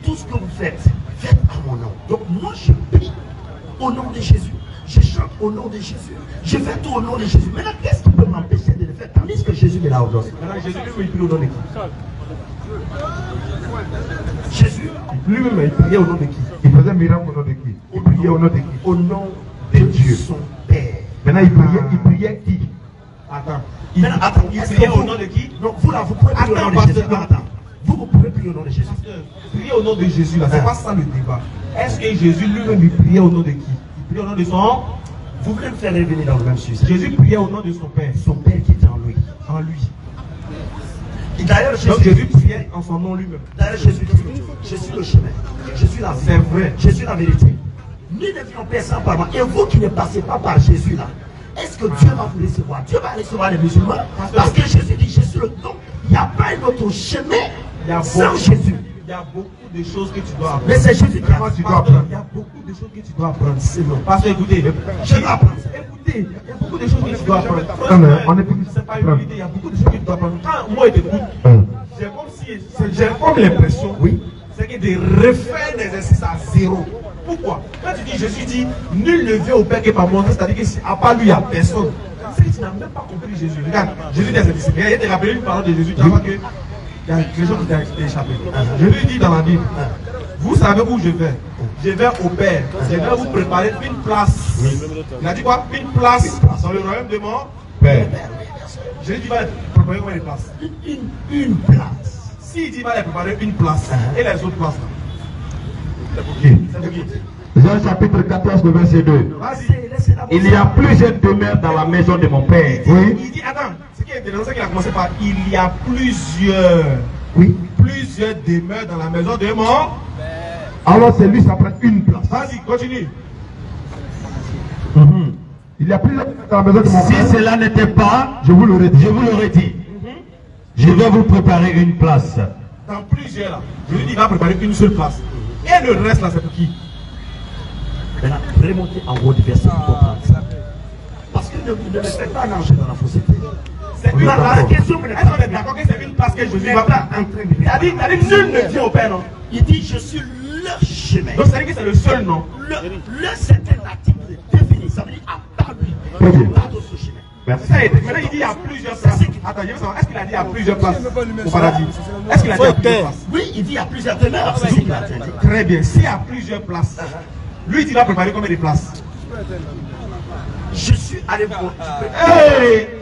tout ce que vous faites, faites à mon nom. Donc, moi, je prie au nom de Jésus. Je chante au nom de Jésus. Je fais tout au nom de Jésus. Maintenant, qu'est-ce qui peut m'empêcher de le faire? Tandis que Jésus est là aujourd'hui. Maintenant, Jésus lui-même, il prie au nom de qui? Jésus, Lui-même, il priait au nom de qui? Il faisait miracle au nom de qui? Il priait au nom de qui? au nom De de Dieu. son Père. Maintenant, il priait qui? Attends. Maintenant, attends, Il est-ce priait que au vous- nom de qui? Non, vous là, vous pouvez prier au Attends, nom de Jésus. pasteur. Attends. Vous pouvez prier au nom de Jésus. Prier au nom de Jésus, là, c'est pas ça le débat. Est-ce que Jésus lui-même, il priait au nom de qui? Il priait au nom de son... Vous voulez me faire revenir dans le même sujet. Jésus priait au nom de son Père. Son Père qui est en lui. En lui. Et d'ailleurs, Donc Jésus Jésus, priait en son nom lui-même. d'ailleurs, Jésus dit, je suis le chemin, je suis la vie, C'est vrai. je suis la vérité. Nous ne vivons personne par moi. Et vous qui ne passez pas par Jésus là, est-ce que Dieu va vous recevoir? Dieu va recevoir les musulmans. Parce que Jésus dit, je suis le don. Il n'y a pas un autre chemin Il y a sans beaucoup- Jésus. Il y a beaucoup de choses que tu dois apprendre. Mais c'est Jésus qui a Vraiment, tu dois Pardon, apprendre. il y a beaucoup de choses que tu dois apprendre. C'est non. Parce que écoutez, Je dois apprendre. écoutez, il y a beaucoup de choses que tu dois apprendre. Non, mais on est C'est pas une vérité, il y a beaucoup de choses que tu dois apprendre. Quand moi je t'écoute, Hein. j'ai comme l'impression, Oui. c'est que de refaire l'exercice à zéro. Pourquoi? Quand tu dis Jésus dit, nul ne vient au Père que par moi, c'est-à-dire qu'à part lui, il n'y a personne. C'est que tu n'as même pas compris Jésus. Regarde, Jésus dit à ses disciples, il y a te rappelé une parole de Jésus, tu vois que il y a quelque chose qui t'a échappé. Jésus dit dans la Bible, vous savez où je vais. Je vais au Père. Je vais vous préparer une place. Il a dit quoi? Une place dans le royaume de mon Père. Jésus dit, va préparer combien de places? Une place. S'il dit, va les préparer une place, et les autres places là? Ok. C'est pour qui? Jean chapitre 14, le verset 2. Vas-y. Il y a plusieurs demeures dans la maison de mon Père. Oui. Il dit, attends, ce qui est intéressant, c'est qu'il a commencé par il y a plusieurs. Oui. Plusieurs demeures dans la maison de mon. Alors c'est lui, ça prend une place. Vas-y, continue. Il y a plusieurs dans la maison de mon Si père. cela n'était pas, Je vous l'aurais dit. je vous l'aurais dit. Je vais vous préparer une place. dans plusieurs là, Jésus dit il va préparer une seule place. Et le reste là, c'est pour qui? Maintenant, remontez en haut du verset pour comprendre ça. Parce que ne faites pas nager dans la fausseté. C'est une La question, est-ce qu'on est d'accord que c'est une place que Jésus va pas en train de dire. Il a dit nul ne dit au Père, non? Il dit, je suis le chemin. Donc ça veut dire que c'est le seul nom. Le c'est un article défini. Ça veut dire à part lui. Il n'y a pas d'autre chemin. Merci. Maintenant il dit il y a plusieurs places. Attends, je veux savoir, est-ce qu'il a dit il y a plusieurs places au paradis? Est-ce qu'il a dit il y a plusieurs places? Oui, il dit il y a plusieurs demeures. C'est ce qu'il a dit. Très bien, s'il y a plusieurs places, lui il dit il va préparer combien de places? Je suis allé voir.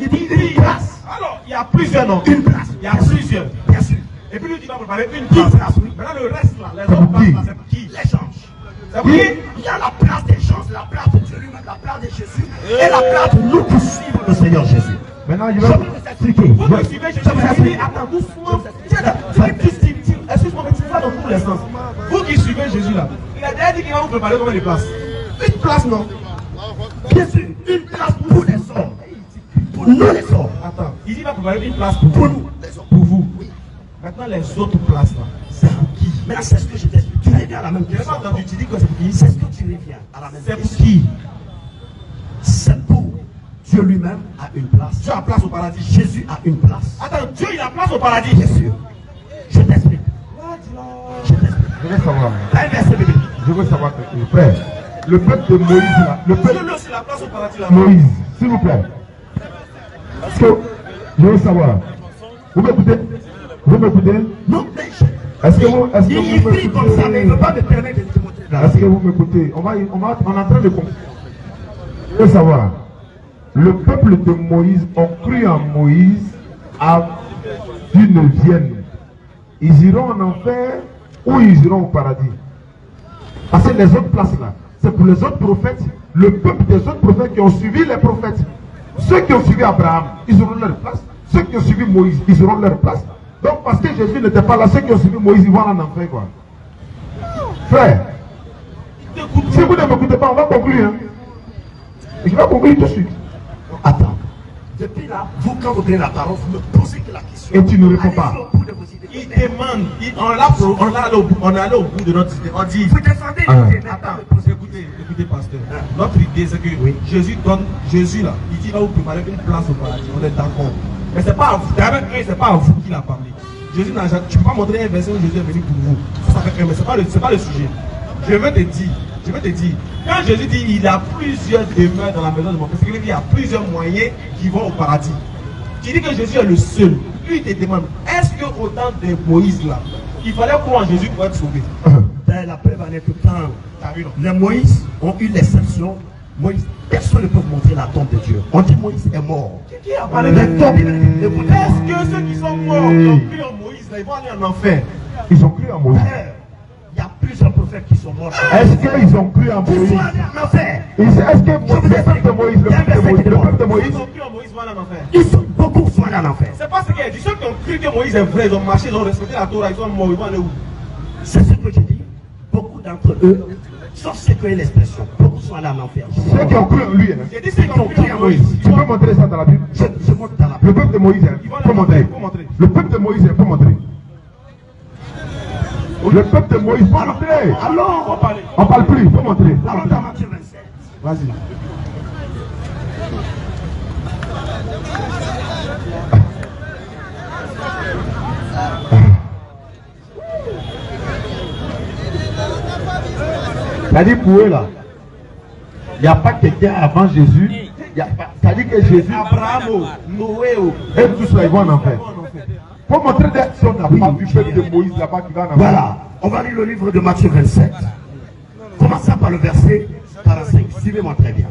Il dit une place. Alors, il y a plusieurs noms. Une place. Il y a plusieurs. Bien sûr. Et puis lui, il va préparer une place. Maintenant, le reste là, les autres places là, c'est pour qui? Les gens. C'est pour qui? Il y a la place des gens, la place de Dieu lui-même, la place de Jésus et la place de nous qui suivons le Seigneur Jésus. Maintenant, je Je vais vais vous expliquer. Vous qui suivez Jésus, il dit, attends, doucement. Excuse-moi, mais tu vas dans tous les sens. Vous qui suivez Jésus là, il a déjà dit qu'il va vous préparer combien de places? Une place, non? Bien sûr, une place pour les hommes. Pour nous les hommes. Attends, il dit qu'il va préparer une place pour Pour vous. nous les hommes. Pour vous. Maintenant, les autres places là, c'est pour qui? Maintenant, c'est ce que je t'explique. Tu reviens à la même Je n'ai question. pas entendu, tu dis quoi, c'est pour qui? C'est ce que tu reviens à la même C'est pour question. qui? C'est pour Dieu lui-même a une place. Dieu a place au paradis. Jésus a une place. Attends, Dieu il a place au paradis. Bien sûr. Je t'explique. Je t'explique. Je veux savoir. Un verset biblique. Je veux savoir quelque chose. Frère, le peuple de Moïse, là, le Dieu peuple lui aussi la place au paradis là. Moïse, s'il vous plaît. Est-ce que je veux savoir. Vous m'écoutez? Vous m'écoutez? Non, mais Est-ce que vous, est-ce que il vous prie comme ça, mais il ne veut pas me permettre de te montrer là. Est-ce que vous m'écoutez? On est en train de comprendre. Je veux savoir. Le peuple de Moïse ont cru en Moïse à Dieu ne vienne. Ils iront en enfer ou ils iront au paradis. Parce que les autres places là, c'est pour les autres prophètes, le peuple des autres prophètes qui ont suivi les prophètes. Ceux qui ont suivi Abraham, ils auront leur place. Ceux qui ont suivi Moïse, ils auront leur place. Donc parce que Jésus n'était pas là, ceux qui ont suivi Moïse, ils vont en enfer quoi. Frère, si vous ne m'écoutez pas, on va conclure. Hein. Et je vais conclure tout de suite. Attends. Depuis là, vous, quand vous donnez la parole, vous me posez que la question. Et tu ne réponds pas. Allez-y au bout de vos idées. Il demande, on est allé au bout de notre idée. On dit, Vous défendez Ah. l'idée, mais attends. écoutez, pasteur. Notre idée, c'est que Jésus là, il dit, va vous préparer une place au paradis. On est d'accord. Mais c'est pas à vous, c'est pas à vous qu'il a parlé. Jésus n'a jamais, tu peux pas montrer un verset où Jésus est venu pour vous. Ça fait mais c'est pas le sujet. Je vais te dire, quand Jésus dit il y a plusieurs demeures dans la maison de mon Père, c'est qu'il y a plusieurs moyens qui vont au paradis. Tu dis que Jésus est le seul. Lui, il te demande, est-ce que au temps de Moïse là, il fallait croire en Jésus pour être sauvé? La preuve en est tout le temps. Les Moïse ont eu l'exception. Moïse, personne ne peut montrer la tombe de Dieu. On dit Moïse est mort. Qui a parlé Les de tombes, écoutez, est-ce que ceux qui sont morts, qui ont cru en Moïse, là, ils vont aller en enfer? Ils ont cru en Moïse. Il y a plusieurs prophètes qui sont morts. Est-ce qu'ils ont cru en Ils Moïse? sont allés en enfer. Est-ce que le peuple de Moïse, le peuple de Moïse, Ils ont cru en Moïse, vont aller en enfer. Beaucoup sont allés en enfer. C'est pas ce qu'il a dit. Ceux qui ont cru que Moïse est vrai, ils ont marché, ils ont respecté la Torah, ils sont morts, ils vont aller où? C'est ce que je dis. Beaucoup d'entre eux, sauf ceux qui ont l'expression, beaucoup sont allés en enfer. ceux qui ont cru en lui, hein? J'ai dit ceux qui ont cru en Moïse. Tu peux montrer ça dans la Bible? Je montre dans la Le peuple de Moïse, hein? Faut montrer. Le peuple de Moïse, faut montrer. Le peuple de Moïse, faut montrer. Alors, On parle plus, faut montrer. Faut allons montrer. dans Matthieu 27. Vas-y. C'est-à-dire pour eux là, il n'y a pas quelqu'un avant Jésus. C'est-à-dire que Jésus, Abraham, Noé, et tout ça, ils vont en enfer. Pour montrer des si on n'a pas vu le peuple de Moïse là-bas qui va en enfer. Voilà, on va lire le livre de Matthieu 27. Commençons par le verset 45. Suivez-moi très bien.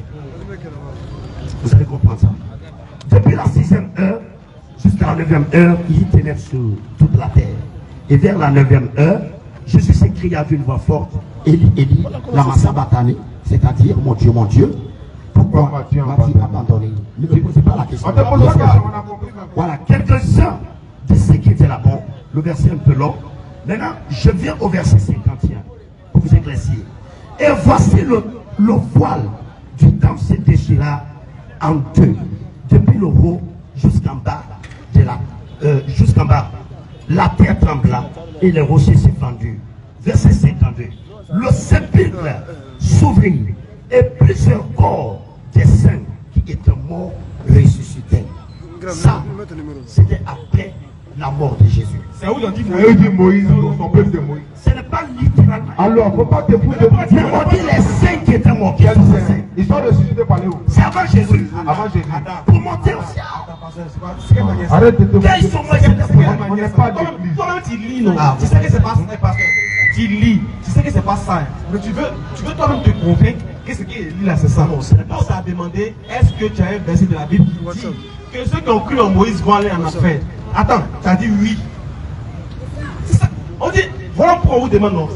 Vous allez comprendre ça. Depuis la 6e heure jusqu'à la 9e heure, il tenait sur toute la terre. Et vers la 9e heure, Jésus s'écria d'une voix forte, Élie, Élie, lama sabachthani, c'est-à-dire, mon Dieu, pourquoi m'as-tu abandonné? Ne me posez pas la question. On te pose la question, on a compris. Voilà, quelques-uns de ceux qui étaient là-bas, le verset un peu long. Maintenant, je viens au verset 51 pour vous éclaircir. Et voici le voile du temple se déchira en deux, depuis le haut jusqu'en bas la terre trembla et les rochers se fendirent. Verset 52. Le sépulcre s'ouvrit et plusieurs corps des saints qui étaient morts ressuscitèrent. Ça, c'était après la mort de Jésus. C'est où il a dit C'est eux de Moïse, son peuple de Moïse. Ce n'est pas littéralement. Alors, faut pas te foutre de Mais on dit les saints qui étaient morts. Quels saints? Ils sont ressuscités par les où? C'est avant Jésus. Avant Jésus. Pour monter au ciel. Arrête de te Quand ils sont morts, ils étaient morts. On n'est pas d'église. Toi-même, tu lis, non? Ah, Tu sais que c'est pas ça, parce que tu lis. Tu sais que c'est pas ça. Mais tu veux toi-même te convaincre que ce qu'il lit là, c'est ça. Non, c'est pas. On t'a demandé, est-ce que tu as un verset de la Bible qui dit que ceux qui ont cru en Moïse vont aller en enfer? Attends, tu as dit oui. C'est ça. On dit, voilà pourquoi on vous demande non.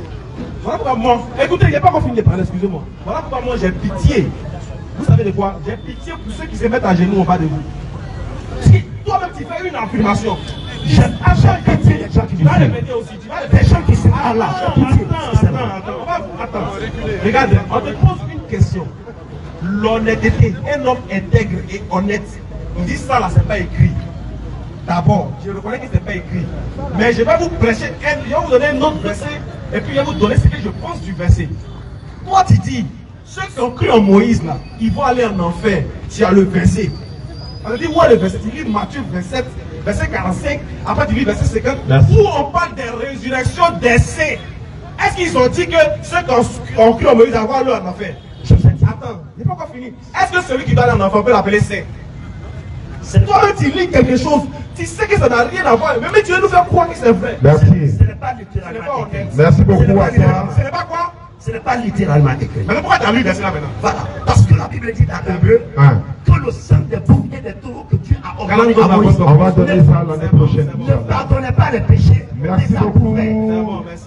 Voilà pourquoi moi, écoutez, il n'y a pas encore fini de parler, excusez-moi. Voilà pourquoi moi j'ai pitié. Vous savez de quoi? J'ai pitié pour ceux qui se mettent à genoux en bas de vous. Si toi-même tu fais une affirmation, J'ai pitié des gens qui tu vas le disent. mettre aussi. Tu vas le Des gens qui sont à là. J'ai pitié. Attends. Regarde, on te pose une question. L'honnêteté, un homme intègre et honnête, on dit ça là, c'est pas écrit. D'abord, je reconnais que c'est pas écrit. Mais je vais vous prêcher, je vais vous donner un autre verset, et puis je vais vous donner ce que je pense du verset. Toi, tu dis, ceux qui ont cru en Moïse là, ils vont aller en enfer. Tu as le verset. On te dit, où est le verset? Tu lis Matthieu 27, verset 45, après tu lis verset 50, où on parle des résurrections des saints. Est-ce qu'ils ont dit que ceux qui ont cru en Moïse vont aller en enfer? Attends, il n'est pas encore fini. Est-ce que celui qui doit aller en enfer peut l'appeler saint? Toi-même, tu lis quelque chose, tu sais que ça n'a rien à voir, mais tu veux nous faire croire que c'est vrai. Merci. Ce n'est pas Ce n'est littéralement pas écrit. honnête. Merci beaucoup à Ce toi. n'est pas quoi? Ce n'est pas littéralement écrit. Mais pourquoi tu as lu le verset là maintenant? Voilà. Parce que la Bible dit dans Hébreu Hein. que le sang des boucs et des taureaux que Dieu a ordonné à Moïse On va donner ça l'année prochaine. ne pardonnait pas les péchés. Merci des beaucoup. approuvés.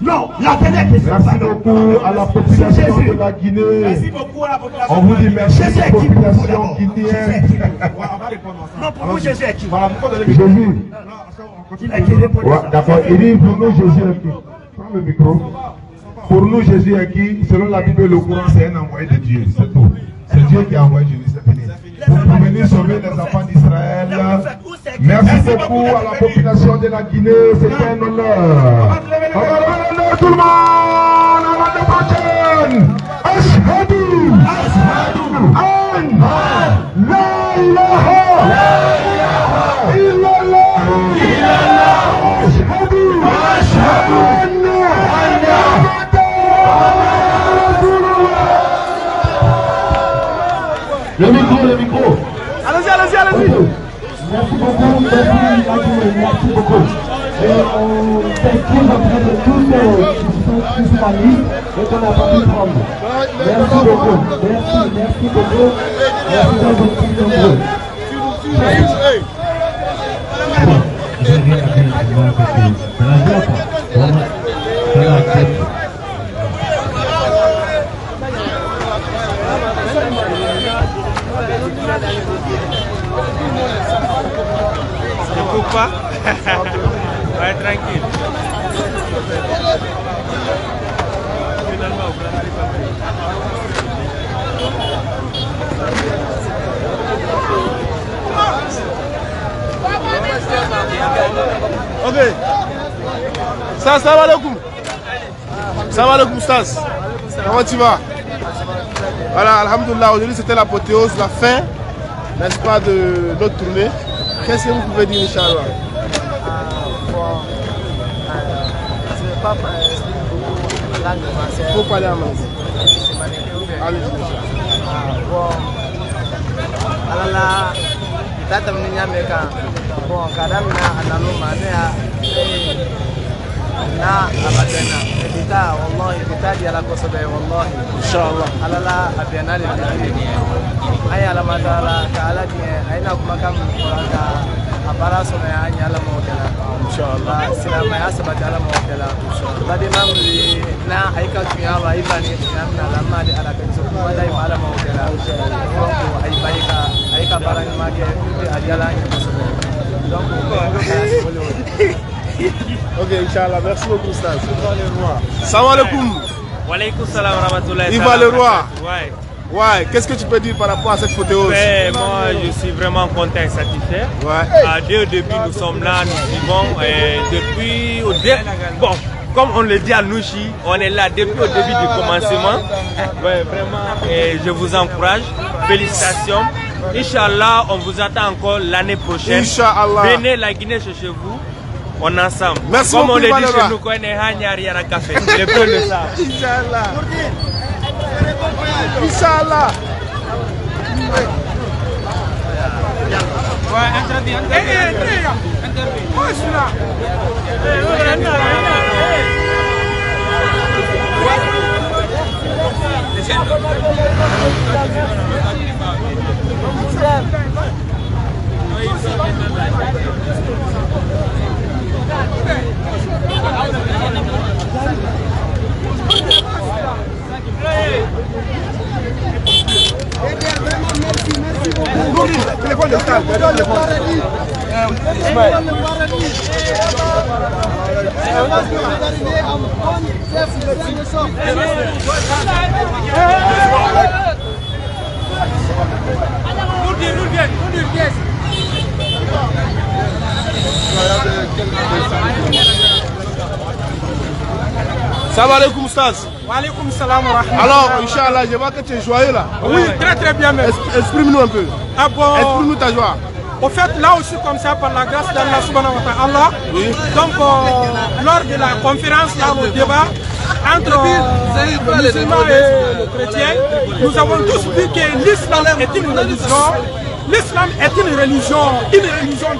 Non, la dernière question. Merci beaucoup à la population de la Guinée. Merci beaucoup à la population. On vous dit merci, Jésus est qui pour vous population d'abord? Jésus guinéenne. est qui pour vous? Ouais, on va répondre ensemble. Non, pour vous, Jésus est qui? Voilà, pourquoi donner Jésus. Il a qui répond Ouais, ça. d'accord. Il dit pour nous Jésus est qui? Prends le micro. Pour nous Jésus est qui? Selon la Bible, le courant c'est un envoyé de Dieu. C'est tout. C'est Dieu qui a envoyé Jésus. C'est fini. Pour venir sauver les enfants d'Israël. Merci beaucoup à la population de la Guinée. C'était un honneur. On va donner l'honneur tout le monde. Avant de partir. Ashhadu. An. La ilaha. Illallah. Ashhadu anna Le micro. Allez-y, allez-y, allez-y. Merci beaucoup, merci beaucoup. Et on s'excuse auprès de tous qui sont sur la liste et qu'on n'a pas pu prendre. Merci beaucoup. Merci beaucoup. Merci d'être aussi nombreux. Ne coupe pas. Ouais, tranquille. Ok. Salam alaikum. Salam alaikum, Stas. Comment tu vas? Voilà, alhamdoulilah, aujourd'hui c'était l'apothéose, la fin, n'est-ce pas, de notre tournée. Qu'est-ce que vous pouvez dire, Inch'Allah? Il faut parler en français. Alala, kita temennya mereka. Bon, kadang na abatena. Kita, wallahi, kita dia laku sebagai wallahi. Insyaallah. Alala, abiana di sini. Ayah lama taala dia, ayah nak makam orang apara sunaya ayah lama okela. Insyaallah. Selama ya sebab dalam okela. Tadi mamli na ayah kaya wa ibani na lama di ala kan semua dari malam okela. Ayah barang mage di ajalan donc ok, Inch'Allah, merci beaucoup, Stas. Salam alaikum. Wa alaikum salam wa rahmatullahi. Viva le roi. Ouais. Ouais, qu'est-ce que tu peux dire par rapport à cette photo? Moi, je suis vraiment content et satisfait. Ouais. Dès le début, nous sommes là, nous suivons. Et depuis bon, comme on le dit à Nouchi, on est là depuis au début du commencement. Ouais, vraiment, et je vous encourage. Félicitations. Inch'Allah, on vous attend encore l'année prochaine. Inch'Allah. Venez la Guinée chez vous. On est ensemble. Merci comme beaucoup, on le dit Malaba. chez nous, quand on est à café. Les peuples le savent. Inch'Allah. Inch'Allah. Téléphone de stade, Salam alaikum Staz. Wa alaikum salam wa rahmatullah. Alors, Inch'Allah, je vois que tu es joyeux là. Oui, très bien même. Exprime-nous un peu. Ah bon. Exprime-nous ta joie. Au fait, là aussi, comme ça, par la grâce d'Allah subhanahu wa ta'ala, donc lors de la conférence, là, le débat entre les musulmans et les chrétiens, nous avons tous vu que l'islam est une religion. L'islam est une religion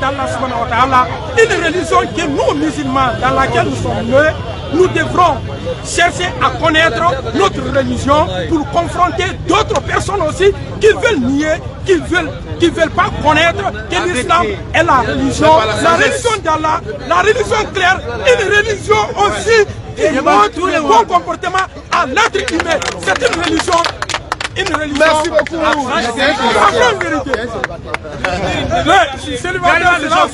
d'Allah subhanahu wa ta'ala, une religion que nous, musulmans, dans laquelle nous sommes nés, nous devrons chercher à connaître notre religion pour confronter d'autres personnes aussi qui veulent nier, qui veulent pas connaître que l'islam est la religion d'Allah, la religion claire, une religion aussi qui montre le bon comportement à l'être humain. C'est une religion. Merci beaucoup.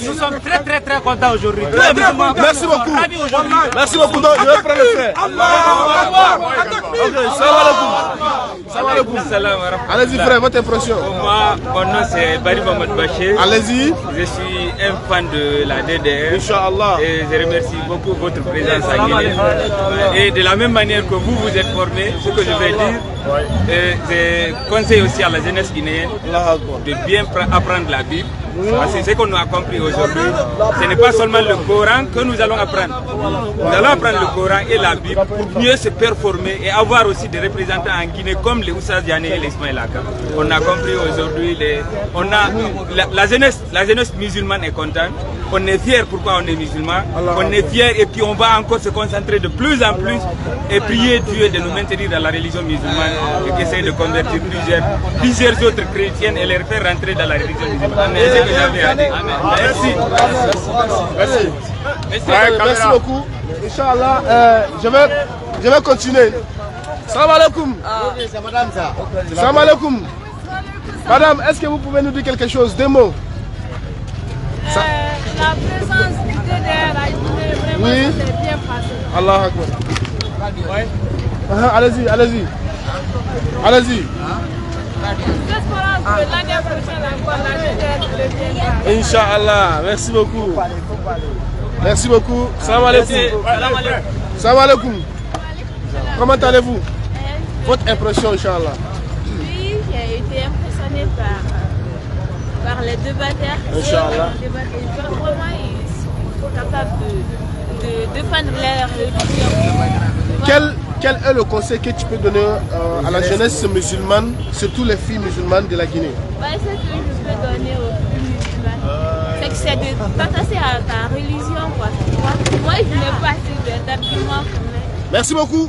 Nous sommes très contents aujourd'hui. Merci beaucoup. Merci beaucoup. Je vais prendre le frère. Salam alaikum. Allez-y frère, votre impression. Moi, mon nom c'est Bari Mohamed Bachir. Allez-y. Je suis un fan de la DDR. Inch'Allah. Et je remercie beaucoup votre présence à Guinée. Et de la même manière que vous vous êtes formé, ce que je vais dire, je conseille aussi à la jeunesse guinéenne de bien apprendre la Bible. Parce que ce qu'on a compris aujourd'hui, ce n'est pas seulement le Coran que nous allons apprendre. Nous allons apprendre le Coran et la Bible pour mieux se performer et avoir aussi des représentants en Guinée comme les Oussa Diané et les Ismaël Aka. On a compris aujourd'hui, la jeunesse musulmane est contente. On est fiers pourquoi on est musulman. On est fiers et puis on va encore se concentrer de plus en plus et prier Dieu de nous maintenir dans la religion musulmane et essayer de convertir plusieurs autres chrétiennes et les faire rentrer dans la religion musulmane. C'est ce que j'avais à dire. Merci beaucoup. Inch'Allah, je vais continuer. Salam alaikum. C'est madame ça. Salam alaikum. Madame, est-ce que vous pouvez nous dire quelque chose, des mots? La présence du DDR a été vraiment bien passée. Allah Akbar. Allez-y, allez-y. Allez-y. L'espérance que l'année prochaine encore la DDR deviendra. Inch'Allah, merci beaucoup. Merci beaucoup. Salam alaikum. Salam alaikum. Comment allez-vous? Votre impression, Inch'Allah? Oui, j'ai été impressionné par les débatteurs. Inch'Allah. Vraiment, ils sont capables de défendre leur religion. Quel est le conseil que tu peux donner à la jeunesse musulmane, surtout les filles musulmanes de la Guinée? Ce que je peux donner aux filles musulmanes, c'est que c'est de t'attacher à ta religion. Moi, je n'ai pas assez d'arguments. Merci beaucoup.